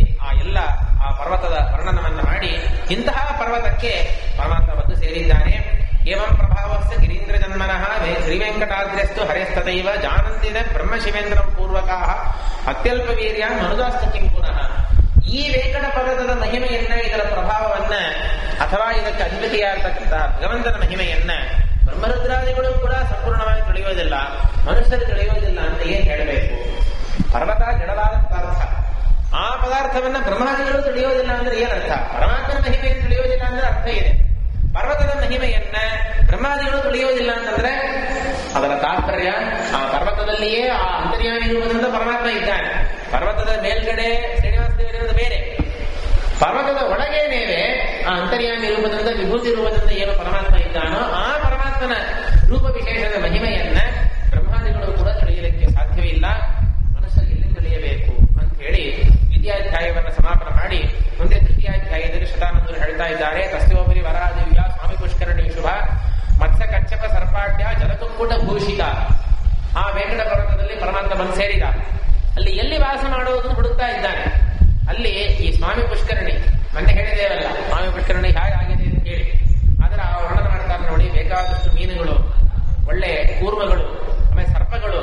ಆ ಪರ್ವತದ ವರ್ಣನವನ್ನ ಮಾಡಿ ಇಂತಹ ಪರ್ವತಕ್ಕೆ ಪರಮಾತ್ಮ ಬಂದು ಸೇರಿದ್ದಾನೆ. ಏವಂ ಪ್ರಭಾವಸ್ಯ ಗಿರೀಂದ್ರ ಜನ್ಮನಃ ಶ್ರೀವೆಂಕಟಾದ್ರ್ಯಸ್ತು ಹರೇಸ್ತತೈವ ಜಾನಂತಿನ ಬ್ರಹ್ಮ ಶಿವೇಂದ್ರಂ ಪೂರ್ವಕಾಃ ಅತ್ಯಲ್ಪ ವೀರ್ಯ ಮನುದಾಸ್ತು ಕಿಂ ಪುನಃ. ಈ ವೆಂಕಟ ಪರ್ವತದ ಮಹಿಮೆಯನ್ನ, ಇದರ ಪ್ರಭಾವವನ್ನ, ಅಥವಾ ಇದಕ್ಕೆ ಅದ್ವಿತೀಯಾಗಿರ್ತಕ್ಕಂತಹ ಭಗವಂತನ ಮಹಿಮೆಯನ್ನ ಬ್ರಹ್ಮರುದ್ರಾದಿಗಳು ಕೂಡ ಸಂಪೂರ್ಣವಾಗಿ ತಿಳಿಯೋದಿಲ್ಲ, ಮನುಷ್ಯರು ತಿಳಿಯೋದಿಲ್ಲ ಅಂತ ಏನ್ ಹೇಳಬೇಕು? ಪರ್ವತ ಜಡವಾದ ಪದಾರ್ಥ, ಆ ಪದಾರ್ಥವನ್ನ ಬ್ರಹ್ಮಾದಿಗಳು ತಿಳಿಯೋದಿಲ್ಲ ಅಂದ್ರೆ ಏನರ್ಥ? ಪರಮಾತ್ಮನ ಮಹಿಮೆಯನ್ನು ತಿಳಿಯೋದಿಲ್ಲ ಅಂದ್ರೆ ಅರ್ಥ ಇದೆ. ಪರ್ವತದ ಮಹಿಮೆಯನ್ನ ಬ್ರಹ್ಮಾದಿಗಳು ತಿಳಿಯೋದಿಲ್ಲ ಅಂತಂದ್ರೆ ಅದರ ತಾತ್ಪರ್ಯ ಆ ಪರ್ವತದಲ್ಲಿಯೇ ಆ ಅಂತರ್ಯಾಮಿ ರೂಪದಿಂದ ಪರಮಾತ್ಮ ಇದ್ದಾನೆ. ಪರ್ವತದ ಮೇಲ್ಗಡೆ ಶ್ರೀನಿವಾಸ ದೇವರಿರೋದು ಬೇರೆ, ಪರ್ವತದ ಒಳಗೇನೇವೆ ಆ ಅಂತರ್ಯಾಮಿ ರೂಪದಿಂದ ವಿಭೂತಿ ರೂಪದಿಂದ ಏನು ಪರಮಾತ್ಮ ಇದ್ದಾನೋ ಆ ಪರಮಾತ್ಮನ ರೂಪ ವಿಶೇಷದ ಮಹಿಮೆಯನ್ನ ಬ್ರಹ್ಮಾದಿಗಳು ಕೂಡ ತಿಳಿಯಲಿಕ್ಕೆ ಸಾಧ್ಯವಿಲ್ಲ. ಮನುಷ್ಯರು ಎಲ್ಲಿ ತಿಳಿಯಬೇಕು ಅಂತ ಹೇಳಿ ದ್ವಿತೀಯಾಧ್ಯಾಯವನ್ನು ಸಮಾಪನ ಮಾಡಿ ಮುಂದೆ ತೃತೀಯಾಧ್ಯಾಯದಲ್ಲಿ ಶತಾನಂದರು ಹೇಳ್ತಾ ಇದ್ದಾರೆ. ತಸ್ಯೋಪರಿ ವರಾದಿವ್ಯ ಸ್ವಾಮಿ ಪುಷ್ಕರಣಿ ಶುಭ ಮತ್ಸ್ಯ ಕಚ್ಚಪ ಸರ್ಪಾಟ್ಯ ಜಲತುಕ್ಕುಟ ಭೂಷಿತ. ಆ ವೆಂಕಟ ಪರ್ವತದಲ್ಲಿ ಪರಮಾತ್ಮ ಬಂದು ಸೇರಿದ. ಅಲ್ಲಿ ಎಲ್ಲಿ ವಾಸ ಮಾಡೋದನ್ನು ಹುಡುಕ್ತಾ ಇದ್ದಾನೆ. ಅಲ್ಲಿ ಈ ಸ್ವಾಮಿ ಪುಷ್ಕರಣಿ, ಮೊನ್ನೆ ಹೇಳಿದೇವಲ್ಲ ಸ್ವಾಮಿ ಪುಷ್ಕರಣಿ ಹೇಗಾಗಿದೆ ಅಂತ ಹೇಳಿ, ಆದ್ರೆ ಆ ವರ್ಣನ ಮಾಡ್ತಾರೆ ನೋಡಿ. ಬೇಕಾದಷ್ಟು ಮೀನುಗಳು, ಒಳ್ಳೆ ಕೂರ್ಮಗಳು, ಆಮೇಲೆ ಸರ್ಪಗಳು,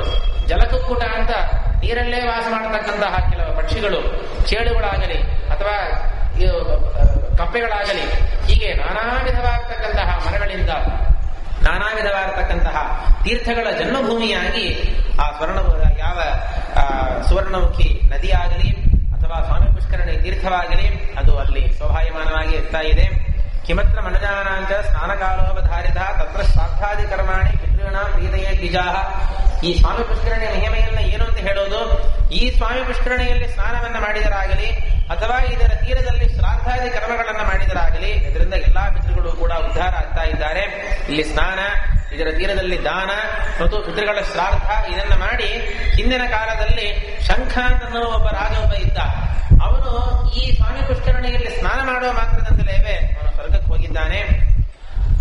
ಜಲತುಕ್ಕುಟ ಅಂತ ನೀರಲ್ಲೇ ವಾಸ ಮಾಡತಕ್ಕಂತಹ ಕೆಲವು ಪಕ್ಷಿಗಳು, ಚೇಳುಗಳಾಗಲಿ ಅಥವಾ ಕಪ್ಪೆಗಳಾಗಲಿ, ಹೀಗೆ ನಾನಾ ವಿಧವಾಗತಕ್ಕಂತಹ ಮರಗಳಿಂದ ನಾನಾ ವಿಧವಾಗತಕ್ಕಂತಹ ತೀರ್ಥಗಳ ಜನ್ಮಭೂಮಿಯಾಗಿ ಆ ಯಾವ ಸುವರ್ಣಮುಖಿ ನದಿಯಾಗಲಿ ಅಥವಾ ಸ್ವಾಮಿ ಪುಷ್ಕರಣಿ ತೀರ್ಥವಾಗಲಿ ಅದು ಅಲ್ಲಿ ಶೋಭಾಯಮಾನವಾಗಿ ಇರ್ತಾ ಇದೆ. ಕಿಮತ್ರ ಮನುಜಾನಾಂಚ ಸ್ನಾನಕಾಲೋಪಧಾರಿತ ತತ್ರ ಶ್ರಾದ್ದಾದಿ ಕರ್ಮಾಣಿ ಪಿತೃಣಾಂ ಪ್ರೀತಯೇ ದ್ವಿಜಾಃ. ಈ ಸ್ವಾಮಿ ಪುಷ್ಕರಣಿಯ ಮಹಿಮೆಯನ್ನ ಏನು ಅಂತ ಹೇಳೋದು, ಈ ಸ್ವಾಮಿ ಪುಷ್ಕರಣಿಯಲ್ಲಿ ಸ್ನಾನವನ್ನ ಮಾಡಿದರಾಗಲಿ ಅಥವಾ ಇದರ ತೀರದಲ್ಲಿ ಶ್ರಾದ್ದಾದಿ ಕರ್ಮಗಳನ್ನ ಮಾಡಿದರಾಗಲಿ ಇದರಿಂದ ಎಲ್ಲಾ ಪಿತೃಗಳು ಕೂಡ ಉದ್ಧಾರ ಆಗ್ತಾ ಇದ್ದಾರೆ. ಇಲ್ಲಿ ಸ್ನಾನ, ಇದರ ತೀರದಲ್ಲಿ ದಾನ ಮತ್ತು ಪಿತೃಗಳ ಶ್ರಾದ್ದ ಇದನ್ನ ಮಾಡಿ, ಹಿಂದಿನ ಕಾಲದಲ್ಲಿ ಶಂಖ ಅನ್ನೋ ಒಬ್ಬ ರಾಜ ಒಬ್ಬ ಇದ್ದ. ಅವನು ಈ ಸ್ವಾಮಿ ಪುಷ್ಕರಣಿಯಲ್ಲಿ ಸ್ನಾನ ಮಾಡುವ ಮಾತ್ರದಿಂದಲೇ ಅವನು ಸ್ವರ್ಗಕ್ಕೆ ಹೋಗಿದ್ದಾನೆ.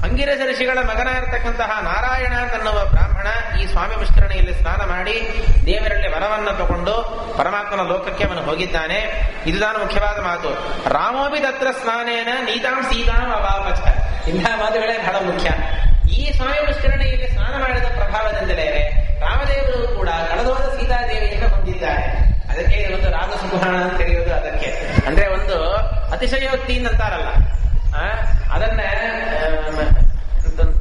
ಅಂಗಿರಸ ಋಷಿಗಳ ಮಗನಾಗಿರ್ತಕ್ಕಂತಹ ನಾರಾಯಣ ಅನ್ನುವ ಬ್ರಾಹ್ಮಣ ಈ ಸ್ವಾಮಿ ಪುಷ್ಕರಣಿಯಲ್ಲಿ ಸ್ನಾನ ಮಾಡಿ ದೇವರಲ್ಲಿ ವರವನ್ನು ತಗೊಂಡು ಪರಮಾತ್ಮನ ಲೋಕಕ್ಕೆ ಅವನು ಹೋಗಿದ್ದಾನೆ. ಇದು ನಾನು ಮುಖ್ಯವಾದ ಮಾತು. ರಾಮೋಪಿ ತತ್ರ ಸ್ನಾನೇನ ನೀತಾಂ ಸೀತಾಂ ಅವಾಪಚ. ಇಂತಹ ಮಾತುಗಳೇ ಬಹಳ ಮುಖ್ಯ. ಈ ಸ್ವಾಮಿ ಪುಷ್ಕರಣಿಯಲ್ಲಿ ಸ್ನಾನ ಮಾಡಿದ ಪ್ರಭಾವದಿಂದಲೇ ರಾಮದೇವರು ಕೂಡ ಕಳೆದೋದ ಸೀತಾದೇವಿಯಿಂದ ಹೊಂದಿದ್ದಾರೆ. ಅದಕ್ಕೆ ಒಂದು ರಾಜಸುಗುಣ ಅಂತ ಕರೆಯೋದು. ಅದಕ್ಕೆ ಅಂದ್ರೆ ಒಂದು ಅತಿಶಯೋಕ್ತಿ ಅಂತಾರಲ್ಲ, ಅದನ್ನ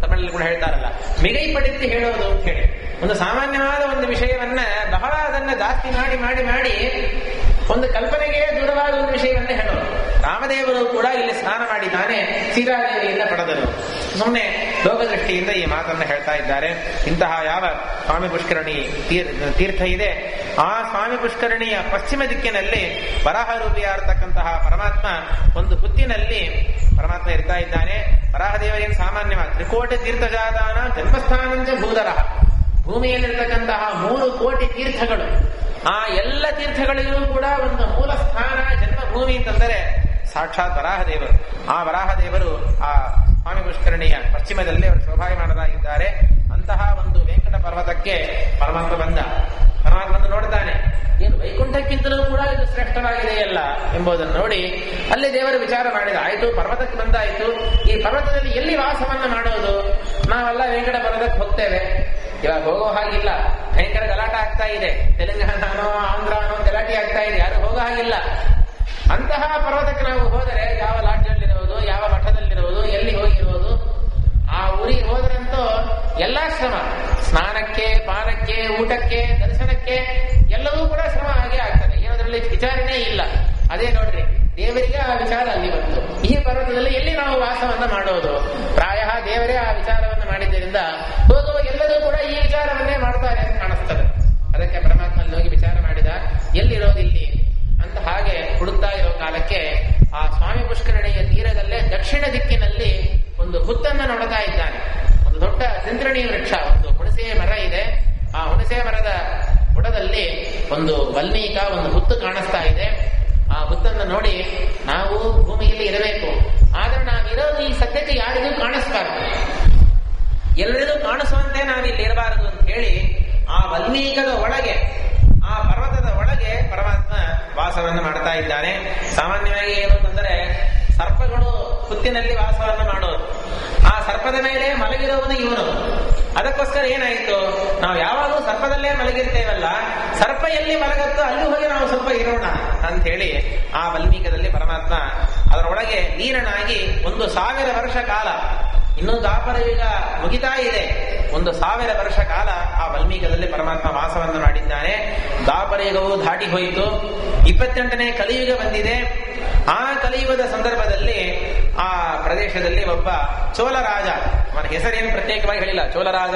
ತಮಿಳಲ್ಲಿ ಕೂಡ ಹೇಳ್ತಾರಲ್ಲ, ಮಿಗೈಪಡಿಸಿ ಹೇಳೋದು ಅಂತ ಹೇಳಿ. ಒಂದು ಸಾಮಾನ್ಯವಾದ ಒಂದು ವಿಷಯವನ್ನ ಬಹಳ ಅದನ್ನ ಜಾಸ್ತಿ ಮಾಡಿ ಮಾಡಿ ಮಾಡಿ ಒಂದು ಕಲ್ಪನೆಗೆ ದೂರವಾದ ಒಂದು ವಿಷಯವನ್ನೇ ಹೇಳೋದು. ರಾಮದೇವರು ಕೂಡ ಇಲ್ಲಿ ಸ್ನಾನ ಮಾಡಿದ್ದಾನೆ, ಸೀತಾದೇವಿಯಿಂದ ಪಡೆದರು. ಸುಮ್ಮನೆ ಲೋಕದೃಷ್ಟಿಯಿಂದ ಈ ಮಾತನ್ನ ಹೇಳ್ತಾ ಇದ್ದಾರೆ. ಇಂತಹ ಯಾವ ಸ್ವಾಮಿ ಪುಷ್ಕರಣಿ ತೀರ್ಥ ಇದೆ, ಆ ಸ್ವಾಮಿ ಪುಷ್ಕರಣಿಯ ಪಶ್ಚಿಮ ದಿಕ್ಕಿನಲ್ಲಿ ವರಾಹರೂಪಿಯಾಗಿರ್ತಕ್ಕಂತಹ ಪರಮಾತ್ಮ ಒಂದು ಹುತ್ತಿನಲ್ಲಿ ಪರಮಾತ್ಮ ಇರ್ತಾ ಇದ್ದಾನೆ. ವರಾಹದೇವರೇನು ಸಾಮಾನ್ಯವಾಗಿ ತ್ರಿಕೋಟಿ ತೀರ್ಥಜಾತಾನ ಜನ್ಮಸ್ಥಾನಂಚ ಭೂಧರ. ಭೂಮಿಯಲ್ಲಿರ್ತಕ್ಕಂತಹ 3 ಕೋಟಿ ತೀರ್ಥಗಳು, ಆ ಎಲ್ಲ ತೀರ್ಥಗಳಿಗೂ ಕೂಡ ಒಂದು ಮೂಲ ಸ್ಥಾನ ಜನ್ಮಭೂಮಿ ಅಂತಂದರೆ ಸಾಕ್ಷಾತ್ ವರಾಹದೇವರು. ಆ ವರಾಹದೇವರು ಆ ಸ್ವಾಮಿ ಪುಷ್ಕರಣಿಯ ಪಶ್ಚಿಮದಲ್ಲಿ ಅವರು ಶೋಭಾಯಮಾನರಾಗಿದ್ದಾರೆ. ಅಂತಹ ಒಂದು ವೆಂಕಟ ಪರ್ವತಕ್ಕೆ ಪರಮಾತ್ಮ ಬಂದ. ಪರಮಾತ್ಮ ನೋಡ್ತಾನೆ, ಏನು ವೈಕುಂಠಕ್ಕಿಂತಲೂ ಕೂಡ ಇದು ಶ್ರೇಷ್ಠವಾಗಿದೆಯಲ್ಲ ಎಂಬುದನ್ನು ನೋಡಿ ಅಲ್ಲಿ ದೇವರು ವಿಚಾರ ಮಾಡಿದ. ಆಯ್ತು, ಪರ್ವತಕ್ಕೆ ಬಂದಾಯ್ತು, ಈ ಪರ್ವತದಲ್ಲಿ ಎಲ್ಲಿ ವಾಸವನ್ನ ಮಾಡೋದು? ನಾವೆಲ್ಲ ವೆಂಕಟ ಪರ್ವತಕ್ಕೆ ಹೋಗ್ತೇವೆ. ಇವಾಗ ಹೋಗೋ ಹಾಗಿಲ್ಲ, ಭಯಂಕರ ಗಲಾಟೆ ಆಗ್ತಾ ಇದೆ. ತೆಲಂಗಾಣನೋ ಆಂಧ್ರನೋ ಗಲಾಟೆ ಆಗ್ತಾ ಇದೆ, ಯಾರು ಹೋಗೋ ಹಾಗಿಲ್ಲ. ಅಂತಹ ಪರ್ವತಕ್ಕೆ ನಾವು ಹೋದರೆ ಯಾವ ಲಾಡ್ಜಲ್ಲಿರೋದು, ಯಾವ ಮಠದಲ್ಲಿರೋದು, ಎಲ್ಲಿ ಹೋಗಿರೋದು? ಆ ಊರಿಗೆ ಹೋದ್ರಂತೂ ಎಲ್ಲಾ ಶ್ರಮ, ಸ್ನಾನಕ್ಕೆ, ಪಾನಕ್ಕೆ, ಊಟಕ್ಕೆ, ದರ್ಶನಕ್ಕೆ ಎಲ್ಲವೂ ಕೂಡ ಶ್ರಮ ಹಾಗೆ ಆಗ್ತದೆ. ಏನದರಲ್ಲಿ ವಿಚಾರಣೆ ಇಲ್ಲ. ಅದೇ ನೋಡ್ರಿ, ದೇವರಿಗೆ ಆ ವಿಚಾರ ಅಲ್ಲಿ ಬಂತು. ಈ ಪರ್ವತದಲ್ಲಿ ಎಲ್ಲಿ ನಾವು ವಾಸವನ್ನ ಮಾಡೋದು? ಪ್ರಾಯ ದೇವರೇ ಆ ವಿಚಾರವನ್ನು ಮಾಡಿದ್ದರಿಂದ ಹೋಗುವ ಎಲ್ಲರೂ ಕೂಡ ಈ ವಿಚಾರವನ್ನೇ ಮಾಡ್ತಾರೆ ಅಂತ ಕಾಣಿಸ್ತದೆ. ಅದಕ್ಕೆ ಪರಮಾತ್ಮಲ್ಲಿ ಹೋಗಿ ವಿಚಾರ ಮಾಡಿದ, ಎಲ್ಲಿರೋದಿಲ್ಲಿ ಅಂತ ಹಾಗೆ ಹುಡುಕ್ತಾ ಇರೋ ಕಾಲಕ್ಕೆ ಆ ಸ್ವಾಮಿ ಪುಷ್ಕರಣಿಯ ತೀರದಲ್ಲೇ ದಕ್ಷಿಣ ದಿಕ್ಕಿನಲ್ಲಿ ಒಂದು ಹುತ್ತನ್ನ ನೋಡ್ತಾ ಇದ್ದಾನೆ. ಒಂದು ದೊಡ್ಡ ತಿಂತ್ರಣಿ ವೃಕ್ಷ, ಒಂದು ಹುಣಸೆ ಮರ ಇದೆ. ಆ ಹುಣಸೆ ಮರದ ಬುಡದಲ್ಲಿ ಒಂದು ವಲ್ಮೀಕ, ಒಂದು ಹುತ್ತು ಕಾಣಿಸ್ತಾ ಇದೆ. ಆ ಹುತ್ತನ್ನು ನೋಡಿ, ನಾವು ಭೂಮಿಯಲ್ಲಿ ಇರಬೇಕು, ಆದ್ರೆ ನಾವಿರೋದು ಈ ಸದ್ಯಕ್ಕೆ ಯಾರಿಗೂ ಕಾಣಿಸ್ಬಾರ್ದು, ಎಲ್ಲರಿಗೂ ಕಾಣಿಸುವಂತೆ ನಾವಿಲ್ಲಿ ಇರಬಾರದು ಅಂತ ಹೇಳಿ ಆ ವಲ್ಮೀಕದ ಒಳಗೆ, ಆ ಪರ್ವತದ ಒಳಗೆ ಪರಮಾತ್ಮ ವಾಸವನ್ನು ಮಾಡ್ತಾ ಇದ್ದಾನೆ. ಸಾಮಾನ್ಯವಾಗಿ ಏನು ಅಂತಂದ್ರೆ, ಸರ್ಪಗಳು ಹುತ್ತಿನಲ್ಲಿ ವಾಸವನ್ನು ಮಾಡೋದು. ಆ ಸರ್ಪದ ಮೇಲೆ ಮಲಗಿರುವುದು ಇವನು. ಅದಕ್ಕೋಸ್ಕರ ಏನಾಯಿತು, ನಾವು ಯಾವಾಗಲೂ ಸರ್ಪದಲ್ಲೇ ಮಲಗಿರ್ತೇವಲ್ಲ, ಸರ್ಪ ಎಲ್ಲಿ ಮಲಗತ್ತೋ ಅಲ್ಲಿ ಹೋಗಿ ನಾವು ಸ್ವಲ್ಪ ಇರೋಣ ಅಂತ ಹೇಳಿ ಆ ವಲ್ಮೀಕದಲ್ಲಿ ಪರಮಾತ್ಮ ಅದರೊಳಗೆ ಲೀನನಾಗಿ 1,000 ವರ್ಷ ಕಾಲ, ಇನ್ನೂ ದ್ವಾಪರ ಯುಗ ಮುಗಿತಾ ಇದೆ, 1,000 ವರ್ಷ ಕಾಲ ಆ ವಲ್ಮೀಕದಲ್ಲಿ ಪರಮಾತ್ಮ ವಾಸವನ್ನ ಮಾಡಿದ್ದಾನೆ. ದ್ವಾಪರ ಯುಗವು ದಾಟಿ ಹೋಯಿತು, 28ನೇ ಕಲಿಯುಗ ಬಂದಿದೆ. ಆ ಕಲಿಯುಗದ ಸಂದರ್ಭದಲ್ಲಿ ಆ ಪ್ರದೇಶದಲ್ಲಿ ಒಬ್ಬ ಚೋಳರಾಜ, ಅವನ ಹೆಸರೇನು ಪ್ರತ್ಯೇಕವಾಗಿ ಹೇಳಿಲ್ಲ, ಚೋಳರಾಜ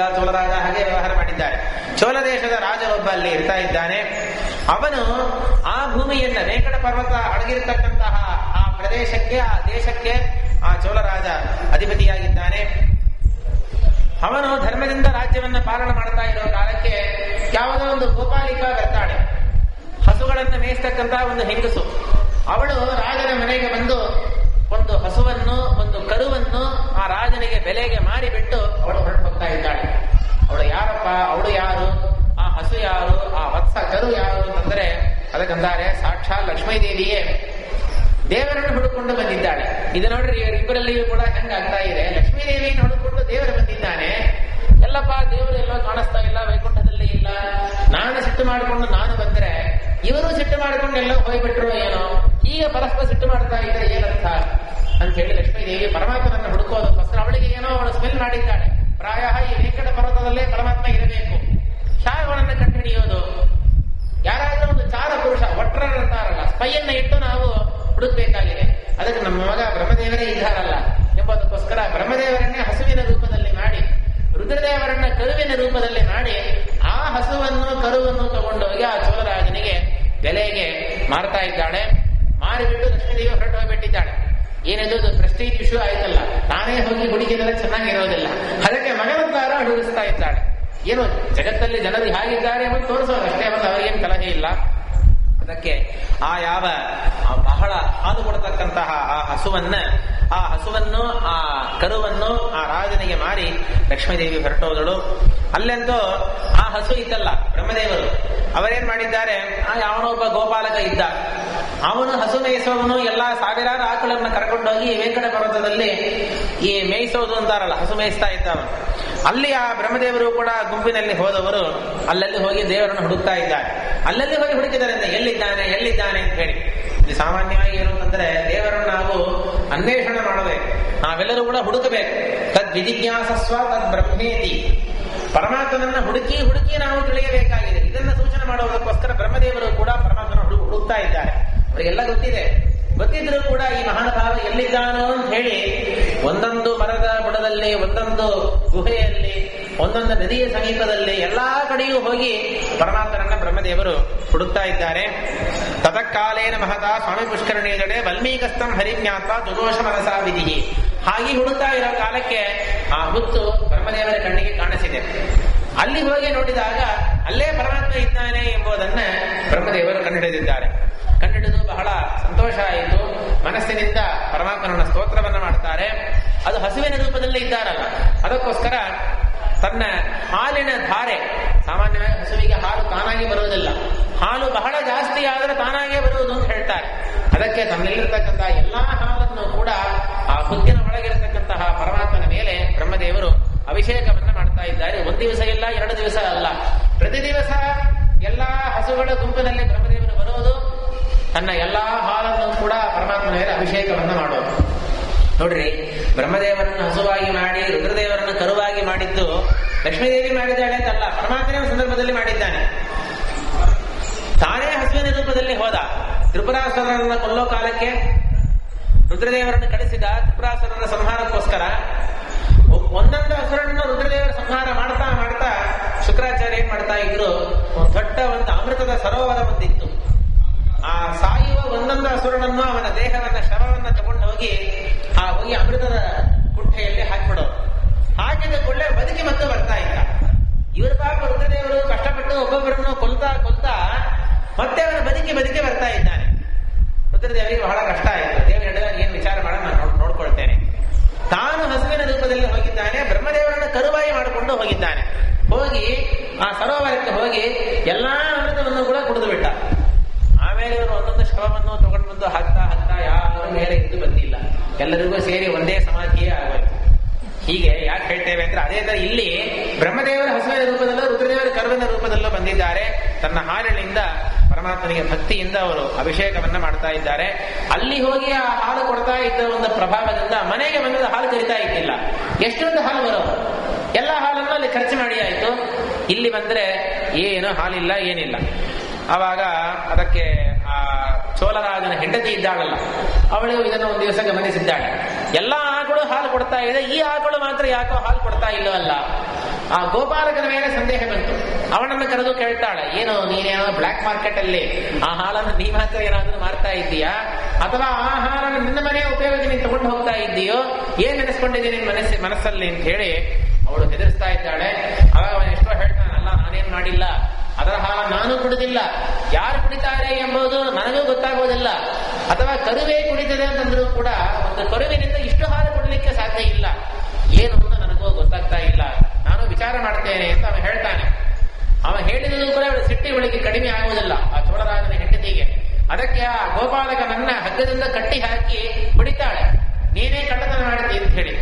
ಹಾಗೆ ವ್ಯವಹಾರ ಮಾಡಿದ್ದಾರೆ. ಚೋಳ ದೇಶದ ರಾಜ ಒಬ್ಬ ಅಲ್ಲಿ ಇರ್ತಾ ಇದ್ದಾನೆ. ಅವನು ಆ ಭೂಮಿಯನ್ನ, ವೆಂಕಟ ಪರ್ವತ ಅಡಗಿರತಕ್ಕಂತಹ ಆ ಪ್ರದೇಶಕ್ಕೆ, ಆ ದೇಶಕ್ಕೆ ಆ ಚೋಳರಾಜ ಅಧಿಪತಿಯಾಗಿದ್ದಾನೆ. ಅವನು ಧರ್ಮದಿಂದ ರಾಜ್ಯವನ್ನ ಪಾಲನೆ ಮಾಡ್ತಾ ಇರೋ ಕಾಲಕ್ಕೆ ಯಾವುದೋ ಒಂದು ಗೋಪಾಲಿಕ ಬರ್ತಾಳೆ, ಹಸುಗಳನ್ನು ಮೇಯಿಸ್ತಕ್ಕಂತಹ ಒಂದು ಹೆಂಗಸು. ಅವಳು ರಾಜನ ಮನೆಗೆ ಬಂದು ಒಂದು ಹಸುವನ್ನು, ಒಂದು ಕರುವನ್ನು ಆ ರಾಜನಿಗೆ ಬೆಲೆಗೆ ಮಾರಿಬಿಟ್ಟು ಅವಳು ಹೊರಟು ಹೋಗ್ತಾ ಇದ್ದಾಳೆ. ಅವಳು ಯಾರಪ್ಪ, ಅವಳು ಯಾರು, ಆ ಹಸು ಯಾರು, ಆ ವತ್ಸ ಕರು ಯಾರು ಅಂತಂದ್ರೆ ಅದಕ್ಕಂತಾರೆ ಸಾಕ್ಷಾತ್ ಲಕ್ಷ್ಮೀದೇವಿಯೇ ದೇವರನ್ನು ಹುಡುಕೊಂಡು ಬಂದಿದ್ದಾಳೆ. ಇದು ನೋಡ್ರಿ, ಇವರಿಬ್ಬರಲ್ಲಿಯೂ ಕೂಡ ಹೆಂಗಾಗ್ತಾ ಇದೆ. ಲಕ್ಷ್ಮೀದೇವಿಯನ್ನು ಹುಡುಕೊಂಡು ದೇವರು ಬಂದಿದ್ದಾನೆ. ಎಲ್ಲಪ್ಪ, ದೇವರು ಎಲ್ಲೋ ಕಾಣಿಸ್ತಾ ಇಲ್ಲ, ವೈಕುಂಠದಲ್ಲಿ ಇಲ್ಲ. ನಾನು ಸಿಟ್ಟು ಮಾಡಿಕೊಂಡು ನಾನು ಬಂದ್ರೆ ಇವರು ಸಿಟ್ಟು ಮಾಡಿಕೊಂಡು ಎಲ್ಲೋ ಹೋಗ್ಬಿಟ್ರು ಏನೋ, ಈಗ ಪರಸ್ಪರ ಸಿಟ್ಟು ಮಾಡ್ತಾ ಇದ್ರೆ ಏನರ್ಥ ಅಂತ ಹೇಳಿ ಲಕ್ಷ್ಮೀದೇವಿ ಪರಮಾತ್ಮನನ್ನು ಹುಡುಕೋದಕ್ಕೋಸ್ಕರ ಅವಳಿಗೆ ಏನೋ ಅವಳು ಸ್ಮೆಲ್ ಮಾಡಿದ್ದಾಳೆ. ಪ್ರಾಯ ಈ ವೆಂಕಟ ಪರ್ವತದಲ್ಲೇ ಪರಮಾತ್ಮ ಇರಬೇಕು. ಶಾವಗಳನ್ನು ಕಂಡುಹಿಡಿಯೋದು, ಯಾರಾದ್ರೂ ಒಂದು ಚಾರ ಪುರುಷ, ಒಟ್ರಂತಾರಲ್ಲ, ಸ್ಪೈಯನ್ನ ಇಟ್ಟು ನಾವು ಹುಡುಕ್ಬೇಕಾಗಿದೆ. ಅದಕ್ಕೆ ನಮ್ಮ ಮಗ ಬ್ರಹ್ಮದೇವರೇ ಇದ್ದಾರಲ್ಲ, ಎಂಬುದಕ್ಕೋಸ್ಕರ ಬ್ರಹ್ಮದೇವರನ್ನೇ ಹಸುವಿನ ರೂಪದಲ್ಲಿ ಮಾಡಿ, ರುದ್ರದೇವರನ್ನ ಕರುವಿನ ರೂಪದಲ್ಲಿ ಮಾಡಿ, ಆ ಹಸುವನ್ನು ಕರುವನ್ನು ತಗೊಂಡೋಗಿ ಆ ಚೋಳರಾಜನಿಗೆ ಬೆಲೆಗೆ ಮಾರ್ತಾ ಇದ್ದಾಳೆ. ಮಾರಿಬಿಟ್ಟು ಲಕ್ಷ್ಮೀದೇವಿ ಹೊರಟು ಹೋಗ್ಬಿಟ್ಟಿದ್ದಾಳೆ. ಏನಿದು ಪ್ರೆಸ್ಟೀಜ್ ಇಶ್ಯೂ ಆಯ್ತಲ್ಲ, ತಾನೇ ಹೋಗಿ ಹುಡುಗಿದರೆ ಚೆನ್ನಾಗಿರೋದಿಲ್ಲ, ಅದಕ್ಕೆ ಮಗನ ದ್ವಾರ ಹುಡುಗಿಸ್ತಾ ಇದ್ದಾಳೆ. ಏನು ಜಗತ್ತಲ್ಲಿ ಜನರು ಹೇಗಿದ್ದಾರೆ ಎಂಬುದು ತೋರಿಸೋದು ಅಷ್ಟೇ, ಒಂದು ಅವರಿಗೇನು ಕಲಹೆ ಇಲ್ಲ. ಅದಕ್ಕೆ ಯಾವ ಬಹಳ ಹಾಲು ಕೊಡತಕ್ಕಂತಹ ಆ ಹಸುವನ್ನು ಆ ಕರುವನ್ನು ಆ ರಾಜನಿಗೆ ಮಾರಿ ಲಕ್ಷ್ಮೀದೇವಿ ಹೊರಟೋದಳು. ಅಲ್ಲೆಂತೂ ಆ ಹಸು ಇದ್ದಲ್ಲ, ಬ್ರಹ್ಮದೇವರು ಅವರೇನ್ ಮಾಡಿದ್ದಾರೆ, ಯಾವನೋ ಒಬ್ಬ ಗೋಪಾಲಕ ಇದ್ದ, ಅವನು ಹಸು ಮೇಯಿಸೋವನು ಎಲ್ಲ ಸಾವಿರಾರು ಆಕಳನ್ನು ಕರ್ಕೊಂಡೋಗಿ ವೆಂಕಟ ಪರ್ವತದಲ್ಲಿ ಈ ಮೇಯಿಸೋದು ಅಂತಾರಲ್ಲ, ಹಸು ಮೇಯಿಸ್ತಾ ಇದ್ದವನು. ಅಲ್ಲಿ ಆ ಬ್ರಹ್ಮದೇವರು ಕೂಡ ಗುಂಪಿನಲ್ಲಿ ಹೋದವರು ಅಲ್ಲಲ್ಲಿ ಹೋಗಿ ದೇವರನ್ನು ಹುಡುಕ್ತಾ ಇದ್ದಾರೆ. ಅಲ್ಲಲ್ಲಿ ಹೋಗಿ ಹುಡುಕಿದರೆ ಎಲ್ಲಿದ್ದಾನೆ ಅಂತ ಹೇಳಿ. ಇದು ಸಾಮಾನ್ಯವಾಗಿ ಏನು ಅಂತಂದ್ರೆ, ದೇವರನ್ನು ನಾವು ಅನ್ವೇಷಣೆ ಮಾಡಬೇಕು, ನಾವೆಲ್ಲರೂ ಕೂಡ ಹುಡುಕಬೇಕು. ತದ್ ವಿಜಿಜ್ಞಾಸಸ್ವ ತದ್ ಬ್ರಹ್ಮೇತಿ, ಪರಮಾತ್ಮನನ್ನ ಹುಡುಕಿ ನಾವು ತಿಳಿಯಬೇಕಾಗಿದೆ. ಇದನ್ನ ಸೂಚನೆ ಮಾಡುವುದಕ್ಕೋಸ್ಕರ ಬ್ರಹ್ಮದೇವರು ಕೂಡ ಪರಮಾತ್ಮನ ಹುಡುಕ್ತಾ ಇದ್ದಾರೆ. ಅವರಿಗೆಲ್ಲ ಗೊತ್ತಿದ್ರೂ ಕೂಡ ಈ ಮಹಾನುಭಾವ ಎಲ್ಲಿದ್ದಾನೋ ಅಂತ ಹೇಳಿ ಒಂದೊಂದು ಮರದ ಬುಡದಲ್ಲಿ, ಒಂದೊಂದು ಗುಹೆಯಲ್ಲಿ, ಒಂದೊಂದು ನದಿಯ ಸಮೀಪದಲ್ಲಿ ಎಲ್ಲಾ ಕಡೆಯೂ ಹೋಗಿ ಪರಮಾತ್ಮನನ್ನ ಬ್ರಹ್ಮದೇವರು ಹುಡುಕ್ತಾ ಇದ್ದಾರೆ. ತತಕಾಲೇನ ಮಹತಾ ಸ್ವಾಮಿ ಪುಷ್ಕರಣೀಯಡೆ ವಲ್ಮೀಕಸ್ಥಂ ಹರಿಜ್ಞಾತ ದುದೋಷ ಮನಸಾ ವಿಧಿ. ಹಾಗೆ ಹುಡುಕ್ತಾ ಇರೋ ಕಾಲಕ್ಕೆ ಆ ಹುತ್ತು ಬ್ರಹ್ಮದೇವರ ಕಣ್ಣಿಗೆ ಕಾಣಿಸಿದೆ. ಅಲ್ಲಿ ಹೋಗಿ ನೋಡಿದಾಗ ಅಲ್ಲೇ ಪರಮಾತ್ಮ ಇದ್ದಾನೆ ಎಂಬುದನ್ನ ಬ್ರಹ್ಮದೇವರು ಕಂಡುಹಿಡಿದಿದ್ದಾರೆ. ಕಂಡುಹಿಡಿದು ಬಹಳ ಸಂತೋಷ ಆಯಿತು. ಮನಸ್ಸಿನಿಂದ ಪರಮಾತ್ಮನ ಸ್ತೋತ್ರವನ್ನ ಮಾಡ್ತಾರೆ. ಅದು ಹಸುವಿನ ರೂಪದಲ್ಲಿ ಇದ್ದಾರಲ್ಲ, ಅದಕ್ಕೋಸ್ಕರ ತನ್ನ ಹಾಲಿನ ಧಾರೆ, ಸಾಮಾನ್ಯವಾಗಿ ಹಸುವಿಗೆ ಹಾಲು ತಾನಾಗಿ ಬರುವುದಿಲ್ಲ, ಹಾಲು ಬಹಳ ಜಾಸ್ತಿ ಆದರೆ ತಾನಾಗೇ ಬರುವುದು ಅಂತ ಹೇಳ್ತಾರೆ. ಅದಕ್ಕೆ ತನ್ನಲ್ಲಿರತಕ್ಕಂತಹ ಎಲ್ಲಾ ಹಾಲನ್ನು ಕೂಡ ಆ ಹುತ್ತಿನ ಒಳಗಿರತಕ್ಕಂತಹ ಪರಮಾತ್ಮನ ಮೇಲೆ ಬ್ರಹ್ಮದೇವರು ಅಭಿಷೇಕವನ್ನ ಮಾಡ್ತಾ ಇದ್ದಾರೆ. ಒಂದು ದಿವಸ ಇಲ್ಲ, 2 ದಿವಸ ಅಲ್ಲ, ಪ್ರತಿ ದಿವಸ ಎಲ್ಲಾ ಹಸುಗಳ ಗುಂಪಿನಲ್ಲಿ ಬ್ರಹ್ಮದೇವರು ಬರೋದು, ತನ್ನ ಎಲ್ಲಾ ಹಾಲನ್ನು ಕೂಡ ಪರಮಾತ್ಮನ ಮೇಲೆ ಅಭಿಷೇಕವನ್ನ ಮಾಡೋದು. ನೋಡ್ರಿ, ಬ್ರಹ್ಮದೇವರನ್ನು ಹಸುವಾಗಿ ಮಾಡಿ ರುದ್ರದೇವರನ್ನು ಕರುವಾಗಿ ಮಾಡಿದ್ದು ಲಕ್ಷ್ಮೀದೇವಿ ಮಾಡಿದ್ದಾಳೆ ಅಂತಲ್ಲ, ಪರಮಾತ್ಮನ ಸಂದರ್ಭದಲ್ಲಿ ಮಾಡಿದ್ದಾನೆ. ತಾನೇ ಹಸುವಿನ ರೂಪದಲ್ಲಿ ಹೋದ. ತ್ರಿಪುರಾಸುರರನ್ನು ಕೊಲ್ಲೋ ಕಾಲಕ್ಕೆ ರುದ್ರದೇವರನ್ನು ಕಳಿಸಿದ. ತ್ರಿಪುರಾಸುರರ ಸಂಹಾರಕ್ಕೋಸ್ಕರ ಒಂದೊಂದು ಹಸುರನ್ನು ರುದ್ರದೇವರ ಸಂಹಾರ ಮಾಡ್ತಾ ಮಾಡ್ತಾ ಶುಕ್ರಾಚಾರ್ಯ ಏನ್ ಮಾಡ್ತಾ ಇದ್ರು, ದೊಡ್ಡ ಒಂದು ಅಮೃತದ ಸರೋವರ ಒಂದಿತ್ತು. ಆ ಸಾಯುವ ಒಂದೊಂದು ಹಸುರನನ್ನು ಅವನ ದೇಹವನ್ನ ಶವವನ್ನ ತಗೊಂಡು ಹೋಗಿ ಅಮೃತದ ಕುಂಠೆಯಲ್ಲಿ ಹಾಕಿಬಿಡೋರು. ಹಾಕಿದ ಕೊಳ್ಳೆ ಬದುಕಿ ಮತ್ತೆ ಬರ್ತಾ ಇದ್ದ. ಇವರು ಪಾಪ ರುದ್ರದೇವರು ಕಷ್ಟಪಟ್ಟು ಒಬ್ಬೊಬ್ಬರನ್ನು ಕೊಲ್ತಾ ಮತ್ತೆ ಅವನ ಬದುಕಿ ಬರ್ತಾ ಇದ್ದಾನೆ. ರುದ್ರದೇವರಿಗೆ ಬಹಳ ಕಷ್ಟ ಆಯಿತು. ದೇವರು ಏನ್ ವಿಚಾರ ಮಾಡ, ನಾನು ನೋಡ್ಕೊಳ್ತೇನೆ. ತಾನು ಹಸುವಿನ ರೂಪದಲ್ಲಿ ಹೋಗಿದ್ದಾನೆ, ಬ್ರಹ್ಮದೇವರನ್ನ ಕರುವಾಯಿ ಮಾಡಿಕೊಂಡು ಹೋಗಿದ್ದಾನೆ. ಹೋಗಿ ಆ ಸರೋವರಕ್ಕೆ ಹೋಗಿ ಎಲ್ಲಾ ಅಮೃತವನ್ನು ಕೂಡ ಕುಡಿದು ಬಿಟ್ಟ. ಆಮೇಲೆ ಇವರು ಒಂದೊಂದು ಶವವನ್ನು ತಗೊಂಡು ಬಂದು ಹಾಕ್ತಾ ಯಾರ ಮೇಲೆ ಇದ್ದು ಬಂದಿಲ್ಲ, ಎಲ್ಲರಿಗೂ ಸೇರಿ ಒಂದೇ ಸಮಾಧಿಯೇ ಆಗೋಯ್ತು. ಹೀಗೆ ಯಾಕೆ ಹೇಳ್ತೇವೆ ಅಂದ್ರೆ, ಅದೇ ತರ ಇಲ್ಲಿ ಬ್ರಹ್ಮದೇವರ ಹಸುವಿನ ರೂಪದಲ್ಲೂ ರುದ್ರದೇವರ ಕರುವಿನ ರೂಪದಲ್ಲೂ ಬಂದಿದ್ದಾರೆ. ತನ್ನ ಹಾಲಿನಿಂದ ಪರಮಾತ್ಮನಿಗೆ ಭಕ್ತಿಯಿಂದ ಅವರು ಅಭಿಷೇಕವನ್ನ ಮಾಡ್ತಾ ಇದ್ದಾರೆ. ಅಲ್ಲಿ ಹೋಗಿ ಆ ಹಾಲು ಕೊಡ್ತಾ ಇದ್ದ ಒಂದು ಪ್ರಭಾವದಿಂದ ಮನೆಗೆ ಬಂದ ಹಾಲು ಕರಿತಾ ಇದ್ದಿಲ್ಲ. ಎಷ್ಟೊಂದು ಹಾಲು ಬರೋದು, ಎಲ್ಲ ಹಾಲನ್ನು ಅಲ್ಲಿ ಖರ್ಚು ಮಾಡಿ ಆಯ್ತು. ಇಲ್ಲಿ ಬಂದ್ರೆ ಏನು ಹಾಲಿಲ್ಲ, ಏನಿಲ್ಲ. ಆವಾಗ ಅದಕ್ಕೆ ಆ ಚೋಳರಾಜನ ಹೆಂಡತಿ ಇದ್ದಾಳಲ್ಲ, ಅವಳು ಇದನ್ನು ಒಂದು ದಿವಸ ಗಮನಿಸಿದ್ದಾಳೆ. ಎಲ್ಲಾ ಆಕಳು ಹಾಲು ಕೊಡ್ತಾ ಇದೆ, ಈ ಆಕಳು ಮಾತ್ರ ಯಾಕೋ ಹಾಲು ಕೊಡ್ತಾ ಇಲ್ಲವಲ್ಲ. ಆ ಗೋಪಾಲಕನ ಮೇಲೆ ಸಂದೇಹ ಬಂತು. ಅವನನ್ನು ಕರೆದು ಕೇಳ್ತಾಳೆ, ಏನು ನೀನೇನೋ ಬ್ಲಾಕ್ ಮಾರ್ಕೆಟ್ ಅಲ್ಲಿ ಆ ಹಾಲನ್ನು ನೀ ಮಾತ್ರ ಏನಾದ್ರೂ ಮಾರ್ತಾ ಇದ್ದೀಯಾ, ಅಥವಾ ಆ ಹಾಲನ್ನು ನಿನ್ನ ಮನೆಯ ಉಪಯೋಗಕ್ಕೆ ನೀನು ತಗೊಂಡು ಹೋಗ್ತಾ ಇದ್ದೀಯೋ, ಏನ್ ನೆನೆಸ್ಕೊಂಡಿದ್ದೀನಿ ಮನಸ್ಸಲ್ಲಿ ಅಂತ ಹೇಳಿ ಅವಳು ಹೆದರಿಸ್ತಾ ಇದ್ದಾಳೆ. ಆವಾಗ ಅವನು ಎಷ್ಟೋ ಹೇಳ್ತಾನಲ್ಲ, ನಾನೇನ್ ಮಾಡಿಲ್ಲ, ಅದರ ಹಾಲ ನಾನು ಕುಡಿದಿಲ್ಲ, ಯಾರು ಕುಡಿತಾರೆ ಎಂಬುದು ನನಗೂ ಗೊತ್ತಾಗೋದಿಲ್ಲ, ಅಥವಾ ಕರುವೇ ಕುಡಿತದೆ ಅಂತಂದ್ರೂ ಕೂಡ ಒಂದು ಕರುವಿನಿಂದ ಇಷ್ಟು ಹಾಲು ಕುಡಲಿಕ್ಕೆ ಸಾಧ್ಯ ಇಲ್ಲ, ಏನು ಅಂತ ನನಗೂ ಗೊತ್ತಾಗ್ತಾ ಇಲ್ಲ, ನಾನು ವಿಚಾರ ಮಾಡ್ತೇನೆ ಅಂತ ಅವನು ಹೇಳ್ತಾನೆ. ಅವನು ಹೇಳಿದ್ರು ಕೂಡ ಅವಳು ಸಿಟ್ಟಿ ಒಳಗೆ ಕಡಿಮೆ ಆಗುವುದಿಲ್ಲ ಆ ಚೋಳರಾಜನ ಹೆಂಡತಿಗೆ. ಅದಕ್ಕೆ ಆ ಗೋಪಾಲಕನನ್ನ ಹಗ್ಗದಿಂದ ಕಟ್ಟಿ ಹಾಕಿ ಹೊಡಿತಾಳೆ, ನೀನೇ ಕಳ್ಳತನ ಮಾಡಿದ್ದಿ ಅಂತ ಹೇಳಿ.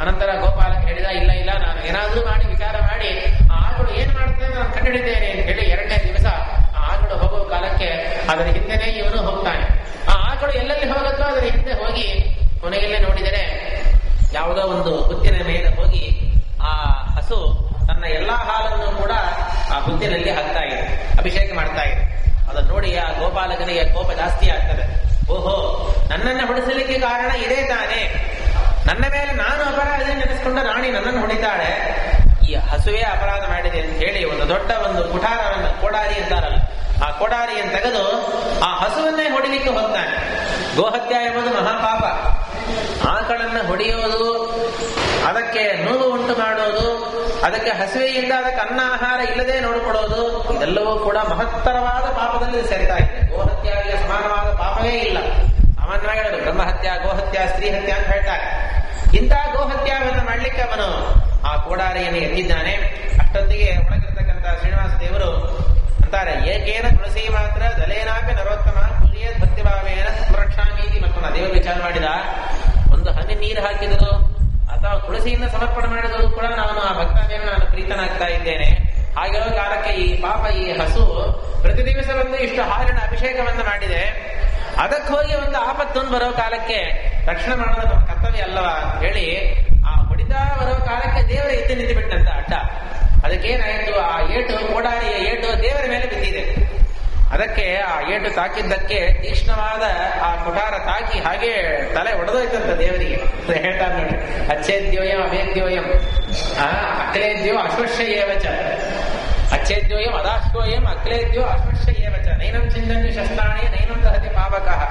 ಅನಂತರ ಗೋಪಾಲಕ ಹೇಳಿದ, ಇಲ್ಲ ನಾನು ಏನಾದ್ರೂ ಮಾಡಿ ವಿಚಾರ ಮಾಡಿ ಆ ಆಕಳು ಏನ್ ಮಾಡ್ತೇನೆ ನಾನು ಕಂಡುಹಿಡಿದ್ದೇನೆ ಅಂತ ಹೇಳಿ 2ನೇ ದಿವಸ ಆ ಆಕಳು ಹೋಗುವ ಕಾಲಕ್ಕೆ ಅದರ ಹಿಂದೆನೇ ಇವನು ಹೋಗ್ತಾನೆ. ಆ ಆಕಳು ಎಲ್ಲೆಲ್ಲಿ ಹೋಗುತ್ತೋ ಅದರ ಹಿಂದೆ ಹೋಗಿ ಕೊನೆಯಲ್ಲೇ ನೋಡಿದರೆ ಯಾವುದೋ ಒಂದು ಹುತ್ತಿನ ಮೇಲೆ ಹೋಗಿ ಆ ಹಸು ತನ್ನ ಎಲ್ಲಾ ಹಾಲನ್ನು ಕೂಡ ಆ ಹುತ್ತಿನಲ್ಲಿ ಹಾಕ್ತಾ ಇದೆ, ಅಭಿಷೇಕ ಮಾಡ್ತಾ ಇದೆ. ಅದನ್ನು ನೋಡಿ ಆ ಗೋಪಾಲಕನಿಗೆ ಕೋಪ ಜಾಸ್ತಿ ಆಗ್ತದೆ. ಓಹೋ, ನನ್ನನ್ನು ಹೊಡಿಸಲಿಕ್ಕೆ ಕಾರಣ ಇದೇ ತಾನೇ, ನನ್ನ ಮೇಲೆ ನಾನು ಅಪರಾಧ ನೆನೆಸ್ಕೊಂಡು ರಾಣಿ ನನ್ನನ್ನು ಹೊಡಿತಾಳೆ, ಈ ಹಸುವೆ ಅಪರಾಧ ಮಾಡಿದೆ ಅಂತ ಹೇಳಿ ಒಂದು ದೊಡ್ಡ ಒಂದು ಕುಠಾರವನ್ನು, ಕೋಡಾರಿ ಅಂತಾರಲ್ಲ, ಆ ಕೋಡಾರಿಯನ್ನು ತೆಗೆದು ಆ ಹಸುವನ್ನೇ ಹೊಡಿಲಿಕ್ಕೆ ಹೋಗ್ತಾನೆ. ಗೋಹತ್ಯ ಎಂಬುದು ಮಹಾಪಾಪ. ಆಕಳನ್ನ ಹೊಡೆಯೋದು, ಅದಕ್ಕೆ ನೋವು ಉಂಟು ಮಾಡೋದು, ಅದಕ್ಕೆ ಹಸುವೆಯಿಂದ ಅದಕ್ಕೆ ಅನ್ನ ಆಹಾರ ಇಲ್ಲದೆ ನೋಡಿಕೊಳ್ಳೋದು, ಇದೆಲ್ಲವೂ ಕೂಡ ಮಹತ್ತರವಾದ ಪಾಪದಲ್ಲಿ ಸೇರ್ತಾ ಇದೆ. ಗೋಹತ್ಯಾಗೆ ಸಮಾನವಾದ ಪಾಪವೇ ಇಲ್ಲ. ಸಾಮಾನ್ಯವಾಗಿ ಹೇಳೋದು ಬ್ರಹ್ಮಹತ್ಯ, ಗೋಹತ್ಯ, ಸ್ತ್ರೀ ಹತ್ಯ ಅಂತ ಹೇಳ್ತಾರೆ. ಇಂಥ ಗೋಹತ್ಯವನ್ನು ಮಾಡ್ಲಿಕ್ಕೆ ಅವನು ಆ ಕೋಡಾರಿಯನ್ನು ಎತ್ತಿದ್ದಾನೆ. ಅಷ್ಟೊತ್ತಿಗೆ ಒಳಗಿರ್ತಕ್ಕಂಥ ಶ್ರೀನಿವಾಸ ದೇವರು ಅಂತಾರೆ, ಏಕೇನ ತುಳಸಿ ಮಾತ್ರ ದಲೇನಾಪಿ ನರೋತ್ತಮ ತುಳಿಯ ಭಕ್ತಿಭಾವೇನ ಸಂರಕ್ಷಾಮೀತಿ. ಮತ್ತೊಂದು ದೇವರು ವಿಚಾರ ಮಾಡಿದ, ಒಂದು ಹನಿ ನೀರು ಹಾಕಿದರು ಅಥವಾ ತುಳಸಿಯಿಂದ ಸಮರ್ಪಣೆ ಮಾಡಿದರೂ ಕೂಡ ನಾನು ಆ ಭಕ್ತನೇನು ನಾನು ಪ್ರೀತನಾಗ್ತಾ ಇದ್ದೇನೆ. ಹಾಗಿರೋ ಕಾಲಕ್ಕೆ ಈ ಪಾಪ, ಈ ಹಸು ಪ್ರತಿ ದಿವಸ ಒಂದು ಇಷ್ಟು ಹಾಲಿನ ಅಭಿಷೇಕವನ್ನ ಮಾಡಿದೆ, ಅದಕ್ಕೆ ಹೋಗಿ ಒಂದು ಆಪತ್ತೊಂದು ಬರೋ ಕಾಲಕ್ಕೆ ರಕ್ಷಣೆ ಮಾಡೋದು ನಮ್ಮ ಕರ್ತವ್ಯ ಅಲ್ಲವಾ ಅಂತ ಹೇಳಿ ಆ ಹೊಡಿತಾ ಬರೋ ಕಾಲಕ್ಕೆ ದೇವರ ಎದ್ದು ನಿಂತು ಬಿಟ್ಟಂತ ಅಡ್ಡ. ಅದಕ್ಕೇನಾಯಿತು, ಆ ಏಟು, ಕೋಡಾರಿಯ ಏಟು ದೇವರ ಮೇಲೆ ಬಿದ್ದಿದೆ. ಅದಕ್ಕೆ ಆ ಏಟು ತಾಕಿದ್ದಕ್ಕೆ ತೀಕ್ಷ್ಣವಾದ ಆ ಕುಠಾರ ತಾಕಿ ಹಾಗೆ ತಲೆ ಒಡೆದೋಯ್ತಂತ ದೇವರಿಗೆ. ಹೇಳ್ತಾರೆ ನೋಡಿ, ಅಚ್ಛೇದ್ಯೋಯಂ ಅಭೇದ್ಯೋಯಂ ಅಕ್ಲೇದ್ಯೋ ಅಶ್ವಶ್ಯ ಏವಚ, ಅಚ್ಛೇದ್ಯೋಯಂ ಅದಾಶ್ವಯಂ ಅಕ್ಲೇದ್ಯೋ ಅಶ್ವಶ್ಯ ಏವಚ ನೈನಂ ಚಿಂತನ್ಯ ಶಸ್ತ್ರಾಣಿ ನೈನಂ ದಹತಿ ಪಾವಕಃ.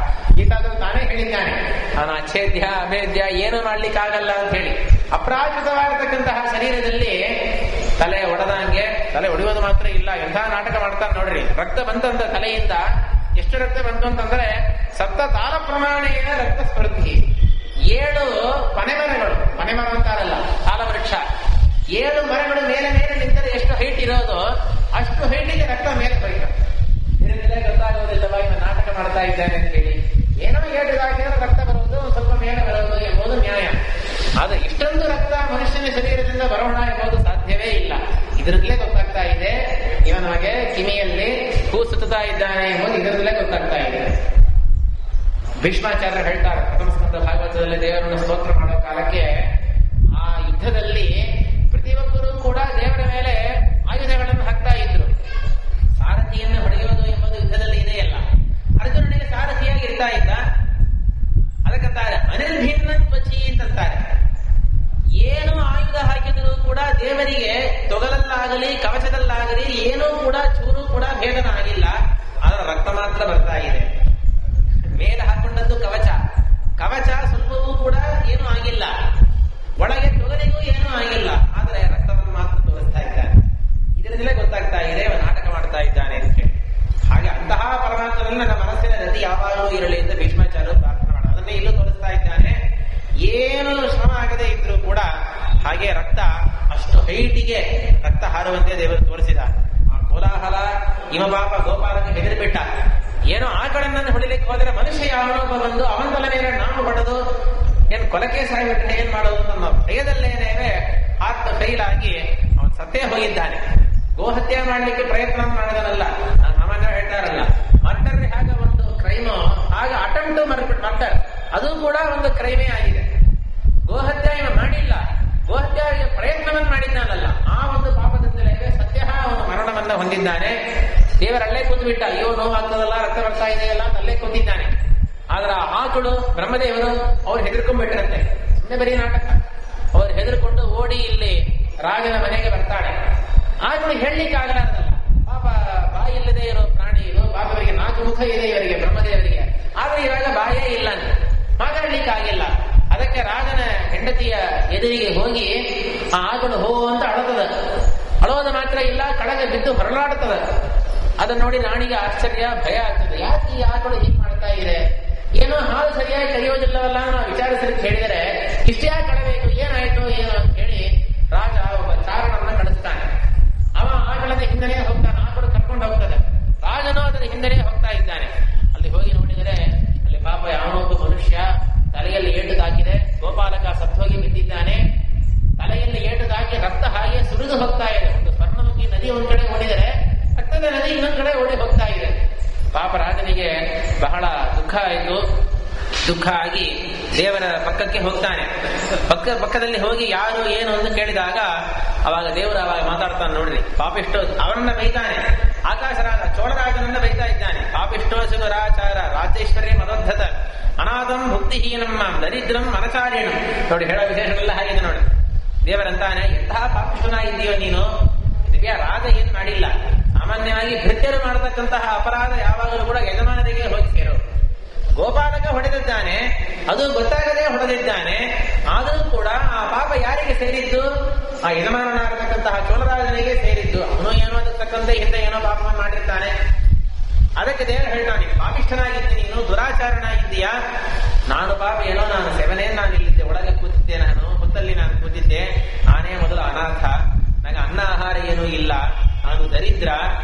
ಈತಾದರೂ ತಾನೇ ಹೇಳಿದ್ದಾನೆ, ನಾನು ಅಚ್ಛೇದ್ಯ ಅಭೇದ್ಯ ಏನು ಮಾಡ್ಲಿಕ್ಕಾಗಲ್ಲ ಅಂತ ಹೇಳಿ. ಅಪ್ರಾಕೃತವಾಗಿರ್ತಕ್ಕಂತಹ ಶರೀರದಲ್ಲಿ ತಲೆ ಒಡೆದಂಗೆ, ತಲೆ ಒಡೆಯೋದು ಮಾತ್ರ ಇಲ್ಲ, ಎಂಥ ನಾಟಕ ಮಾಡ್ತಾರೆ ನೋಡ್ರಿ. ರಕ್ತ ಬಂತಂತ ತಲೆಯಿಂದ, ಎಷ್ಟು ರಕ್ತ ಬಂತು ಅಂತಂದ್ರೆ ಸಪ್ತ ತಾಳ ಪ್ರಮಾಣೇನ ರಕ್ತ ಸ್ಪರ್ಧಿ. 7 ಪನೆಮರಗಳು, ಪನೆಮರ ಅಂತಾರಲ್ಲ ತಾಲವೃಕ್ಷ, 7 ಮರಗಳು ಮೇಲೆ ಮೇಲೆ ನಿಂತರೆ ಎಷ್ಟು ಹೈಟ್ ಇರೋದು ಅಷ್ಟು ಹೈಟಿಗೆ ರಕ್ತ ಮೇಲೆ ಹೋಯ್ತು. ಇದರಿಂದ ಗೊತ್ತಾಗೋದಿಲ್ಲವಾ ಇನ್ನು ನಾಟಕ ಮಾಡ್ತಾ ಇದ್ದಾನೆ ಅಂತ ಹೇಳಿ. ಏನೋ 7 ಹಾಕಿದ್ರೆ ರಕ್ತ ಬರೋದು, ಸ್ವಲ್ಪ ಮೇಲೆ ಬರೋದು ಎಂಬುದು ನ್ಯಾಯ. ಆದ್ರೆ ಇಷ್ಟೊಂದು ರಕ್ತ ಮನುಷ್ಯನ ಶರೀರದಿಂದ ಬರೋಣ ಎಂಬುದು ಸಾಧ್ಯವೇ ಇಲ್ಲ. ಇದರಿಂದಲೇ ಗೊತ್ತಾಗ್ತಾ ಇದೆ ಇವ ನಮಗೆ ಕಿವಿಯಲ್ಲಿ ಹೂ ಸುತ್ತಾ ಇದ್ದಾನೆ ಎಂಬುದು ಇದರಿಂದಲೇ ಗೊತ್ತಾಗ್ತಾ ಇದೆ. ಭೀಷ್ಮಾಚಾರ್ಯರು ಹೇಳ್ತಾರೆ ಪ್ರಥಮ ಸ್ಕಂದ ಭಾಗವತದಲ್ಲಿ ದೇವರನ್ನು ಸ್ತೋತ್ರ ಮಾಡೋ ಕಾಲಕ್ಕೆ, ಆ ಯುದ್ಧದಲ್ಲಿ ಪ್ರತಿಯೊಬ್ಬರೂ ಕೂಡ ದೇವರ ಮೇಲೆ ಆಯುಧಗಳನ್ನು ಹಾಕ್ತಾ ಇದ್ರು. ಸಾರಥಿಯನ್ನು ಹೊಡೆಯುವುದು ಎಂಬುದು ಯುದ್ಧದಲ್ಲಿ ಇದೆಯಲ್ಲ, ಅರ್ಜುನನಿಗೆ ಸಾರಥಿಯಾಗಿ ಇರ್ತಾ ಇದ್ದ. ಅದಕ್ಕಂತಾರೆ ಅನಿರ್ಭಿನ್ನ ತ್ವಚಿ ಅಂತಾರೆ. ಏನು ಆಯುಧ ಹಾಕಿದರೂ ಕೂಡ ದೇವರಿಗೆ ತೊಗಲಲ್ಲಾಗಲಿ ಕವಚದಲ್ಲಾಗಲಿ ಏನೂ ಕೂಡ ಚೂರು ಕೂಡ ಭೇದನ ಆಗಿಲ್ಲ. ಅದರ ರಕ್ತ ಮಾತ್ರ ಬರ್ತಾ ಇದೆ. ಮೇಲೆ ಹಾಕೊಂಡದ್ದು ಕವಚ, ಕವಚ ಸ್ವಲ್ಪವೂ ಕೂಡ ಏನೂ ಆಗಿಲ್ಲ, ಒಳಗೆ ತೊಗಲಿಗೂ ಏನೂ ಆಗಿಲ್ಲ, ಆದರೆ ರಕ್ತವನ್ನು ಮಾತ್ರ ತೋರಿಸ್ತಾ ಇದ್ದಾನೆ. ಇದರಿಂದಲೇ ಗೊತ್ತಾಗ್ತಾ ಇದೆ ನಾಟಕ ಮಾಡ್ತಾ ಇದ್ದಾನೆ ಅಂತ ಹೇಳಿ. ಹಾಗೆ ಅಂತಹ ಪರಮಾತ್ಮನಲ್ಲಿ ನನ್ನ ಮನಸ್ಸಿನ ರತಿ ಯಾವಾಗಲೂ ಇರಲಿ ಅಂತ ಭೀಷ್ಮಾಚಾರ್ಯರು ಪ್ರಾರ್ಥನೆ ಮಾಡ, ಅದನ್ನೇ ಇಲ್ಲೂ ತೋರಿಸ್ತಾ ಇದ್ದಾನೆ. ಏನು ಶ್ರಮ ಆಗದೆ ಇದ್ರೂ ಕೂಡ ಹಾಗೆ ರಕ್ತ ಅಷ್ಟು ಹೈಟಿಗೆ ರಕ್ತ ಹಾರುವಂತೆ ದೇವರು ತೋರಿಸಿದ. ಆ ಕೋಲಾಹಲ ಇವ ಪಾಪ ಗೋಪಾಲಕ್ಕೆ ಹೆದರಿಬಿಟ್ಟ. ಏನೋ ಆಕಳನ್ನು ಹೊಡಿಲಿಕ್ಕೆ ಹೋದರೆ ಮನುಷ್ಯ ಯಾವನೊಬ್ಬ ಬಂದು ಅವನ ತಲೆ ಮೇಲೆ ನಾವು ಹೊಡೆದು ಏನ್ ಕೊಲಕೆ ಸಾಯ್ಬಿಟ್ರೆ ಏನ್ ಮಾಡೋದು ನಮ್ಮ ಭಯದಲ್ಲೇನೇ ಆತ್ಮ ಫೈಲ್ ಆಗಿ ಅವನು ಸತ್ತೇ ಹೋಗಿದ್ದಾನೆ. ಗೋಹತ್ಯೆ ಮಾಡ್ಲಿಕ್ಕೆ ಪ್ರಯತ್ನ ಮಾಡಿದನಲ್ಲ, ಸಾಮಾನ್ಯ ಹೇಳ್ತಾರಲ್ಲ ಮರ್ಡರ್ ಹಾಗ ಒಂದು ಕ್ರೈಮು, ಆಗ ಅಟೆಂಪ್ಟ್ ಮರ್ಡರ್ ಅದು ಕೂಡ ಒಂದು ಕ್ರೈಮೇ ಆಗಿದೆ. ಗೋಹತ್ಯೆ ಇವ ಮಾಡಿಲ್ಲ, ಗೋಹತ್ಯೆಗೆ ಪ್ರಯತ್ನವನ್ನು ಮಾಡಿದ್ದಾನಲ್ಲ, ಆ ಒಂದು ಪಾಪದಿಂದಲೇ ಸತ್ಯ ಅವನು ಮರಣವನ್ನ ಹೊಂದಿದ್ದಾನೆ. ದೇವರಲ್ಲೇ ಕೂತ್ಬಿಟ್ಟ, ಅಯ್ಯೋ ನೋವಾಗ್ತದಲ್ಲ, ರಕ್ತ ಬರ್ತಾ ಇದೆಯಲ್ಲ ಅಂತ ಅಲ್ಲೇ ಕೂತಿದ್ದಾನೆ. ಆದ್ರ ಆ ಆಕಳು ಬ್ರಹ್ಮದೇವರು ಅವ್ರು ಹೆದರ್ಕೊಂಡ್ಬಿಟ್ರಂತೆ. ಸುಮ್ಮನೆ ಬರೀ ನಾಟಕ. ಅವ್ರು ಹೆದರ್ಕೊಂಡು ಓಡಿ ಇಲ್ಲಿ ರಾಜನ ಮನೆಗೆ ಬರ್ತಾಳೆ. ಆಕಳು ಹೇಳಲಿಕ್ಕೆ ಆಗಲಾರದಲ್ಲ, ಪಾಪ ಬಾಯಿ ಇಲ್ಲದೆ ಇರೋ ಪ್ರಾಣಿ ಇದು, ಪಾಪ ಇವರಿಗೆ 4 ಮುಖ ಇದೆ ಇವರಿಗೆ ಬ್ರಹ್ಮದೇವರಿಗೆ, ಆದ್ರೆ ಇವಾಗ ಬಾಯೇ ಇಲ್ಲ ಅಂತ ಮಾತಾಡ್ಲಿಕ್ಕೆ ಆಗಿಲ್ಲ. ಅದಕ್ಕೆ ರಾಜನ ಹೆಂಡತಿಯ ಎದುರಿಗೆ ಹೋಗಿ ಆ ಆಕಳು ಹೋ ಅಂತ ಅಳತದ. ಅಳೋದು ಮಾತ್ರ ಇಲ್ಲ, ಕಳಗೆ ಬಿದ್ದು ಹೊರಲಾಡುತ್ತದೆ. ಅದನ್ನ ನೋಡಿ ರಾಣಿಗೆ ಆಶ್ಚರ್ಯ, ಭಯ ಆಗ್ತದೆ. ಯಾಕೆ ಈ ಆಕಳು ಹೀಗೆ ಮಾಡ್ತಾ ಇದೆ, ಏನೋ ಹಾಲು ಸರಿಯಾಗಿ ಕರೆಯೋದಿಲ್ಲವಲ್ಲ ನಾವು ವಿಚಾರಿಸಲಿಕ್ಕೆ ಹೇಳಿದರೆ ಇಷ್ಟೇ ಕಳಬೇಕು, ಏನಾಯ್ತು ಏನು ಅಂತ ಹೇಳಿ ರಾಜ ಒಬ್ಬ ಚಾರಣನ್ನ ಕಳಿಸ್ತಾನೆ. ಅವ ಆಕಳದ ಹಿಂದೆನೇ ಹೋಗ್ತಾನೆ, ಆಕಳು ಕರ್ಕೊಂಡು ಹೋಗ್ತದೆ. ರಾಜನು ಅದರ ಹಿಂದೆನೇ ಹೋಗ್ತಾ ಇದ್ದಾನೆ. ಅಲ್ಲಿ ಹೋಗಿ ನೋಡಿದರೆ ಅಲ್ಲಿ ಪಾಪ ಯಾವನೊಬ್ಬ ಮನುಷ್ಯ ತಲೆಯಲ್ಲಿ ಏಟು ತಾಕಿದೆ, ಗೋಪಾಲಕ ಸತ್ತೋಗಿ ಬಿದ್ದಿದ್ದಾನೆ. ತಲೆಯಲ್ಲಿ ಏಟು ತಾಕಿ ರಕ್ತ ಹಾಗೆ ಸುರಿದು ಹೋಗ್ತಾ ಇದೆ. ಒಂದು ಸ್ವರ್ಣಮುಖಿ ನದಿ ಒಂದ್ ಕಡೆ ಓಡಿದರೆ ರಕ್ತದ ನದಿ ಇನ್ನೊಂದ್ ಕಡೆ ಓಡಿ ಹೋಗ್ತಾ ಇದೆ. ಪಾಪ ರಾಜನಿಗೆ ಬಹಳ ದುಃಖ ಆಯಿತು. ದುಃಖ ಆಗಿ ದೇವರ ಪಕ್ಕಕ್ಕೆ ಹೋಗ್ತಾನೆ. ಪಕ್ಕದಲ್ಲಿ ಹೋಗಿ ಯಾರು ಏನು ಅಂತ ಕೇಳಿದಾಗ ಅವಾಗ ದೇವರು ಅವಾಗ ಮಾತಾಡ್ತಾನೆ. ನೋಡ್ರಿ, ಪಾಪಿಷ್ಟೋ ಅವರನ್ನ ಬೈತಾನೆ. ಆಕಾಶರಾಜ ಚೋಳರಾಜನನ್ನ ಬೈತಾ ಇದ್ದಾನೆ. ಪಾಪಿಷ್ಟೋ ಸುರಾಚಾರ ರಾಜೇಶ್ವರ್ಯ ಮದೋದ್ಧತ, ಅನಾಥಂ ಭುಕ್ತಿಹೀನಂ ಮಾಂ ದರಿದ್ರಂ ಮನಚಾರಿಣಂ. ನೋಡಿ ಹೇಳೋ ವಿಶೇಷಗಳೆಲ್ಲ ಹಾಗಿದೆ ನೋಡಿ. ದೇವರಂತಾನೆ ಎಂತಹ ಪಾಪಿಷ್ಠನಾಗಿದ್ದೀಯೋ ನೀನು, ಇದಕ್ಕೆ ರಾಜ ಏನ್ ಮಾಡಿಲ್ಲ. ಸಾಮಾನ್ಯವಾಗಿ ಭೃತ್ಯರು ಮಾಡತಕ್ಕಂತಹ ಅಪರಾಧ ಯಾವಾಗಲೂ ಕೂಡ ಯಜಮಾನರಿಗೆ ಹೋಗಿ ಸೇರೋ. ಗೋಪಾಲಕ ಹೊಡೆದಿದ್ದಾನೆ, ಅದು ಗೊತ್ತಾಗದೆ ಹೊಡೆದಿದ್ದಾನೆ, ಆದರೂ ಕೂಡ ಆ ಪಾಪ ಯಾರಿಗೆ ಸೇರಿದ್ದು? ಆ ಯಜಮಾನನಾಗತಕ್ಕಂತಹ ಚೋಳರಾಜನಿಗೆ ಸೇರಿದ್ದು. ಅವನು ಏನೋ ಅದಕ್ಕಂತೆ ಹಿಂದೆ ಏನೋ ಪಾಪವನ್ನು ಮಾಡಿರ್ತಾನೆ. ಅದಕ್ಕೆ ದೇವರು ಹೇಳ್ತಾನೆ, ಪಾಪಿಷ್ಠನಾಗಿದ್ದೆ ನೀನು, ದುರಾಚಾರನಾಗಿದ್ದೀಯಾ. ನಾನು ಪಾಪ ಏನೋ ನಾನು ಸೆವನೇ ನಾನು ಇಲ್ಲಿದ್ದೆ, ಒಳಗೆ ಕೂತಿದ್ದೆ, ನಾನು ಹೊತ್ತಲ್ಲಿ ನಾನು ಕೂತಿದ್ದೆ, ನಾನೇ ಮೊದಲು ಅನಾಥ, ನನಗೆ ಅನ್ನ ಆಹಾರ ಏನೂ ಇಲ್ಲ, ನಾನು ದರಿದ್ರ,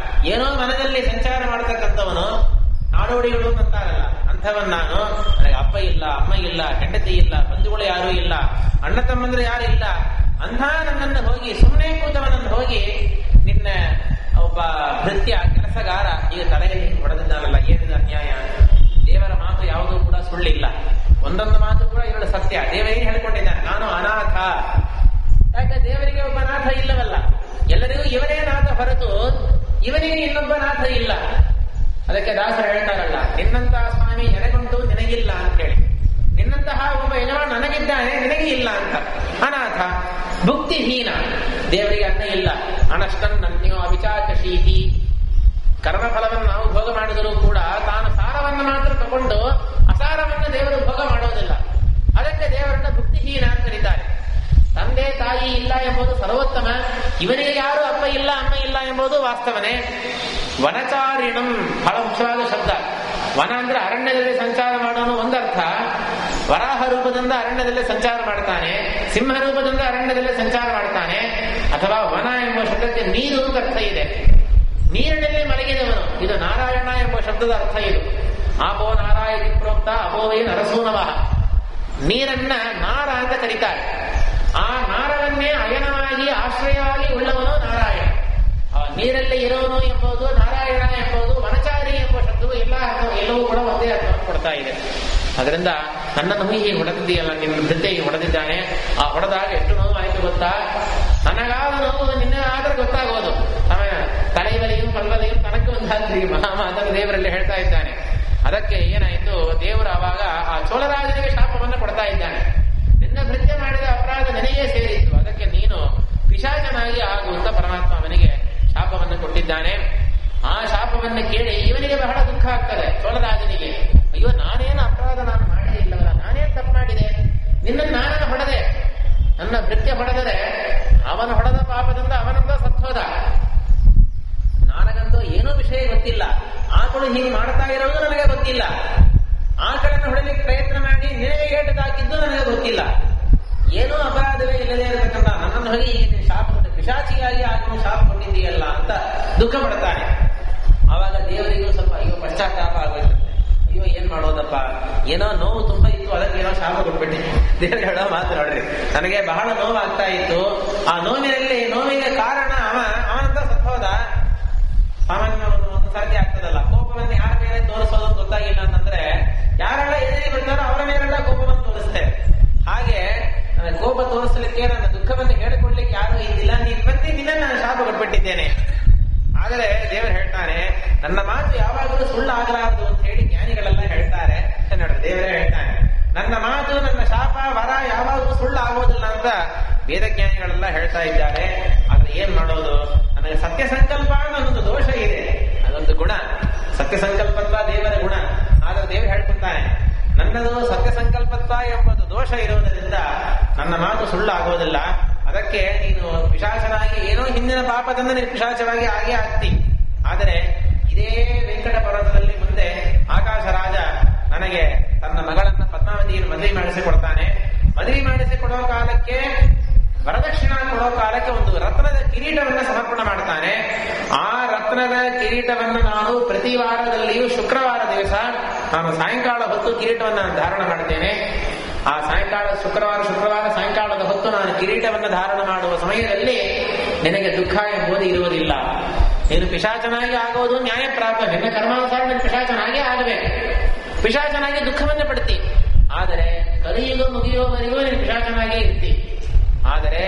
ಏನೋ ಮನದಲ್ಲಿ ಸಂಚಾರ ಮಾಡತಕ್ಕಂಥವನು, ನಾಡೋಡಿಗಳು ಅಂತಾರಲ್ಲ ಅಂಥವನ್ ನಾನು. ನನಗೆ ಅಪ್ಪ ಇಲ್ಲ, ಅಮ್ಮ ಇಲ್ಲ, ಹೆಂಡತಿ ಇಲ್ಲ, ಬಂಧುಗಳು ಯಾರೂ ಇಲ್ಲ, ಅಣ್ಣ ತಮ್ಮಂದ್ರೆ ಯಾರು ಇಲ್ಲ. ಅಂಥ ನನ್ನನ್ನು ಹೋಗಿ ಸುಮ್ಮನೆ ಕೂತವನನ್ನು ಹೋಗಿ ನಿನ್ನ ಒಬ್ಬ ಭೃತ್ಯ ಕೆಲಸಗಾರ ಈಗ ತಲೆಗೆ ಹೊಡೆದಿದ್ದಾನಲ್ಲ, ಏನಿದೆ ಅನ್ಯಾಯ. ದೇವರ ಮಾತು ಯಾವುದೂ ಕೂಡ ಸುಳ್ಳಿಲ್ಲ, ಒಂದೊಂದು ಮಾತು ಕೂಡ ಇವಳು ಸತ್ಯ. ದೇವರಿಗೆ ಹೇಳ್ಕೊಂಡಿದ್ದಾನೆ, ನಾನು ಅನಾಥ. ಯಾಕೆ ದೇವರಿಗೆ ಒಬ್ಬ ನಾಥ ಇಲ್ಲವಲ್ಲ, ಎಲ್ಲರಿಗೂ ಇವನೇ ನಾಥ ಹೊರತು ಇವನಿಗೆ ಇನ್ನೊಬ್ಬ ನಾಥ ಇಲ್ಲ. ಅದಕ್ಕೆ ದಾಸರು ಹೇಳ್ತಾರಲ್ಲ, ನಿನ್ನಂತಹ ಸ್ವಾಮಿ ಎನಗುಂಟು ನಿನಗಿಲ್ಲ ಅಂತ ಹೇಳಿ. ನಿನ್ನಂತಹ ಒಬ್ಬ ಯಜಮಾನ ನನಗಿದ್ದಾನೆ, ನಿನಗೆ ಇಲ್ಲ ಅಂತ. ಅನಾಥ, ಭುಕ್ತಿಹೀನ, ದೇವರಿಗೆ ಅನ್ನ ಇಲ್ಲ. ಅನಷ್ಟನ್ ನನ್ಯೋ ಅವಿಚಾಚಶೀಹಿ, ಕರ್ಮಫಲವನ್ನು ನಾವು ಭೋಗ ಮಾಡಿದರೂ ಕೂಡ ತಾನು ಸಾರವನ್ನು ಮಾತ್ರ ತಗೊಂಡು ಅಸಾರವನ್ನು ದೇವರು ಭೋಗ ಮಾಡೋದಿಲ್ಲ. ಅದಕ್ಕೆ ದೇವರನ್ನ ಭುಕ್ತಿಹೀನ ಅಂತ ಕರೀತಾರೆ. ತಂದೆ ತಾಯಿ ಇಲ್ಲ ಎಂಬುದು ಸರ್ವೋತ್ತಮ, ಇವನಿಗೆ ಯಾರು ಅಪ್ಪ ಇಲ್ಲ ಅಮ್ಮ ಇಲ್ಲ ಎಂಬುದು ವಾಸ್ತವನೇ. ವನಚಾರಿಣಂ ಬಹಳ ಮುಖ್ಯವಾದ ಶಬ್ದ. ವನ ಅಂದ್ರೆ ಅರಣ್ಯದಲ್ಲಿ ಸಂಚಾರ ಮಾಡೋನು ಒಂದರ್ಥ, ವರಾಹ ರೂಪದಿಂದ ಅರಣ್ಯದಲ್ಲಿ ಸಂಚಾರ ಮಾಡ್ತಾನೆ, ಸಿಂಹ ರೂಪದಿಂದ ಅರಣ್ಯದಲ್ಲಿ ಸಂಚಾರ ಮಾಡ್ತಾನೆ. ಅಥವಾ ವನ ಎಂಬ ಶಬ್ದಕ್ಕೆ ನೀರು ಅಂತ ಅರ್ಥ ಇದೆ, ನೀರಿನಲ್ಲಿ ಮಲಗಿದವನು. ಇದು ನಾರಾಯಣ ಎಂಬ ಶಬ್ದದ ಅರ್ಥ ಇದು. ಆಪೋ ನಾರಾಯಣ ಪ್ರೋಕ್ತ ಅಪೋವೇ ನರಸೂನವಃ. ನೀರನ್ನ ನಾರ ಅಂತ ಕರೀತಾರೆ. ಆ ನಾರವನ್ನೇ ಅಯನವಾಗಿ ಆಶ್ರಯವಾಗಿ ಉಳ್ಳವನು ನಾರಾಯಣ. ನೀರಲ್ಲಿ ಇರೋನು ಎಂಬುದು ನಾರಾಯಣ ಎಂಬುದು, ವನಚಾರಿ ಎಂಬ ಶಬ್ದವು ಎಲ್ಲವೂ ಕೂಡ ಒಂದೇ ಅರ್ಥವನ್ನು ಕೊಡ್ತಾ ಇದೆ. ಅದರಿಂದ ನನ್ನನ್ನು ಹೀಗೆ ಹೊಡೆದಿದೆಯಲ್ಲ, ನಿನ್ನ ಭೃತ್ಯೆಗೆ ಹೊಡೆದಿದ್ದಾನೆ. ಆ ಹೊಡೆದಾಗ ಎಷ್ಟು ನೋವು ಆಯ್ತು ಗೊತ್ತಾ? ನನಗಾದ ನೋವು ನಿನ್ನೆ ಆದ್ರೆ ಗೊತ್ತಾಗೋದು. ತಲೆಬಲಿಯು ಪಲ್ವಲಿಯು ತನಕ್ಕೆ ಒಂದಾದ್ರಿ ಮಹಾಮಾತನು ದೇವರಲ್ಲಿ ಹೇಳ್ತಾ ಇದ್ದಾನೆ. ಅದಕ್ಕೆ ಏನಾಯ್ತು, ದೇವರು ಆವಾಗ ಆ ಚೋಳರಾಜನಿಗೆ ಶಾಪವನ್ನು ಕೊಡ್ತಾ ಇದ್ದಾನೆ. ನಿನ್ನ ಭೃತ್ಯ ಮಾಡಿದ ಅಪರಾಧ ನಿನಗೇ ಸೇರಿತ್ತು, ಅದಕ್ಕೆ ನೀನು ಪಿಶಾಚನಾಗಿ ಆಗುವಂತ ಪರಮಾತ್ಮ ಅವನಿಗೆ ಶಾಪವನ್ನು ಕೊಟ್ಟಿದ್ದಾನೆ. ಆ ಶಾಪವನ್ನು ಕೇಳಿ ಇವನಿಗೆ ಬಹಳ ದುಃಖ ಆಗ್ತದೆ, ಚೋಳರಾಜನಿಗೆ. ಅಯ್ಯೋ, ನಾನೇನು ಅಪರಾಧ ನಾನು ಮಾಡೇ ಇಲ್ಲವಲ್ಲ, ನಾನೇನು ತಪ್ಪು ಮಾಡಿದೆ, ನಿನ್ನನ್ನು ನಾನೇ ಹೊಡೆದೆ. ನನ್ನ ಭೃತ್ಯ ಹೊಡೆದರೆ ಅವನು ಹೊಡೆದ ಪಾಪದಿಂದ ಅವನಿಂದ ಸತ್ತೋದ. ನನಗಂತೂ ಏನೂ ವಿಷಯ ಗೊತ್ತಿಲ್ಲ, ಆಕಳು ಹೀಗೆ ಮಾಡ್ತಾ ಇರೋದು ನನಗೆ ಗೊತ್ತಿಲ್ಲ. ಆಕಳನ್ನು ಹೊಡೆಯಲಿಕ್ಕೆ ಪ್ರಯತ್ನ ಮಾಡಿ ನಿನಗೆ ಏಟು ತಾಕಿದ್ದು ನನಗೆ ಗೊತ್ತಿಲ್ಲ. ಏನೂ ಅಪರಾಧವೇ ಇಲ್ಲದೆ ಇರತಕ್ಕಂಥ ನನ್ನನ್ನು ಹೋಗಿ ಈಗ ಶಾಪ ಪಿಶಾಚಿಯಾಗಿ ಆಗಿ ಶಾಪ ಕೊಟ್ಟಿದ್ದೀಯಲ್ಲ ಅಂತ ದುಃಖ ಪಡ್ತಾನೆ. ಆವಾಗ ದೇವರಿಗೂ ಸ್ವಲ್ಪ ಅಯ್ಯೋ ಪಶ್ಚಾತ್ತಾಪ ಆಗೋಯ್ತದೆ. ಅಯ್ಯೋ ಏನ್ ಮಾಡೋದಪ್ಪ, ಏನೋ ನೋವು ತುಂಬಾ ಇತ್ತು, ಅದಕ್ಕೆ ಏನೋ ಶಾಪ ಕೊಟ್ಬಿಟ್ಟೆ. ದೇವರು ಹೇಳೋ ಮಾತು ನೋಡ್ರಿ, ನನಗೆ ಬಹಳ ನೋವಾಗ್ತಾ ಇತ್ತು. ಆ ನೋವಿಗೆ ಕಾರಣ ಅವನಂತ ಸತ್ತೋದ. ಸಾಮಾನ್ಯ ಒಂದು ಸರ್ತಿ ಆಗ್ತದಲ್ಲ, ಕೋಪವನ್ನು ಯಾರ ಮೇಲೆ ತೋರಿಸೋದು ಗೊತ್ತಾಗಿಲ್ಲ ಅಂತಂದ್ರೆ ಯಾರೆಲ್ಲ ಎದುರಿ ಬರ್ತಾರೋ ಅವರ ಮೇಲೆಲ್ಲ ಕೋಪವನ್ನು ತೋರಿಸ್ತೇವೆ. ಹಾಗೆ ಕೋಪ ತೋರಿಸಲಿಕ್ಕೆ, ನನ್ನ ದುಃಖವನ್ನು ಹೇಳಿಕೊಳ್ಳಲಿಕ್ಕೆ ಯಾರು ಇದ್ದಿಲ್ಲ, ನೀನು ಬಂದು ನಿನ್ನ ನಾನು ಶಾಪ ಕೊಟ್ಬಿಟ್ಟಿದ್ದೇನೆ. ಆದರೆ ದೇವರು ಹೇಳ್ತಾನೆ, ನನ್ನ ಮಾತು ಯಾವಾಗಲೂ ಸುಳ್ಳು ಆಗಲಾರದು ಅಂತ ಹೇಳಿ ಜ್ಞಾನಿಗಳೆಲ್ಲ ಹೇಳ್ತಾರೆ. ನೋಡ್ರಿ, ದೇವರೇ ಹೇಳ್ತಾನೆ, ನನ್ನ ಮಾತು ನನ್ನ ಶಾಪ ವರ ಯಾವಾಗಲೂ ಸುಳ್ಳು ಆಗೋದಿಲ್ಲ ಅಂತ ವೇದಜ್ಞಾನಿಗಳೆಲ್ಲ ಹೇಳ್ತಾ ಇದ್ದಾರೆ. ಆದ್ರೆ ಏನ್ ಮಾಡೋದು, ನನಗೆ ಸತ್ಯ ಸಂಕಲ್ಪ ಅನ್ನೋದೊಂದು ದೋಷ ಇದೆ, ಅದೊಂದು ಗುಣ. ಸತ್ಯ ಸಂಕಲ್ಪತ್ವ ದೇವರ ಗುಣ. ಆದ್ರೆ ದೇವರು ಹೇಳ್ಕೊಳ್ತಾನೆ, ನನ್ನದು ಸತ್ಯ ಸಂಕಲ್ಪತ್ವ ಎಂಬುದು ದೋಷ ಇರುವುದರಿಂದ ನನ್ನ ಮಾತು ಸುಳ್ಳು ಆಗೋದಿಲ್ಲ. ಅದಕ್ಕೆ ನೀನು ಪಿಶಾಚನಾಗಿ ಏನೋ ಹಿಂದಿನ ಪಾಪದಿಂದ ನೀನು ಪಿಶಾಚವಾಗಿ ಆಗೇ ಆಗ್ತಿ. ಆದರೆ ಇದೇ ವೆಂಕಟ ಪರ್ವತದಲ್ಲಿ ಮುಂದೆ ಆಕಾಶ ರಾಜ ನನಗೆ ತನ್ನ ಮಗಳನ್ನ ಪದ್ಮಾವತಿಯನ್ನು ಮದುವೆ ಮಾಡಿಸಿಕೊಡ್ತಾನೆ. ಮದುವೆ ಮಾಡಿಸಿಕೊಡೋ ಕಾಲಕ್ಕೆ, ವರದಕ್ಷಿಣ ಕೊಡೋ ಕಾಲಕ್ಕೆ ಒಂದು ರತ್ನದ ಕಿರೀಟವನ್ನು ಸಮರ್ಪಣೆ ಮಾಡ್ತಾನೆ. ಆ ರತ್ನದ ಕಿರೀಟವನ್ನು ನಾನು ಪ್ರತಿ ವಾರದಲ್ಲಿಯೂ ಶುಕ್ರವಾರ ದಿವಸ ನಾನು ಸಾಯಂಕಾಲ ಹೊತ್ತು ಕಿರೀಟವನ್ನು ಧಾರಣ ಮಾಡ್ತೇನೆ. ಆ ಶುಕ್ರವಾರ ಸಾಯಂಕಾಲದ ಹೊತ್ತು ನಾನು ಕಿರೀಟವನ್ನು ಧಾರಣ ಮಾಡುವ ಸಮಯದಲ್ಲಿ ನಿನಗೆ ದುಃಖ ಎಂಬುದು ಇರುವುದಿಲ್ಲ. ನೀನು ಪಿಶಾಚನಾಗಿ ಆಗೋದು ನ್ಯಾಯಪ್ರಾಪ್ತ, ನಿನ್ನ ಕರ್ಮಾನುಸಾರ ನೀನು ಪಿಶಾಚನಾಗಿ ಆಗಬೇಕು. ಪಿಶಾಚನಾಗಿ ದುಃಖವನ್ನು ಪಡ್ತಿ. ಆದರೆ ಕಲಿಯುಗ ಮುಗಿಯುವವರೆಗೂ ನೀನು ಪಿಶಾಚನಾಗಿ ಇರ್ತಿ. ಆದರೆ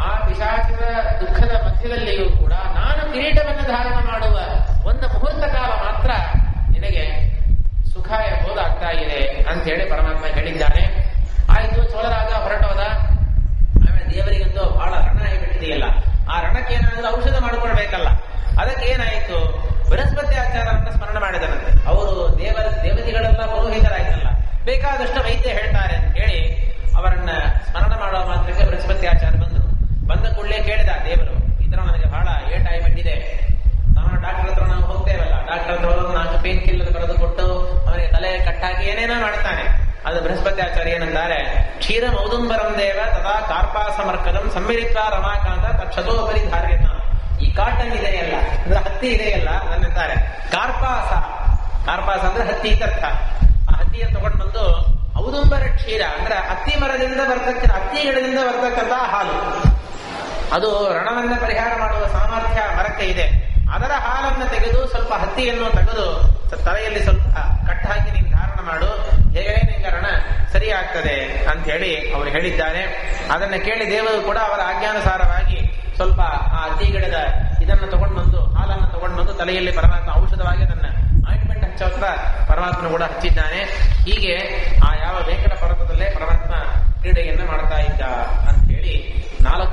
ಆ ಪಿಶಾಚದ ದುಃಖದ ಮಧ್ಯದಲ್ಲಿಯೂ ಕೂಡ ನಾನು ಕಿರೀಟವನ್ನು ಧಾರಣ ಮಾಡುವ ಒಂದು ಮುಹೂರ್ತ ಕಾಲ ಮಾತ್ರ ನಿನಗೆ ಸುಖ ಎಂಬುದಾಗ್ತಾ ಇದೆ ಅಂತ ಹೇಳಿ ಪರಮಾತ್ಮ ಹೇಳಿದ್ದಾನೆ. ಆಯ್ತು, ಚೋಳರಾಜ ಹೊರಟೋದ. ಆಮೇಲೆ ದೇವರಿಗಂತೂ ಬಹಳ ರಣ ಆಗಿಬಿಟ್ಟಿದೆಯಲ್ಲ, ಆ ರಣಕ್ಕೆ ಏನಾದ್ರು ಔಷಧ ಮಾಡಿಕೊಳ್ಬೇಕಲ್ಲ. ಅದಕ್ಕೆ ಏನಾಯಿತು, ಬೃಹಸ್ಪತಿ ಆಚಾರ್ಯರನ್ನ ಸ್ಮರಣೆ ಮಾಡಿದನಂತೆ. ಅವರು ದೇವತೆಗಳೆಲ್ಲ ಪುರೋಹಿತರಾಯ್ತಲ್ಲ, ಬೇಕಾದಷ್ಟು ವೈದ್ಯ ಹೇಳ್ತಾರೆ ಅಂತ ಹೇಳಿ ಅವರನ್ನ ಸ್ಮರಣ ಮಾಡುವ ಮಾತ್ರಕ್ಕೆ ಬೃಹಸ್ಪತಿ ಆಚಾರ್ಯ ಬಂದ ಕೂಡಲೇ ಕೇಳಿದ ದೇವರು, ಈ ತರ ನನಗೆ ಬಹಳ ಏಟಾಗಿಬಿಟ್ಟಿದೆ, ಡಾಕ್ಟರ್ ಹತ್ರ ನಾವು ಹೋಗ್ತೇವಲ್ಲ, ಡಾಕ್ಟರ್ ಹತ್ರ ಹೋಗಿ 4 ಪೇನ್ ಕಿಲ್ಲರ್ ಬರೆದು ಕೊಟ್ಟು ಅವನಿಗೆ ತಲೆ ಕಟ್ಟಾಕಿ ಏನೇನೋ ಮಾಡ್ತಾನೆ. ಅದು ಬೃಹಸ್ಪತಿ ಆಚಾರ್ಯ ಏನಂತಾರೆ, ಕ್ಷೀರ ಮೌದುಂಬರಂ ದೇವ ತಥಾ ಕಾರ್ಪಾಸಮರ್ಕದಂ ಸಂಮಿಲಿತ್ವ ರಮಾಕಾಂತ ತಕ್ಷತೋಪರಿ ಧಾರ್ಯತ. ಈ ಕಾಟನ್ ಇದೆಯಲ್ಲ, ಅಂದ್ರೆ ಹತ್ತಿ ಇದೆಯಲ್ಲ, ನನ್ನಂತಾರೆ ಕಾರ್ಪಾಸ ಅಂದ್ರೆ ಹತ್ತಿ ಇತ್ಯರ್ಥ. ಆ ಹತ್ತಿಯನ್ನು ತಗೊಂಡು ಬಂದು ಔದುಂಬರ ಕ್ಷೀರ ಅಂದ್ರೆ ಹತ್ತಿ ಮರದಿಂದ ಹತ್ತಿಗಳಿಂದ ಬರ್ತಕ್ಕಂಥ ಹಾಲು, ಅದು ರಣವನ್ನ ಪರಿಹಾರ ಮಾಡುವ ಸಾಮರ್ಥ್ಯ ಮರಕ್ಕೆ ಇದೆ. ಅದರ ಹಾಲನ್ನು ತೆಗೆದು ಸ್ವಲ್ಪ ಹತ್ತಿಯನ್ನು ತೆಗೆದು ತಲೆಯಲ್ಲಿ ಸ್ವಲ್ಪ ಕಟ್ಟ ಹಾಕಿ ನೀನು ಧಾರಣ ಮಾಡು, ಹೇಗೆ ನಿಂಗೆ ರಣ ಸರಿ ಆಗ್ತದೆ ಅಂತ ಹೇಳಿ ಅವರು ಹೇಳಿದ್ದಾರೆ. ಅದನ್ನ ಕೇಳಿ ದೇವರು ಕೂಡ ಅವರ ಆಜ್ಞಾನುಸಾರವಾಗಿ ಸ್ವಲ್ಪ ಆ ಹತ್ತಿ ಗಿಡದ ಇದನ್ನು ತಗೊಂಡು ಬಂದು, ಹಾಲನ್ನು ತಗೊಂಡು ಬಂದು ತಲೆಯಲ್ಲಿ ಪರಮಾತ್ಮ ಔಷಧವಾಗಿ ಅದನ್ನ ಆಯಿಂಟ್ಮೆಂಟ್ ಹಚ್ಚೋತ್ರ ಪರಮಾತ್ಮ ಕೂಡ ಹಚ್ಚಿದ್ದಾನೆ. ಹೀಗೆ ಆ ಯಾವ ವೇಂಕಟ ಪರ್ವತದಲ್ಲೇ ಪರಮಾತ್ಮ ಕ್ರೀಡೆಯನ್ನ ಮಾಡ್ತಾ ಇದ್ದ ಅಂತ ಹೇಳಿ 4